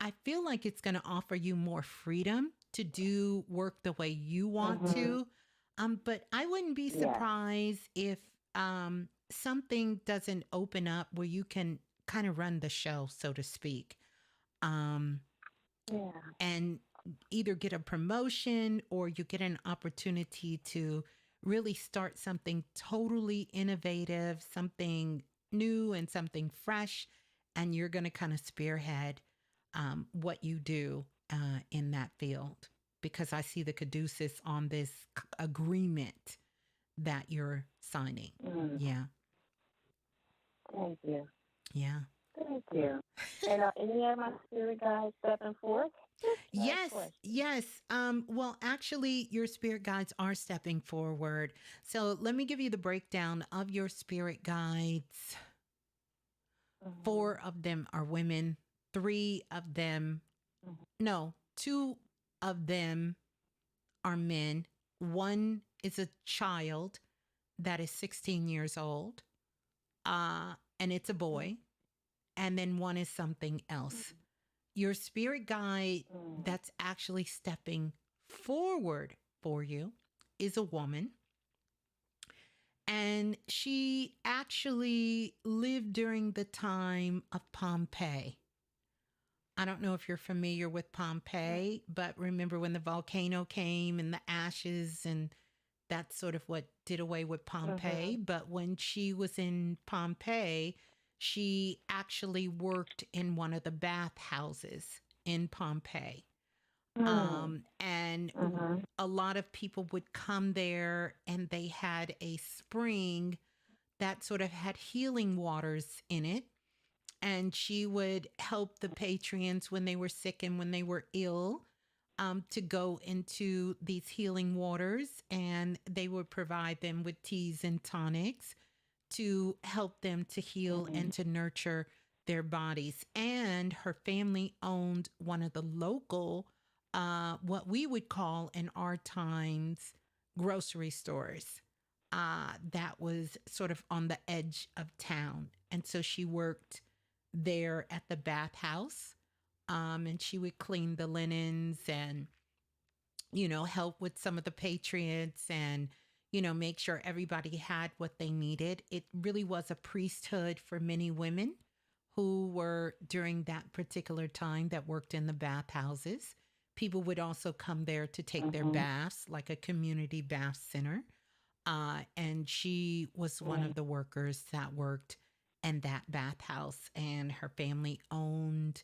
I feel like it's going to offer you more freedom to do work the way you want to. But I wouldn't be surprised if something doesn't open up where you can kind of run the show, so to speak. And either get a promotion or you get an opportunity to really start something totally innovative, something new and something fresh. And you're going to kind of spearhead what you do in that field. because I see the caduceus on this agreement that you're signing. Yeah. Thank you. Yeah. Thank you. And any of my spirit guides stepping forth? Yes, yes. Well, actually, your spirit guides are stepping forward. So let me give you the breakdown of your spirit guides. 4 of them are women. 3 of them, no, 2 of them are men. 1 is a child that is 16 years old, and it's a boy. And then 1 is something else. Your spirit guide that's actually stepping forward for you is a woman. And she actually lived during the time of Pompeii. I don't know if you're familiar with Pompeii, but remember when the volcano came and the ashes, and that's sort of what did away with Pompeii. But when she was in Pompeii, she actually worked in one of the bathhouses in Pompeii. And a lot of people would come there, and they had a spring that sort of had healing waters in it. And she would help the patrons when they were sick and when they were ill to go into these healing waters, and they would provide them with teas and tonics to help them to heal and to nurture their bodies. And her family owned one of the local, what we would call in our times, grocery stores that was sort of on the edge of town. And so she worked there at the bathhouse, and she would clean the linens and, help with some of the patriots and, make sure everybody had what they needed. It really was a priesthood for many women who were during that particular time that worked in the bathhouses. People would also come there to take their baths, like a community bath center. And she was one of the workers that worked in that bathhouse, and her family owned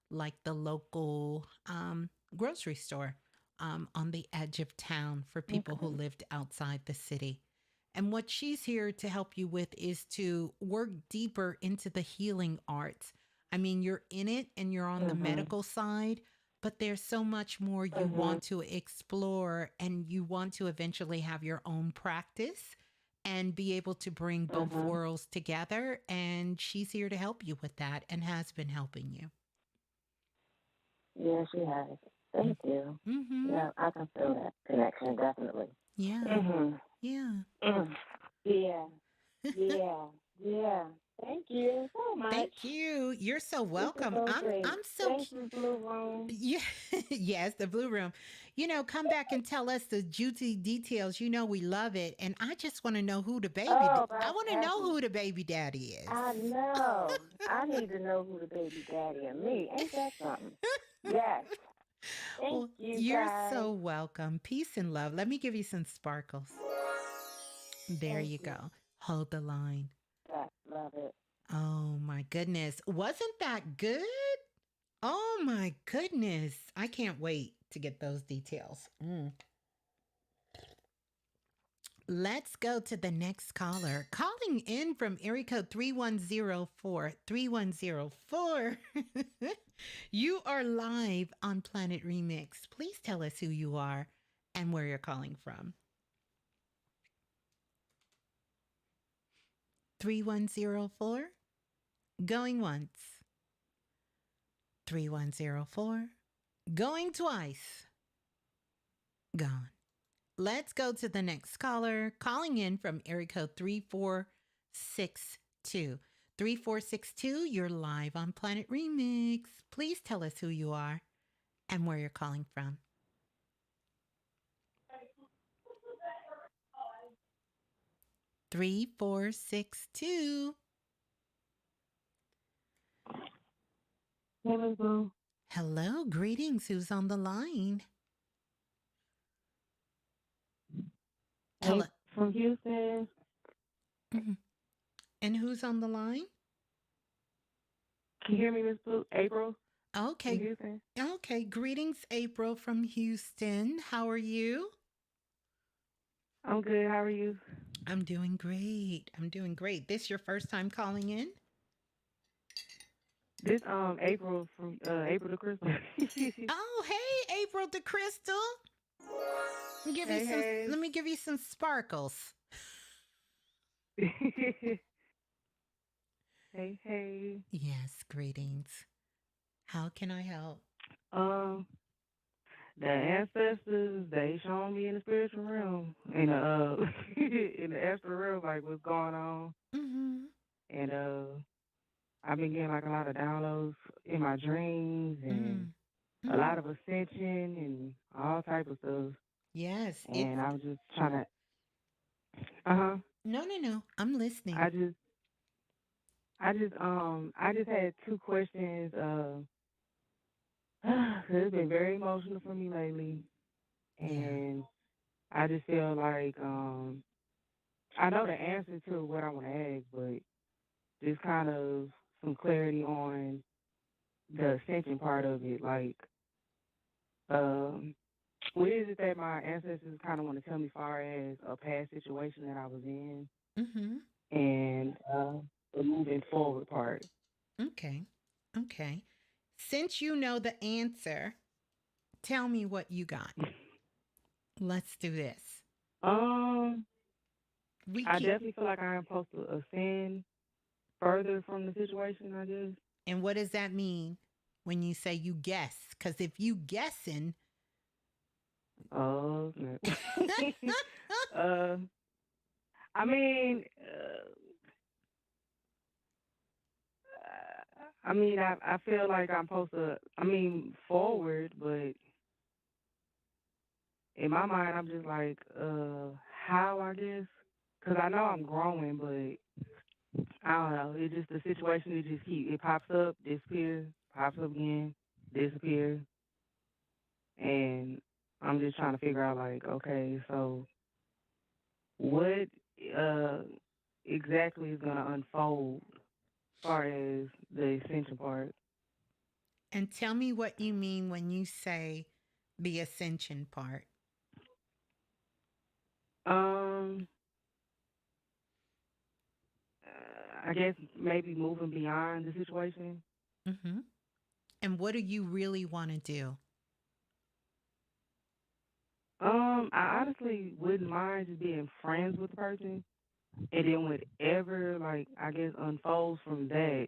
like the local grocery store on the edge of town for people who lived outside the city. And what she's here to help you with is to work deeper into the healing arts. I mean, you're in it and you're on the medical side, but there's so much more you want to explore, and you want to eventually have your own practice and be able to bring both worlds together. And she's here to help you with that and has been helping you. Yes, she has. Thank you. Yeah, I can feel that connection, definitely. Yeah. Yeah. Yeah. Thank you so much. Thank you. You're so welcome. I'm so Thank you, Blue Room. Yeah, yes, the Blue Room. Come back and tell us the juicy details. We love it, and I just want to know who the baby. I want to know who the baby daddy is. I know. I need to know who the baby daddy is. Me, ain't that something? Yes. Thank you. You're guys. so welcome. Peace and love. Let me give you some sparkles. There you go. Hold the line. Yes, love it. Oh my goodness. Wasn't that good? Oh my goodness. I can't wait to get those details. Let's go to the next caller. Calling in from area code 3104. 3104. You are live on Planet Remix. Please tell us who you are and where you're calling from. 3104. Going once. 3104. Going twice. Gone. Let's go to the next caller. Calling in from area code 3462. 3462, you're live on Planet Remix. Please tell us who you are and where you're calling from. Three, 4, 6, 2. Hey, Ms.Blue. Hello, greetings. Who's on the line? Hey, from Houston. And who's on the line? Can you hear me, Ms.Blue? April? Okay. in Houston. Okay. Greetings, April from Houston. How are you? I'm good. How are you? I'm doing great. I'm doing great. This your first time calling in? This April from April the Crystal. Oh, hey, April the Crystal. Give you some. Hey, Let me give you some sparkles. hey. hey. Yes, greetings. How can I help? Um, the ancestors they showing me in the spiritual realm, in the in the astral realm, like what's going on, Mm-hmm. and I've been getting like a lot of downloads in my dreams and Mm-hmm. a lot of ascension and all type of stuff. Yes, it's And I was just trying to, uh-huh. no. I'm listening. I just, I just had two questions. 'Cause it's been very emotional for me lately, Yeah. and I just feel like, I know the answer to what I want to ask, but just kind of some clarity on the ascension part of it. Like, um, what is it that my ancestors kind of want to tell me, far as a past situation that I was in, Mm-hmm. and the moving forward part. Okay. Okay. Since you know the answer, tell me what you got. Let's do this. Um, We I keep definitely feel like I am supposed to ascend further from the situation, I guess. and what does that mean when you say you guess? Because if you guessing, Oh, snap. uh, I mean, I feel like I'm supposed to, forward, but in my mind, I'm just like, how, I guess? Because I know I'm growing, but I don't know. It's just the situation, it pops up, disappears, pops up again, disappears. And I'm just trying to figure out, like, okay, so what uh, exactly is going to unfold as far as the ascension part? and tell me what you mean when you say the ascension part. Um, I guess maybe moving beyond the situation. Mm-hmm. And what do you really want to do? I honestly wouldn't mind just being friends with the person, and then whatever, like, I guess unfolds from that.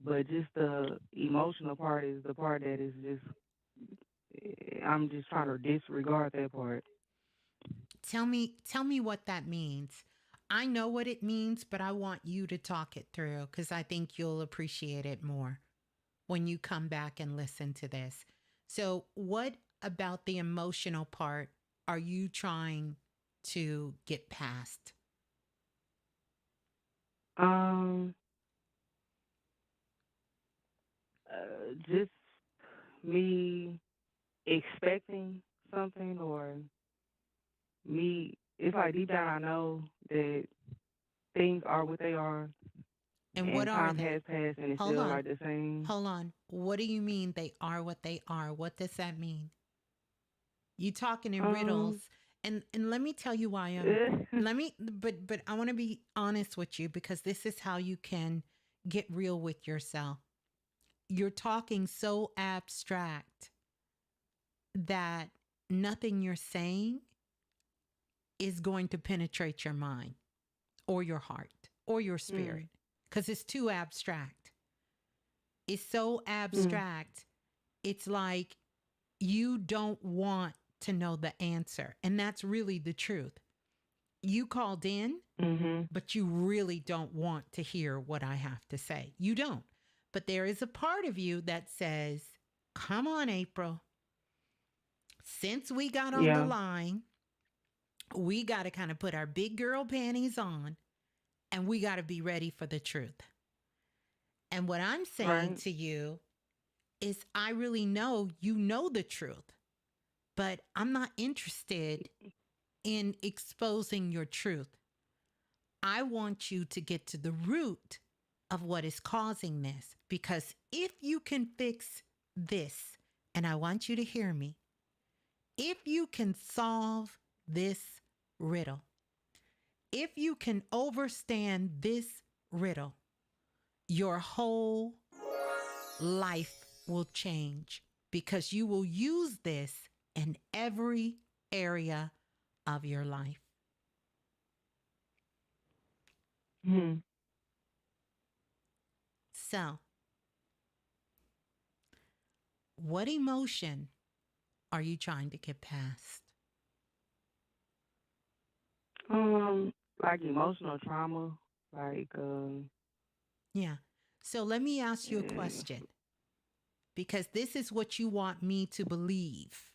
But just the emotional part is the part that is just, I'm just trying to disregard that part. Tell me what that means. I know what it means, but I want you to talk it through because I think you'll appreciate it more when you come back and listen to this. So, what about the emotional part are you trying to get past? Um, just me expecting something, or me, it's like deep down I know that things are what they are, And what and are time they? has passed and it's Hold still on. like the same. Hold on. What do you mean they are what they are? What does that mean? You talking in riddles. Um, And let me tell you why I'm let me but I want to be honest with you because this is how you can get real with yourself. You're talking so abstract that nothing you're saying is going to penetrate your mind or your heart or your mm, spirit because it's too abstract. It's so mm, abstract. It's like you don't want to know the answer. And that's really the truth. You called in, mhm, but you really don't want to hear what I have to say. You don't. But there is a part of you that says, come on, April. Since we got on the yeah, line, we got to kind of put our big girl panties on and we got to be ready for the truth. And what I'm saying right, to you is, I really know you know the truth, but I'm not interested in exposing your truth. I want you to get to the root of what is causing this, because if you can fix this, and I want you to hear me. If you can solve this riddle, if you can overstand this riddle, your whole life will change because you will use this in every area of your life. So, what emotion are you trying to get past? Like emotional trauma, like Yeah. So let me ask you a question, because this is what you want me to believe.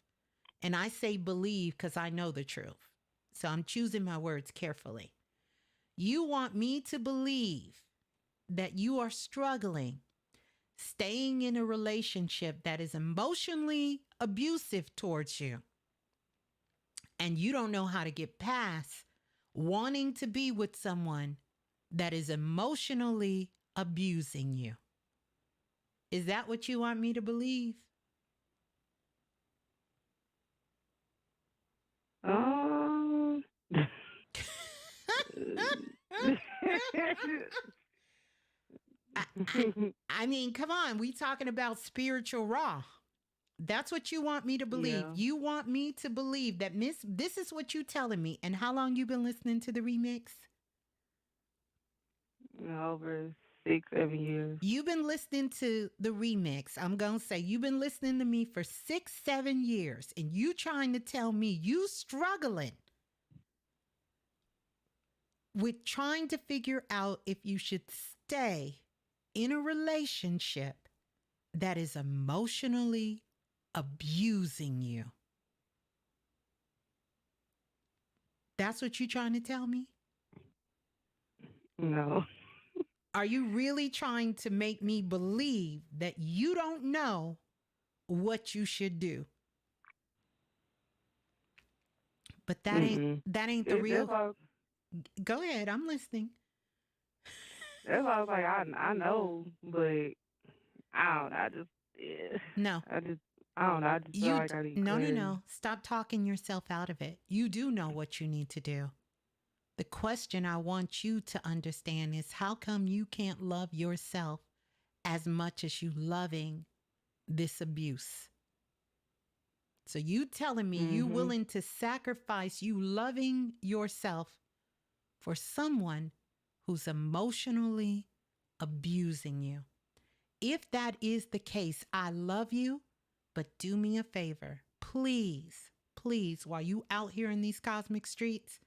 And I say believe because I know the truth. So I'm choosing my words carefully. You want me to believe that you are struggling, staying in a relationship that is emotionally abusive towards you, and you don't know how to get past wanting to be with someone that is emotionally abusing you. Is that what you want me to believe? I mean, come on. We talking about spiritual raw. That's what you want me to believe. Yeah. You want me to believe that, Miss, this is what you telling me. And how long you been listening to the remix? Over 6-7 years. You've been listening to the remix. I'm going to say you've been listening to me for 6-7 years, and you trying to tell me you struggling with trying to figure out if you should stay in a relationship that is emotionally abusing you. That's what you're trying to tell me? No. Are you really trying to make me believe that you don't know what you should do? But that ain't the real. Go ahead, I'm listening. That's why I was like, I know, but I don't know. No. I don't know. I just feel like I need clarity. No. Stop talking yourself out of it. You do know what you need to do. The question I want you to understand is, how come you can't love yourself as much as you loving this abuse? So you telling me you willing to sacrifice you loving yourself for someone who's emotionally abusing you. If that is the case, I love you, but do me a favor. Please, while you out here in these cosmic streets,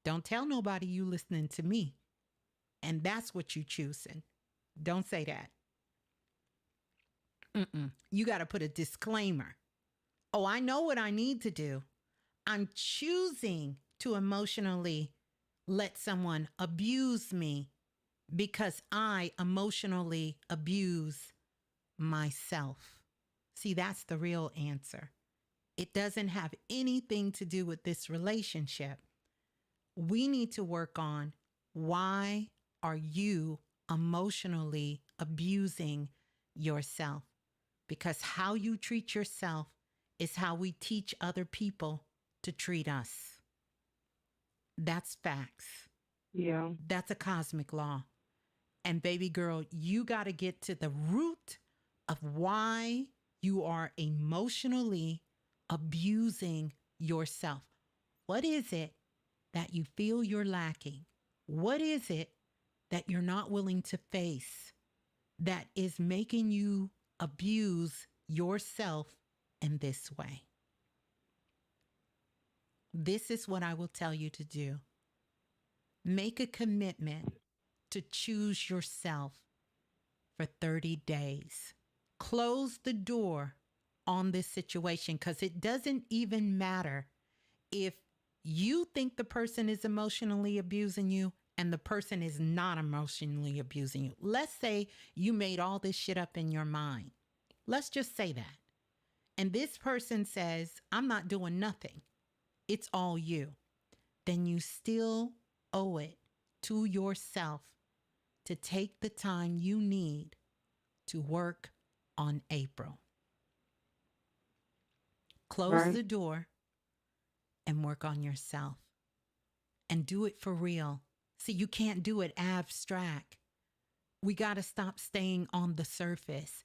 don't tell nobody you listening to me. And that's what you choosing. Don't say that. You got to put a disclaimer. Oh, I know what I need to do. I'm choosing to emotionally let someone abuse me because I emotionally abuse myself. See, that's the real answer. It doesn't have anything to do with this relationship. We need to work on, why are you emotionally abusing yourself? Because how you treat yourself is how we teach other people to treat us. That's facts. Yeah. That's a cosmic law. And baby girl, you got to get to the root of why you are emotionally abusing yourself. What is it that you feel you're lacking? What is it that you're not willing to face that is making you abuse yourself in this way? This is what I will tell you to do. Make a commitment to choose yourself for 30 days. Close the door on this situation, because it doesn't even matter if you think the person is emotionally abusing you and the person is not emotionally abusing you. Let's say you made all this shit up in your mind. Let's just say that. And this person says, I'm not doing nothing. It's all you. Then you still owe it to yourself to take the time you need to work on April. Close the door and work on yourself. And do it for real. See, you can't do it abstract. We got to stop staying on the surface.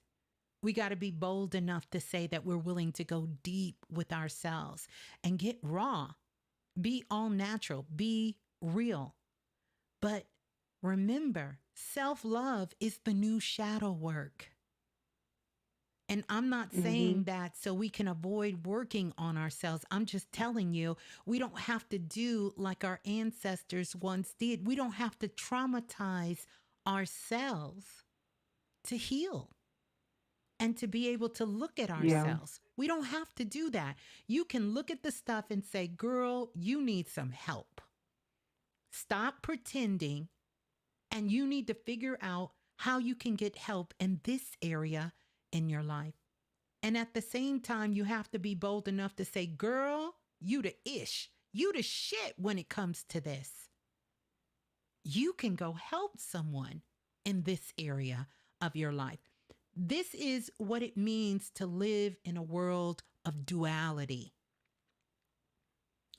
We got to be bold enough to say that we're willing to go deep with ourselves and get raw. Be all natural. Be real. But remember, self-love is the new shadow work. And I'm not saying that so we can avoid working on ourselves. I'm just telling you, we don't have to do like our ancestors once did. We don't have to traumatize ourselves to heal and to be able to look at ourselves. We don't have to do that. You can look at the stuff and say, girl, you need some help. Stop pretending, and you need to figure out how you can get help in this area in your life. And at the same time, you have to be bold enough to say, girl, you the ish. You the shit when it comes to this. You can go help someone in this area of your life. This is what it means to live in a world of duality.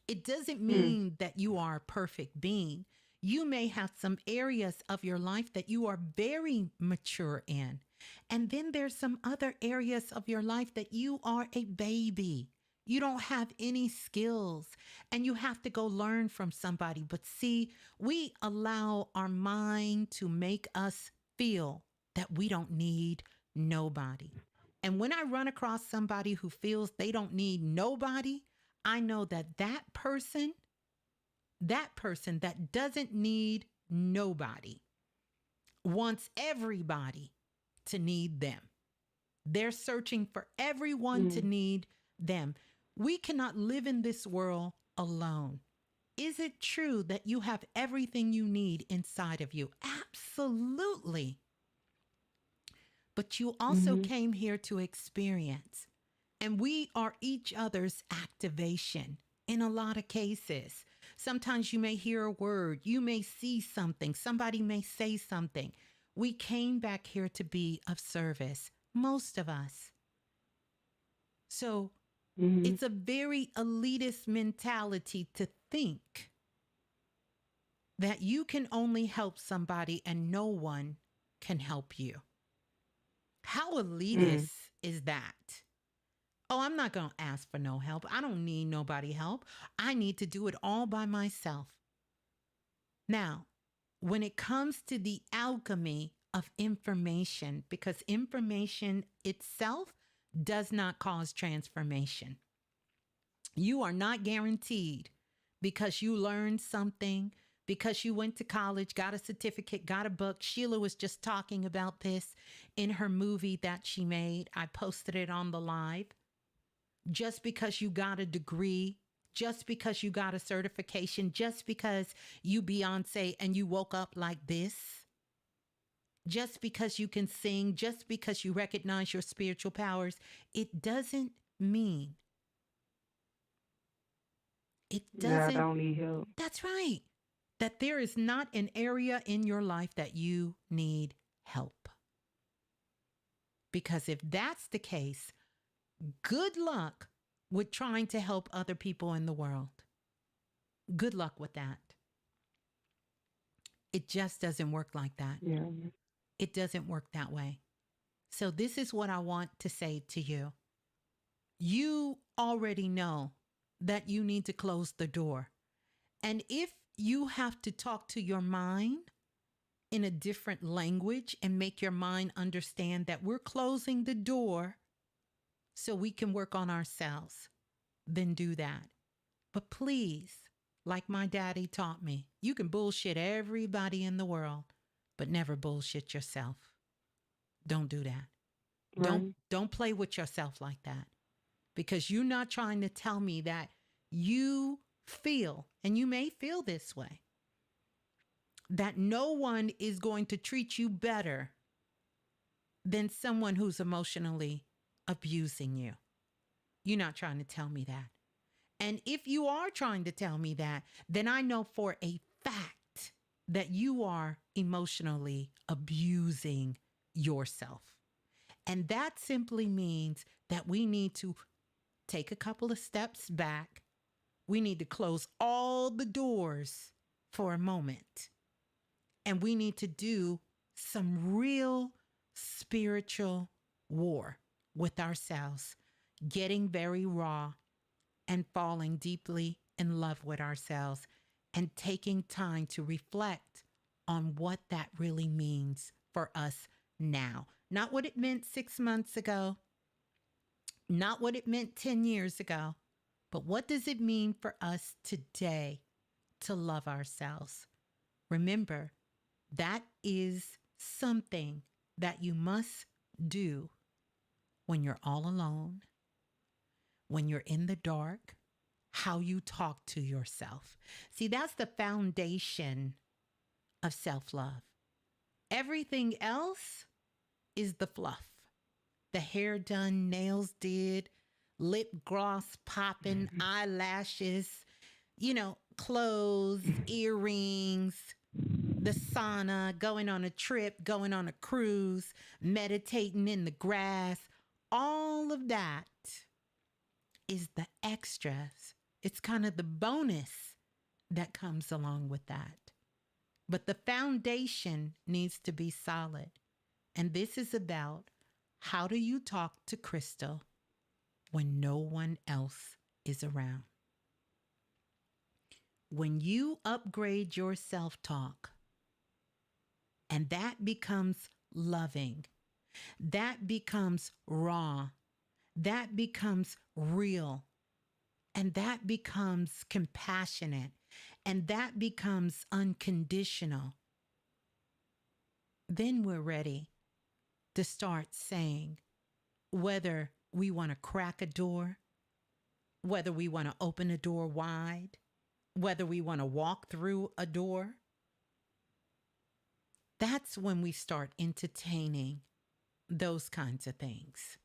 It doesn't mean that you are a perfect being. You may have some areas of your life that you are very mature in. And then there's some other areas of your life that you are a baby. You don't have any skills and you have to go learn from somebody. But see, we allow our mind to make us feel that we don't need nobody. And when I run across somebody who feels they don't need nobody, I know that that person that doesn't need nobody wants everybody to need them. They're searching for everyone to need them. We cannot live in this world alone. Is it true that you have everything you need inside of you? Absolutely. But you also came here to experience. And we are each other's activation in a lot of cases. Sometimes you may hear a word, you may see something, somebody may say something. We came back here to be of service, most of us. So it's a very elitist mentality to think that you can only help somebody and no one can help you. How elitist is that? Oh, I'm not going to ask for no help. I don't need nobody help. I need to do it all by myself. Now, when it comes to the alchemy of information, because information itself does not cause transformation. You are not guaranteed because you learned something, because you went to college, got a certificate, got a book. Sheila was just talking about this in her movie that she made. I posted it on the live. Just because you got a degree, just because you got a certification, just because you Beyonce and you woke up like this, just because you can sing, just because you recognize your spiritual powers, it doesn't mean. It doesn't. I don't need help. That's right. That there is not an area in your life that you need help. Because if that's the case, good luck with trying to help other people in the world. Good luck with that. It just doesn't work like that. Yeah. It doesn't work that way. So this is what I want to say to you. You already know that you need to close the door. And if you have to talk to your mind in a different language and make your mind understand that we're closing the door so we can work on ourselves, then do that. But please, like my daddy taught me, you can bullshit everybody in the world, but never bullshit yourself. Don't do that. Right. Don't play with yourself like that. Because you're not trying to tell me that you feel, and you may feel this way, that no one is going to treat you better than someone who's emotionally abusing you. You're not trying to tell me that. And if you are trying to tell me that, then I know for a fact that you are emotionally abusing yourself. And that simply means that we need to take a couple of steps back. We need to close all the doors for a moment. And we need to do some real spiritual war with ourselves, getting very raw and falling deeply in love with ourselves and taking time to reflect on what that really means for us now. Not what it meant 6 months ago, not what it meant 10 years ago, but what does it mean for us today to love ourselves? Remember, that is something that you must do when you're all alone, when you're in the dark, how you talk to yourself. See, that's the foundation of self-love. Everything else is the fluff. The hair done, nails did, lip gloss popping, eyelashes, clothes, earrings, the sauna, going on a trip, going on a cruise, meditating in the grass. All of that is the extras. It's kind of the bonus that comes along with that. But the foundation needs to be solid. And this is about, how do you talk to Crystal when no one else is around? When you upgrade your self-talk, and that becomes loving, that becomes raw, that becomes real, and that becomes compassionate, and that becomes unconditional, then we're ready to start saying whether we want to crack a door, whether we want to open a door wide, whether we want to walk through a door. That's when we start entertaining those kinds of things.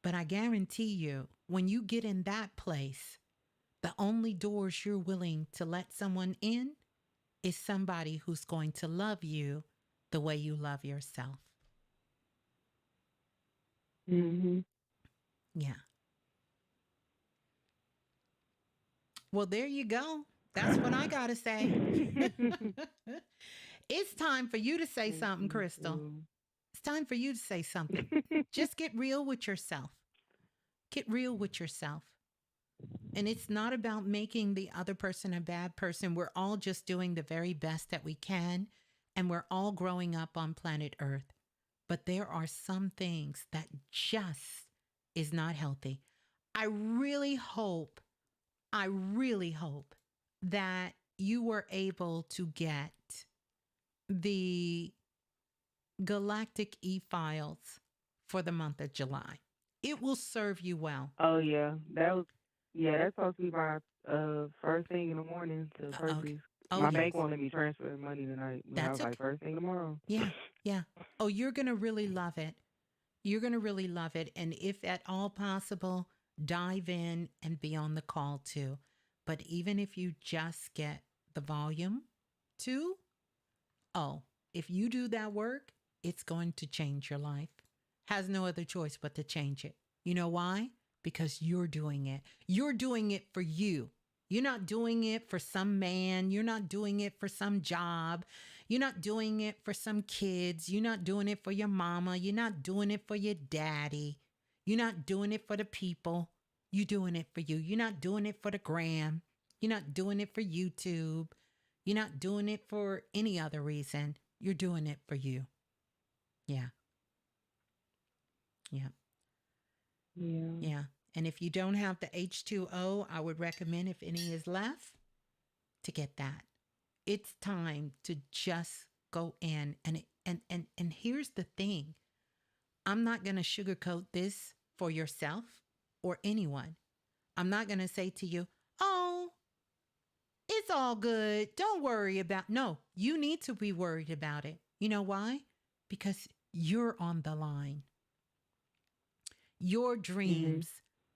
But I guarantee you, when you get in that place, the only doors you're willing to let someone in is somebody who's going to love you the way you love yourself. Mm-hmm. Yeah. Well, there you go. That's what I got to say. It's time for you to say something, Crystal. It's time for you to say something. Just get real with yourself. Get real with yourself. And it's not about making the other person a bad person. We're all just doing the very best that we can. And we're all growing up on planet Earth. But there are some things that just is not healthy. I really hope that you were able to get the Galactic E-Files for the month of July. It will serve you well. Oh, yeah. That's supposed to be my first thing in the morning to purchase. Okay. Oh, my yes. bank wanted me transferring money tonight. But I was like, first thing tomorrow. Yeah. Oh, you're going to really love it. You're going to really love it. And if at all possible, dive in and be on the call too. But even if you just get the volume 2, if you do that work, it's going to change your life. Has no other choice but to change it. You know why? Because you're doing it. You're doing it for you. You're not doing it for some man. You're not doing it for some job. You're not doing it for some kids. You're not doing it for your mama. You're not doing it for your daddy. You're not doing it for the people. You're doing it for you. You're not doing it for the gram. You're not doing it for YouTube. You're not doing it for any other reason. You're doing it for you. Yeah. And if you don't have the H2O, I would recommend, if any is left, to get that. It's time to just go in. And here's the thing. I'm not going to sugarcoat this for yourself or anyone. I'm not going to say to you, oh, it's all good. Don't worry about. No, you need to be worried about it. You know why? Because you're on the line. Your dreams,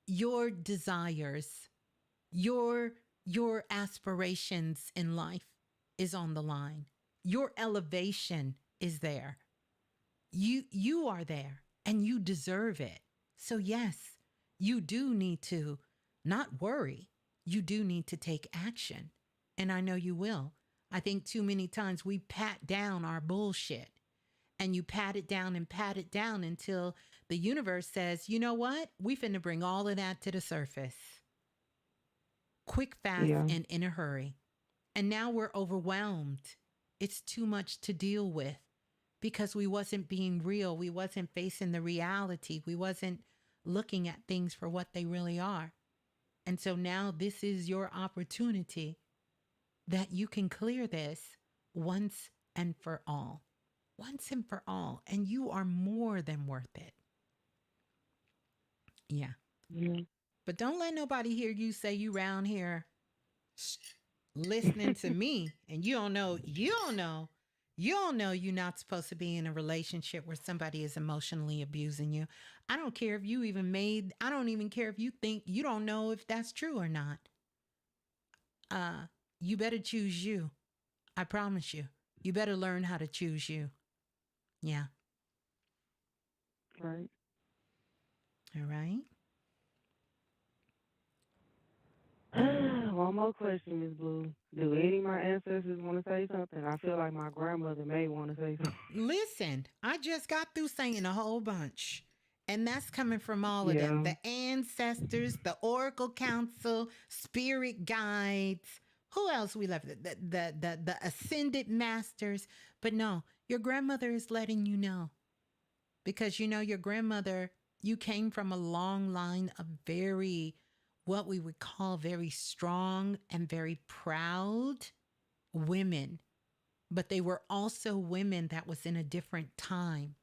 your desires, your aspirations in life is on the line. Your elevation is there. You are there and you deserve it. So yes, You do need to not worry. You do need to take action. And I know you will. I think too many times we pat down our bullshit, and you pat it down until the universe says, you know what? We finna bring all of that to the surface. Quick, fast, Yeah. and in a hurry. And now we're overwhelmed. It's too much to deal with because we wasn't being real. We wasn't facing the reality. We wasn't looking at things for what they really are. And so now this is your opportunity that you can clear this once and for all. Once and for all. And you are more than worth it. Yeah. Yeah. But don't let nobody hear you say you round here listening to me and you don't know you're not supposed to be in a relationship where somebody is emotionally abusing you. I don't care if you even I don't even care if you think you don't know if that's true or not. You better choose you. I promise you. You better learn how to choose you. Yeah. Right. All right. One more question, Ms. Blue. Do any of my ancestors want to say something? I feel like my grandmother may want to say something. Listen, I just got through saying a whole bunch. And that's coming from all of them. Yeah. The ancestors, the oracle council, spirit guides. Who else we left? The ascended masters. But no, your grandmother is letting you know. Because you know your grandmother, you came from a long line of very, what we would call very strong and very proud women. But they were also women that was in a different time.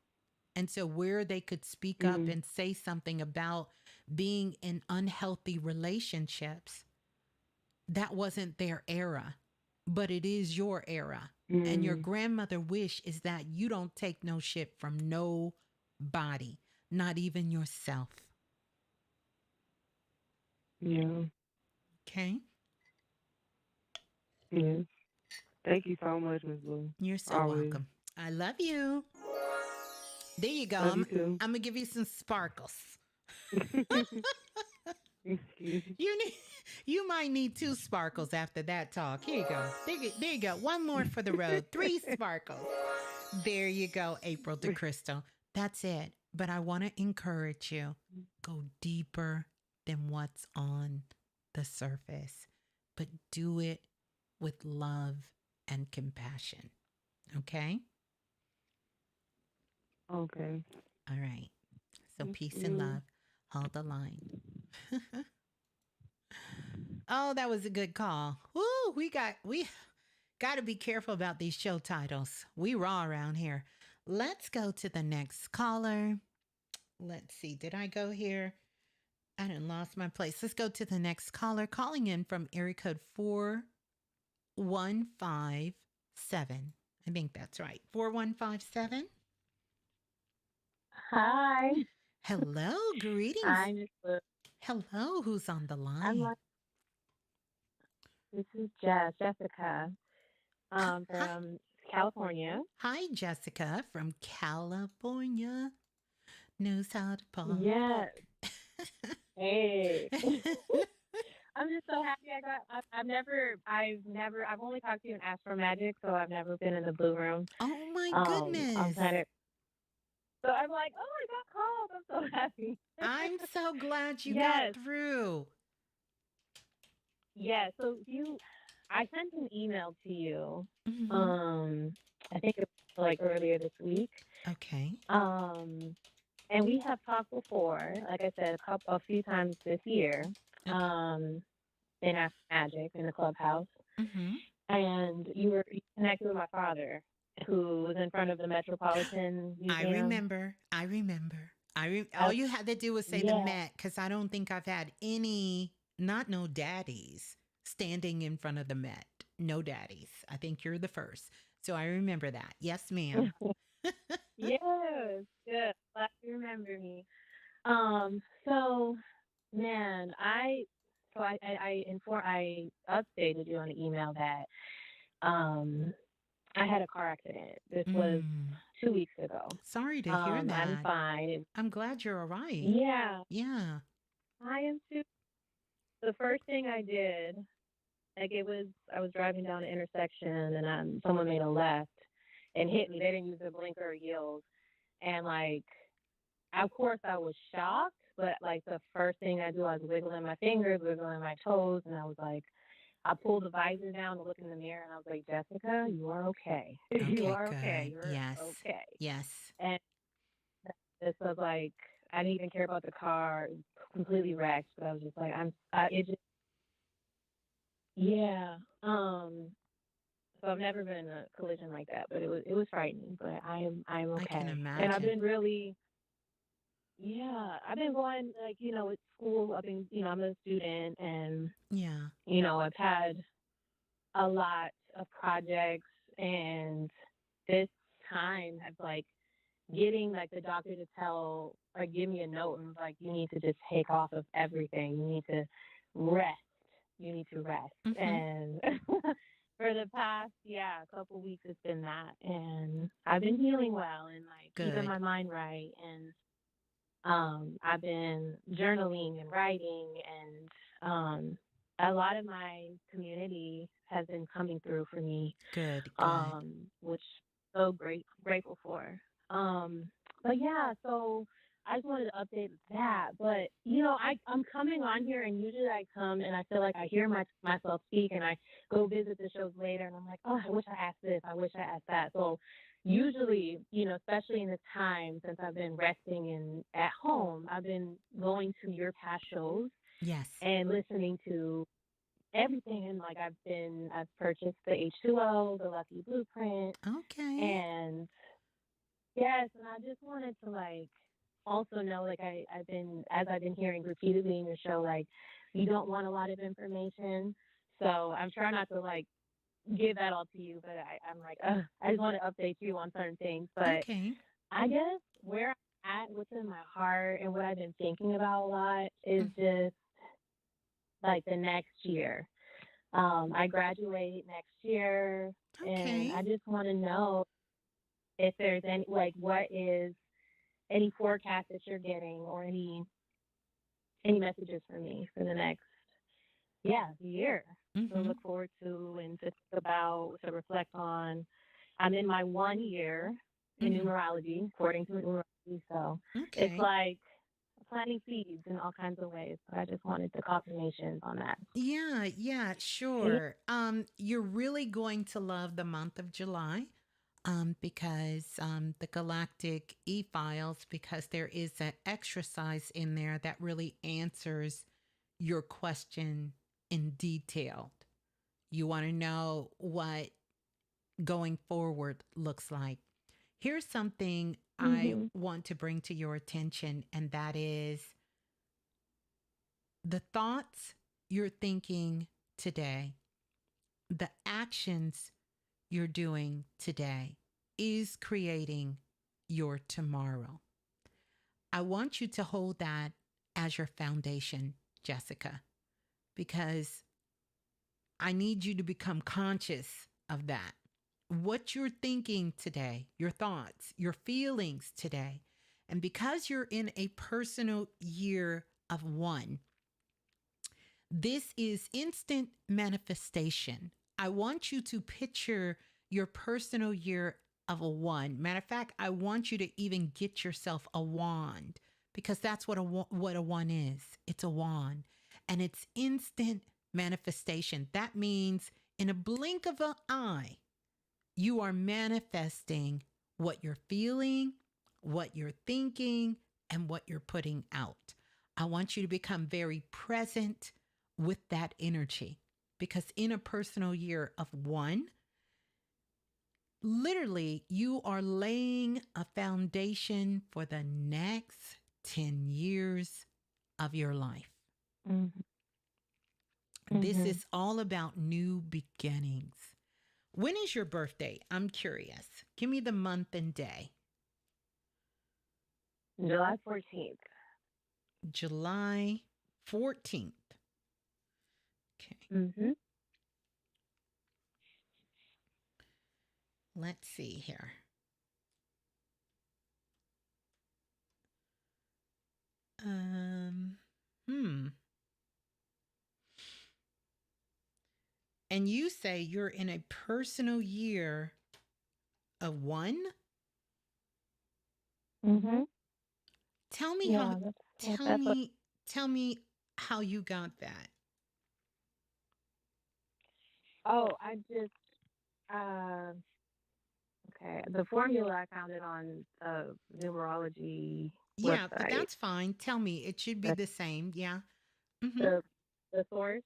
And so, where they could speak up and say something about being in unhealthy relationships, that wasn't their era, but it is your era. And your grandmother wish is that you don't take no shit from nobody, not even yourself. Yeah. Okay? Yes. Thank you so much, Ms. Blue. You're so Always. welcome. I love you. There you go. Love you too. I'm going to give you some sparkles. Excuse me. You might need 2 sparkles after that talk. Here you go. There you go. One more for the road. 3 sparkles. There you go, April de Crystal. That's it. But I want to encourage you. Go deeper than what's on the surface. But do it with love and compassion. Okay? Okay. All right. So peace and love. Hold the line. Oh, that was a good call. Woo, we got to be careful about these show titles. We raw around here. Let's go to the next caller. Let's see. Did I go here? I done lost my place. Let's go to the next caller calling in from area code 4157. I think that's right. 4157. Hi. Hello, greetings. Hi, Ms.Blue. Hello, who's on the line? This is Jessica from California. Hi, Jessica from California. Knows how to party. Yes. Hey. I'm just so happy I've only talked to you in Astro Magic, so I've never been in the Blue Room. Oh my goodness. So I'm like, oh, I got called. I'm so happy. I'm so glad you got through. Yeah, so I sent an email to you. I think it was like earlier this week. Okay. And we have talked before, like I said, a few times this year, in Astro Magic in the clubhouse. And you connected with my father, who was in front of the Metropolitan Museum. I remember. All you had to do was say the Met, because I don't think I've had any, not no daddies, standing in front of the Met. No daddies. I think you're the first. So I remember that. Yes, ma'am. Yes, good. Glad you remember me. So, man, I updated you on the email that I had a car accident. This was 2 weeks ago. Sorry to hear that. I'm fine. I'm glad you're all right. Yeah. Yeah. I am too. The first thing I did, like I was driving down an intersection and someone made a left and hit me. They didn't use their blinker or yield. And like, of course I was shocked, but like the first thing I do, I was wiggling my fingers, wiggling my toes, and I was like, I pulled the visor down to look in the mirror, and I was like, Jessica, you are okay. You Okay, are okay. good. You're Yes. okay. Yes. And this was like, I didn't even care about the car, completely wrecked. But I was just like, it just, yeah. So I've never been in a collision like that, but it was frightening. But I'm I can okay, and I've imagine. been really, yeah, I've been going like with school. I've been I'm a student, and Yeah. I've had a lot of projects, and this time has like getting like the doctor to tell or give me a note and was like, you need to just take off of everything. You need to rest. You need to rest. Mm-hmm. And for the past, couple weeks, it's been that. And I've been healing well and like keeping Good. my mind right. And I've been journaling and writing, and a lot of my community has been coming through for me, Good. Good. which I'm so grateful for. But yeah, so I just wanted to update that. But I'm coming on here, and usually I come and I feel like I hear myself speak, and I go visit the shows later, and I'm like, oh, I wish I asked this, I wish I asked that. So usually, especially in this time since I've been resting and at home, I've been going to your past shows Yes. and listening to everything. And like I've purchased the H2O, the Lucky Blueprint, Okay. and yes, and I just wanted to like also know, like I've been hearing repeatedly in your show, like you don't want a lot of information. So I'm trying not to like give that all to you, but I'm like, I just want to update you on certain things. But Okay. I guess where I'm at, what's in my heart, and what I've been thinking about a lot is just like the next year. I graduate next year, and Okay. I just want to know if there's any, like, what is any forecast that you're getting, or any messages for me for the next year to Mm-hmm. look forward to and to think about, to reflect on. I'm in my 1 year in Mm-hmm. numerology, according to numerology. So it's Okay. like planting seeds in all kinds of ways. So I just wanted the confirmation on that. Yeah, yeah, Yeah. sure. You're really going to love the month of July. Because the galactic e-files, because there is an exercise in there that really answers your question in detail. You want to know what going forward looks like. Here's something I Mm-hmm. want to bring to your attention, and that is the thoughts you're thinking today, the actions you're doing today is creating your tomorrow. I want you to hold that as your foundation, Jessica, because I need you to become conscious of that. What you're thinking today, your thoughts, your feelings today. And because you're in a personal year of one, this is instant manifestation. I want you to picture your personal year of a one. Matter of fact, I want you to even get yourself a wand because that's what a one is. It's a wand, and it's instant manifestation. That means in a blink of an eye, you are manifesting what you're feeling, what you're thinking, and what you're putting out. I want you to become very present with that energy because in a personal year of one, literally, you are laying a foundation for the next 10 years of your life. Mm-hmm. This Mm-hmm. is all about new beginnings. When is your birthday? I'm curious. Give me the month and day. July 14th. July 14th. Okay. Mm-hmm. Let's see here. Um Hmm. And you say you're in a personal year of 1? Mhm. Tell me how Yeah, tell that's what. me tell me how you got that. Oh, I just uh, okay. The formula I found it on the numerology Yeah, but website. that's fine. Tell me. It should be The the same. Yeah. Mhm. the, the source.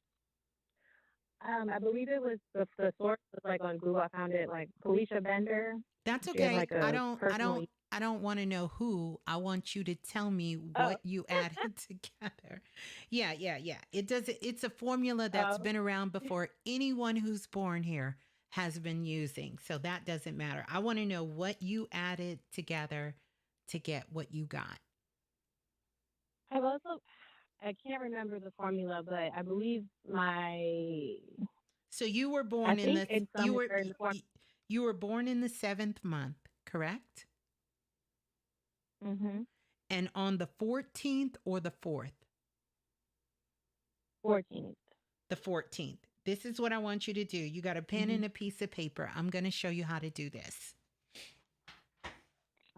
I believe it was the source was like on Google. I found it like Felicia Bender. That's She has okay. like a personal. I don't want to know who. I want you to tell me Oh, what you added together. Yeah, yeah, yeah. It's a formula that's oh, been around before anyone who's born here has been using. So that doesn't matter. I want to know what you added together to get what you got. I've also I can't remember the formula, but I believe my So you were I born in think the it's somewhere in the form. you were born in the 7th month, correct? Mhm. And on the 14th or the 4th? 14th. The 14th. This is what I want you to do. You got a pen Mhm. and a piece of paper. I'm going to show you how to do this.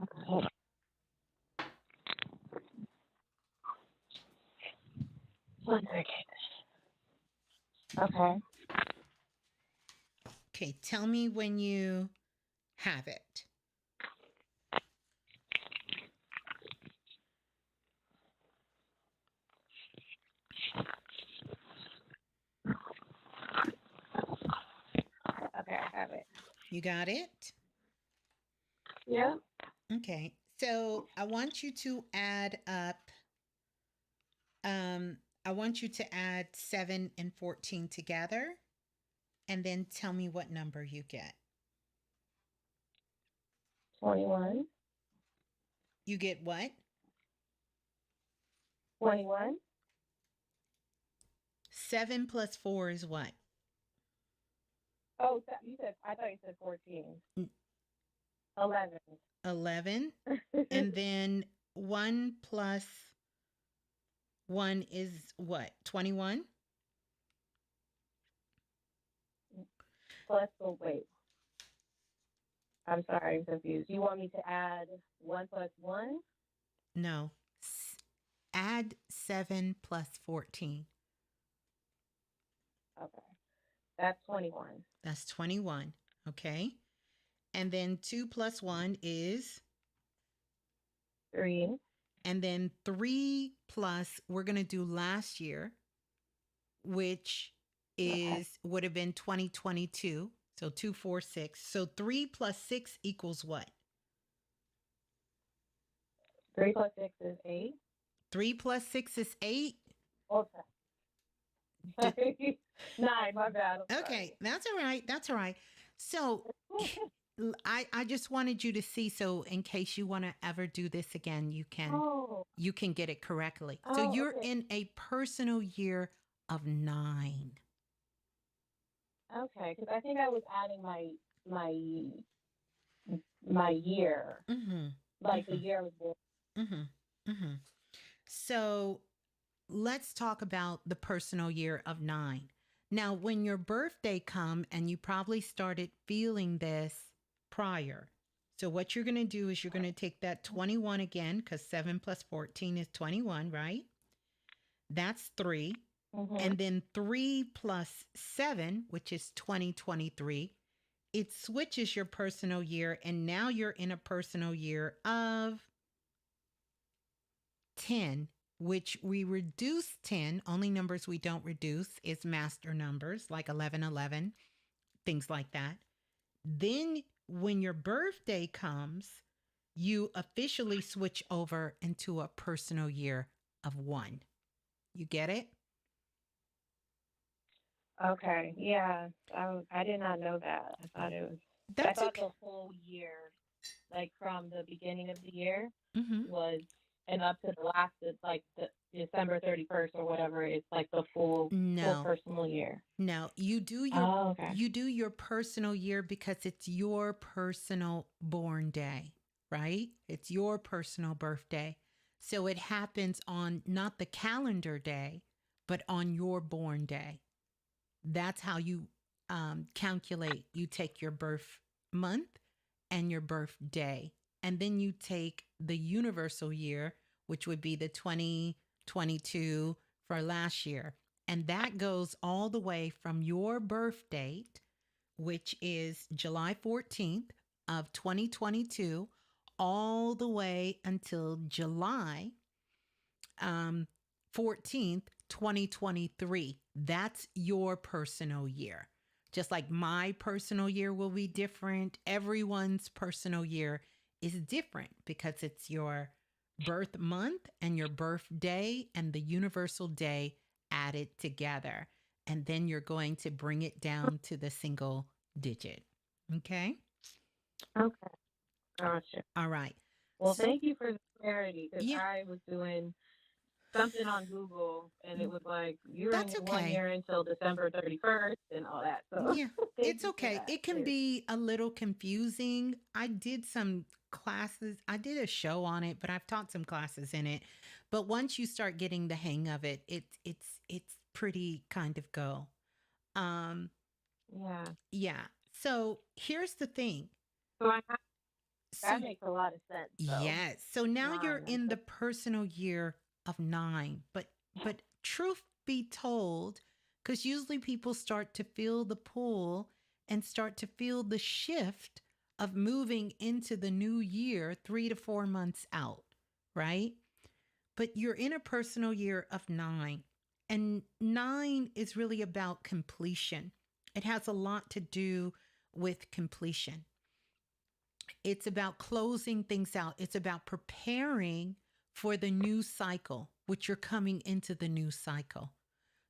Okay. One second. Okay. Okay, tell me when you have it. Okay, I have it. You got it? Yeah. Okay. So I want you to add up I want you to add 7 and 14 together and then tell me what number you get. 21. You get what? 21. 7 plus 4 is what? Oh, you said I thought you said 14. 11. 11. And then 1 plus 1 is what? 21? Plus, oh wait. I'm sorry, I'm confused. You want me to add 1 plus 1? No. Add 7 plus 14. Okay. That's 21. That's 21. Okay. And then 2 plus 1 is, 3. and then 3 plus, we're going to do last year, which Okay. would have been 2022. So 2, 4, 6. So 3 plus 6 equals what? 3 plus 6 is 8. 3 plus 6 is 8. Oh, sorry. 9, my bad. I'm Okay, that's all right. That's all right. So I just wanted you to see, so in case you want to ever do this again, Oh, you can get it correctly. So you're okay. in a personal year of 9. Okay, because I think I was adding my my year, Mm-hmm. like the Mm-hmm. year I was born. Mm-hmm. Mm-hmm. So let's talk about the personal year of 9. Now, when your birthday come, and you probably started feeling this prior. So what you're going to do is you're going to take that 21 again, because 7 plus 14 is 21, right? That's 3. Mm-hmm. And then 3 plus 7, which is 2023, it switches your personal year. And now you're in a personal year of 10, which we reduce 10. Only numbers we don't reduce is master numbers like 1111, things like that. Then when your birthday comes, you officially switch over into a personal year of 1. You get it? Okay, yeah. I did not know that. I thought it was. I That's thought okay. the whole year, like from the beginning of the year, Mm-hmm. was and up to the last, it's like the December 31st or whatever. It's like the full No, personal year. no. Oh, okay. You do your personal year because it's your personal born day, right? It's your personal birthday. So it happens on not the calendar day, but on your born day. That's how you calculate. You take your birth month and your birthday, and then you take the universal year, which would be the 2022 for last year. And that goes all the way from your birth date, which is July 14th of 2022, all the way until July 14th, 2023. That's your personal year. Just like my personal year will be different, everyone's personal year is different because it's your birth month and your birthday and the universal day added together. And then you're going to bring it down to the single digit. Okay? Okay. Gotcha. All right. Well, thank you for the clarity because Yeah, I was doing something on Google and it was like you're in that's your 1 okay. year until December 31st and all that. So Yeah, thank it's you for okay. that. It can be a little confusing. I did some classes. I did a show on it, but I've taught some classes in it. But once you start getting the hang of it, it's pretty kind of go. Um, Yeah. yeah. So here's the thing. So So that makes a lot of sense though. yes. So now you're 9. in the personal year of 9, but truth be told, because usually people start to feel the pull and start to feel the shift of moving into the new year 3 to 4 months out, right? But you're in a personal year of 9, and 9 is really about completion. It has a lot to do with completion. It's about closing things out. It's about preparing for the new cycle, which you're coming into the new cycle.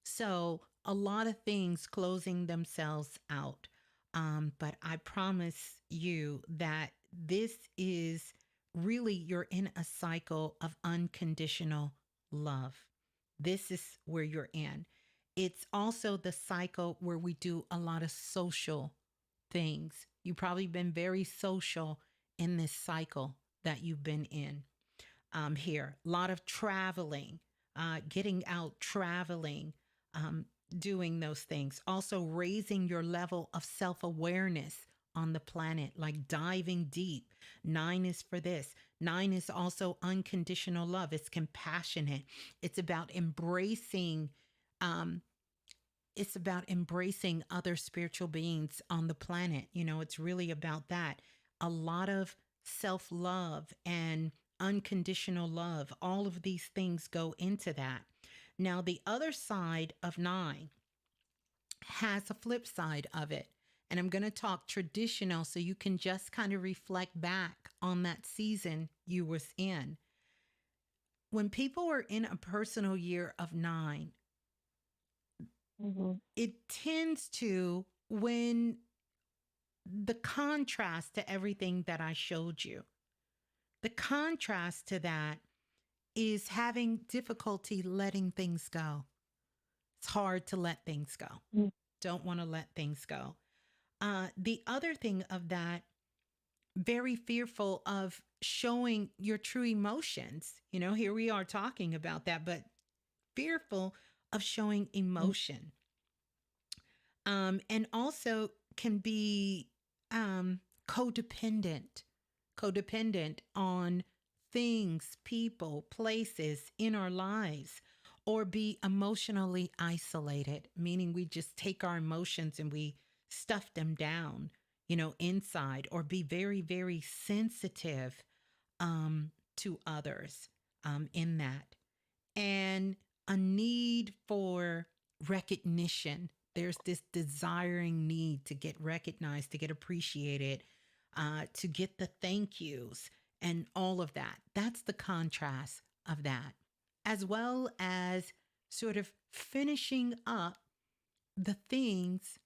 So, a lot of things closing themselves out. But I promise you that this is really, you're in a cycle of unconditional love. This is where you're in. It's also the cycle where we do a lot of social things. You've probably been very social in this cycle that you've been in here. A lot of traveling, getting out, traveling, doing those things. Also, raising your level of self awareness on the planet, like diving deep. 9 is for this. 9 is also unconditional love. It's compassionate. It's about embracing. It's about embracing other spiritual beings on the planet. You know, it's really about that. A lot of self love and unconditional love, all of these things go into that. Now, the other side of 9 has a flip side of it. And I'm going to talk traditional so you can just kind of reflect back on that season you was in. When people are in a personal year of 9, it tends to, when the contrast to everything that I showed you, the contrast to that is having difficulty letting things go. It's hard to let things go. Don't want to let things go. The other thing of that, very fearful of showing your true emotions. You know, here we are talking about that, but fearful of showing emotion. And also can be codependent on things, people, places in our lives, or be emotionally isolated, meaning we just take our emotions and we stuff them down, you know, inside, or be very, very sensitive to others in that. And a need for recognition. There's this desiring need to get recognized, to get appreciated, to get the thank yous and all of that. That's the contrast of that, as well as sort of finishing up the things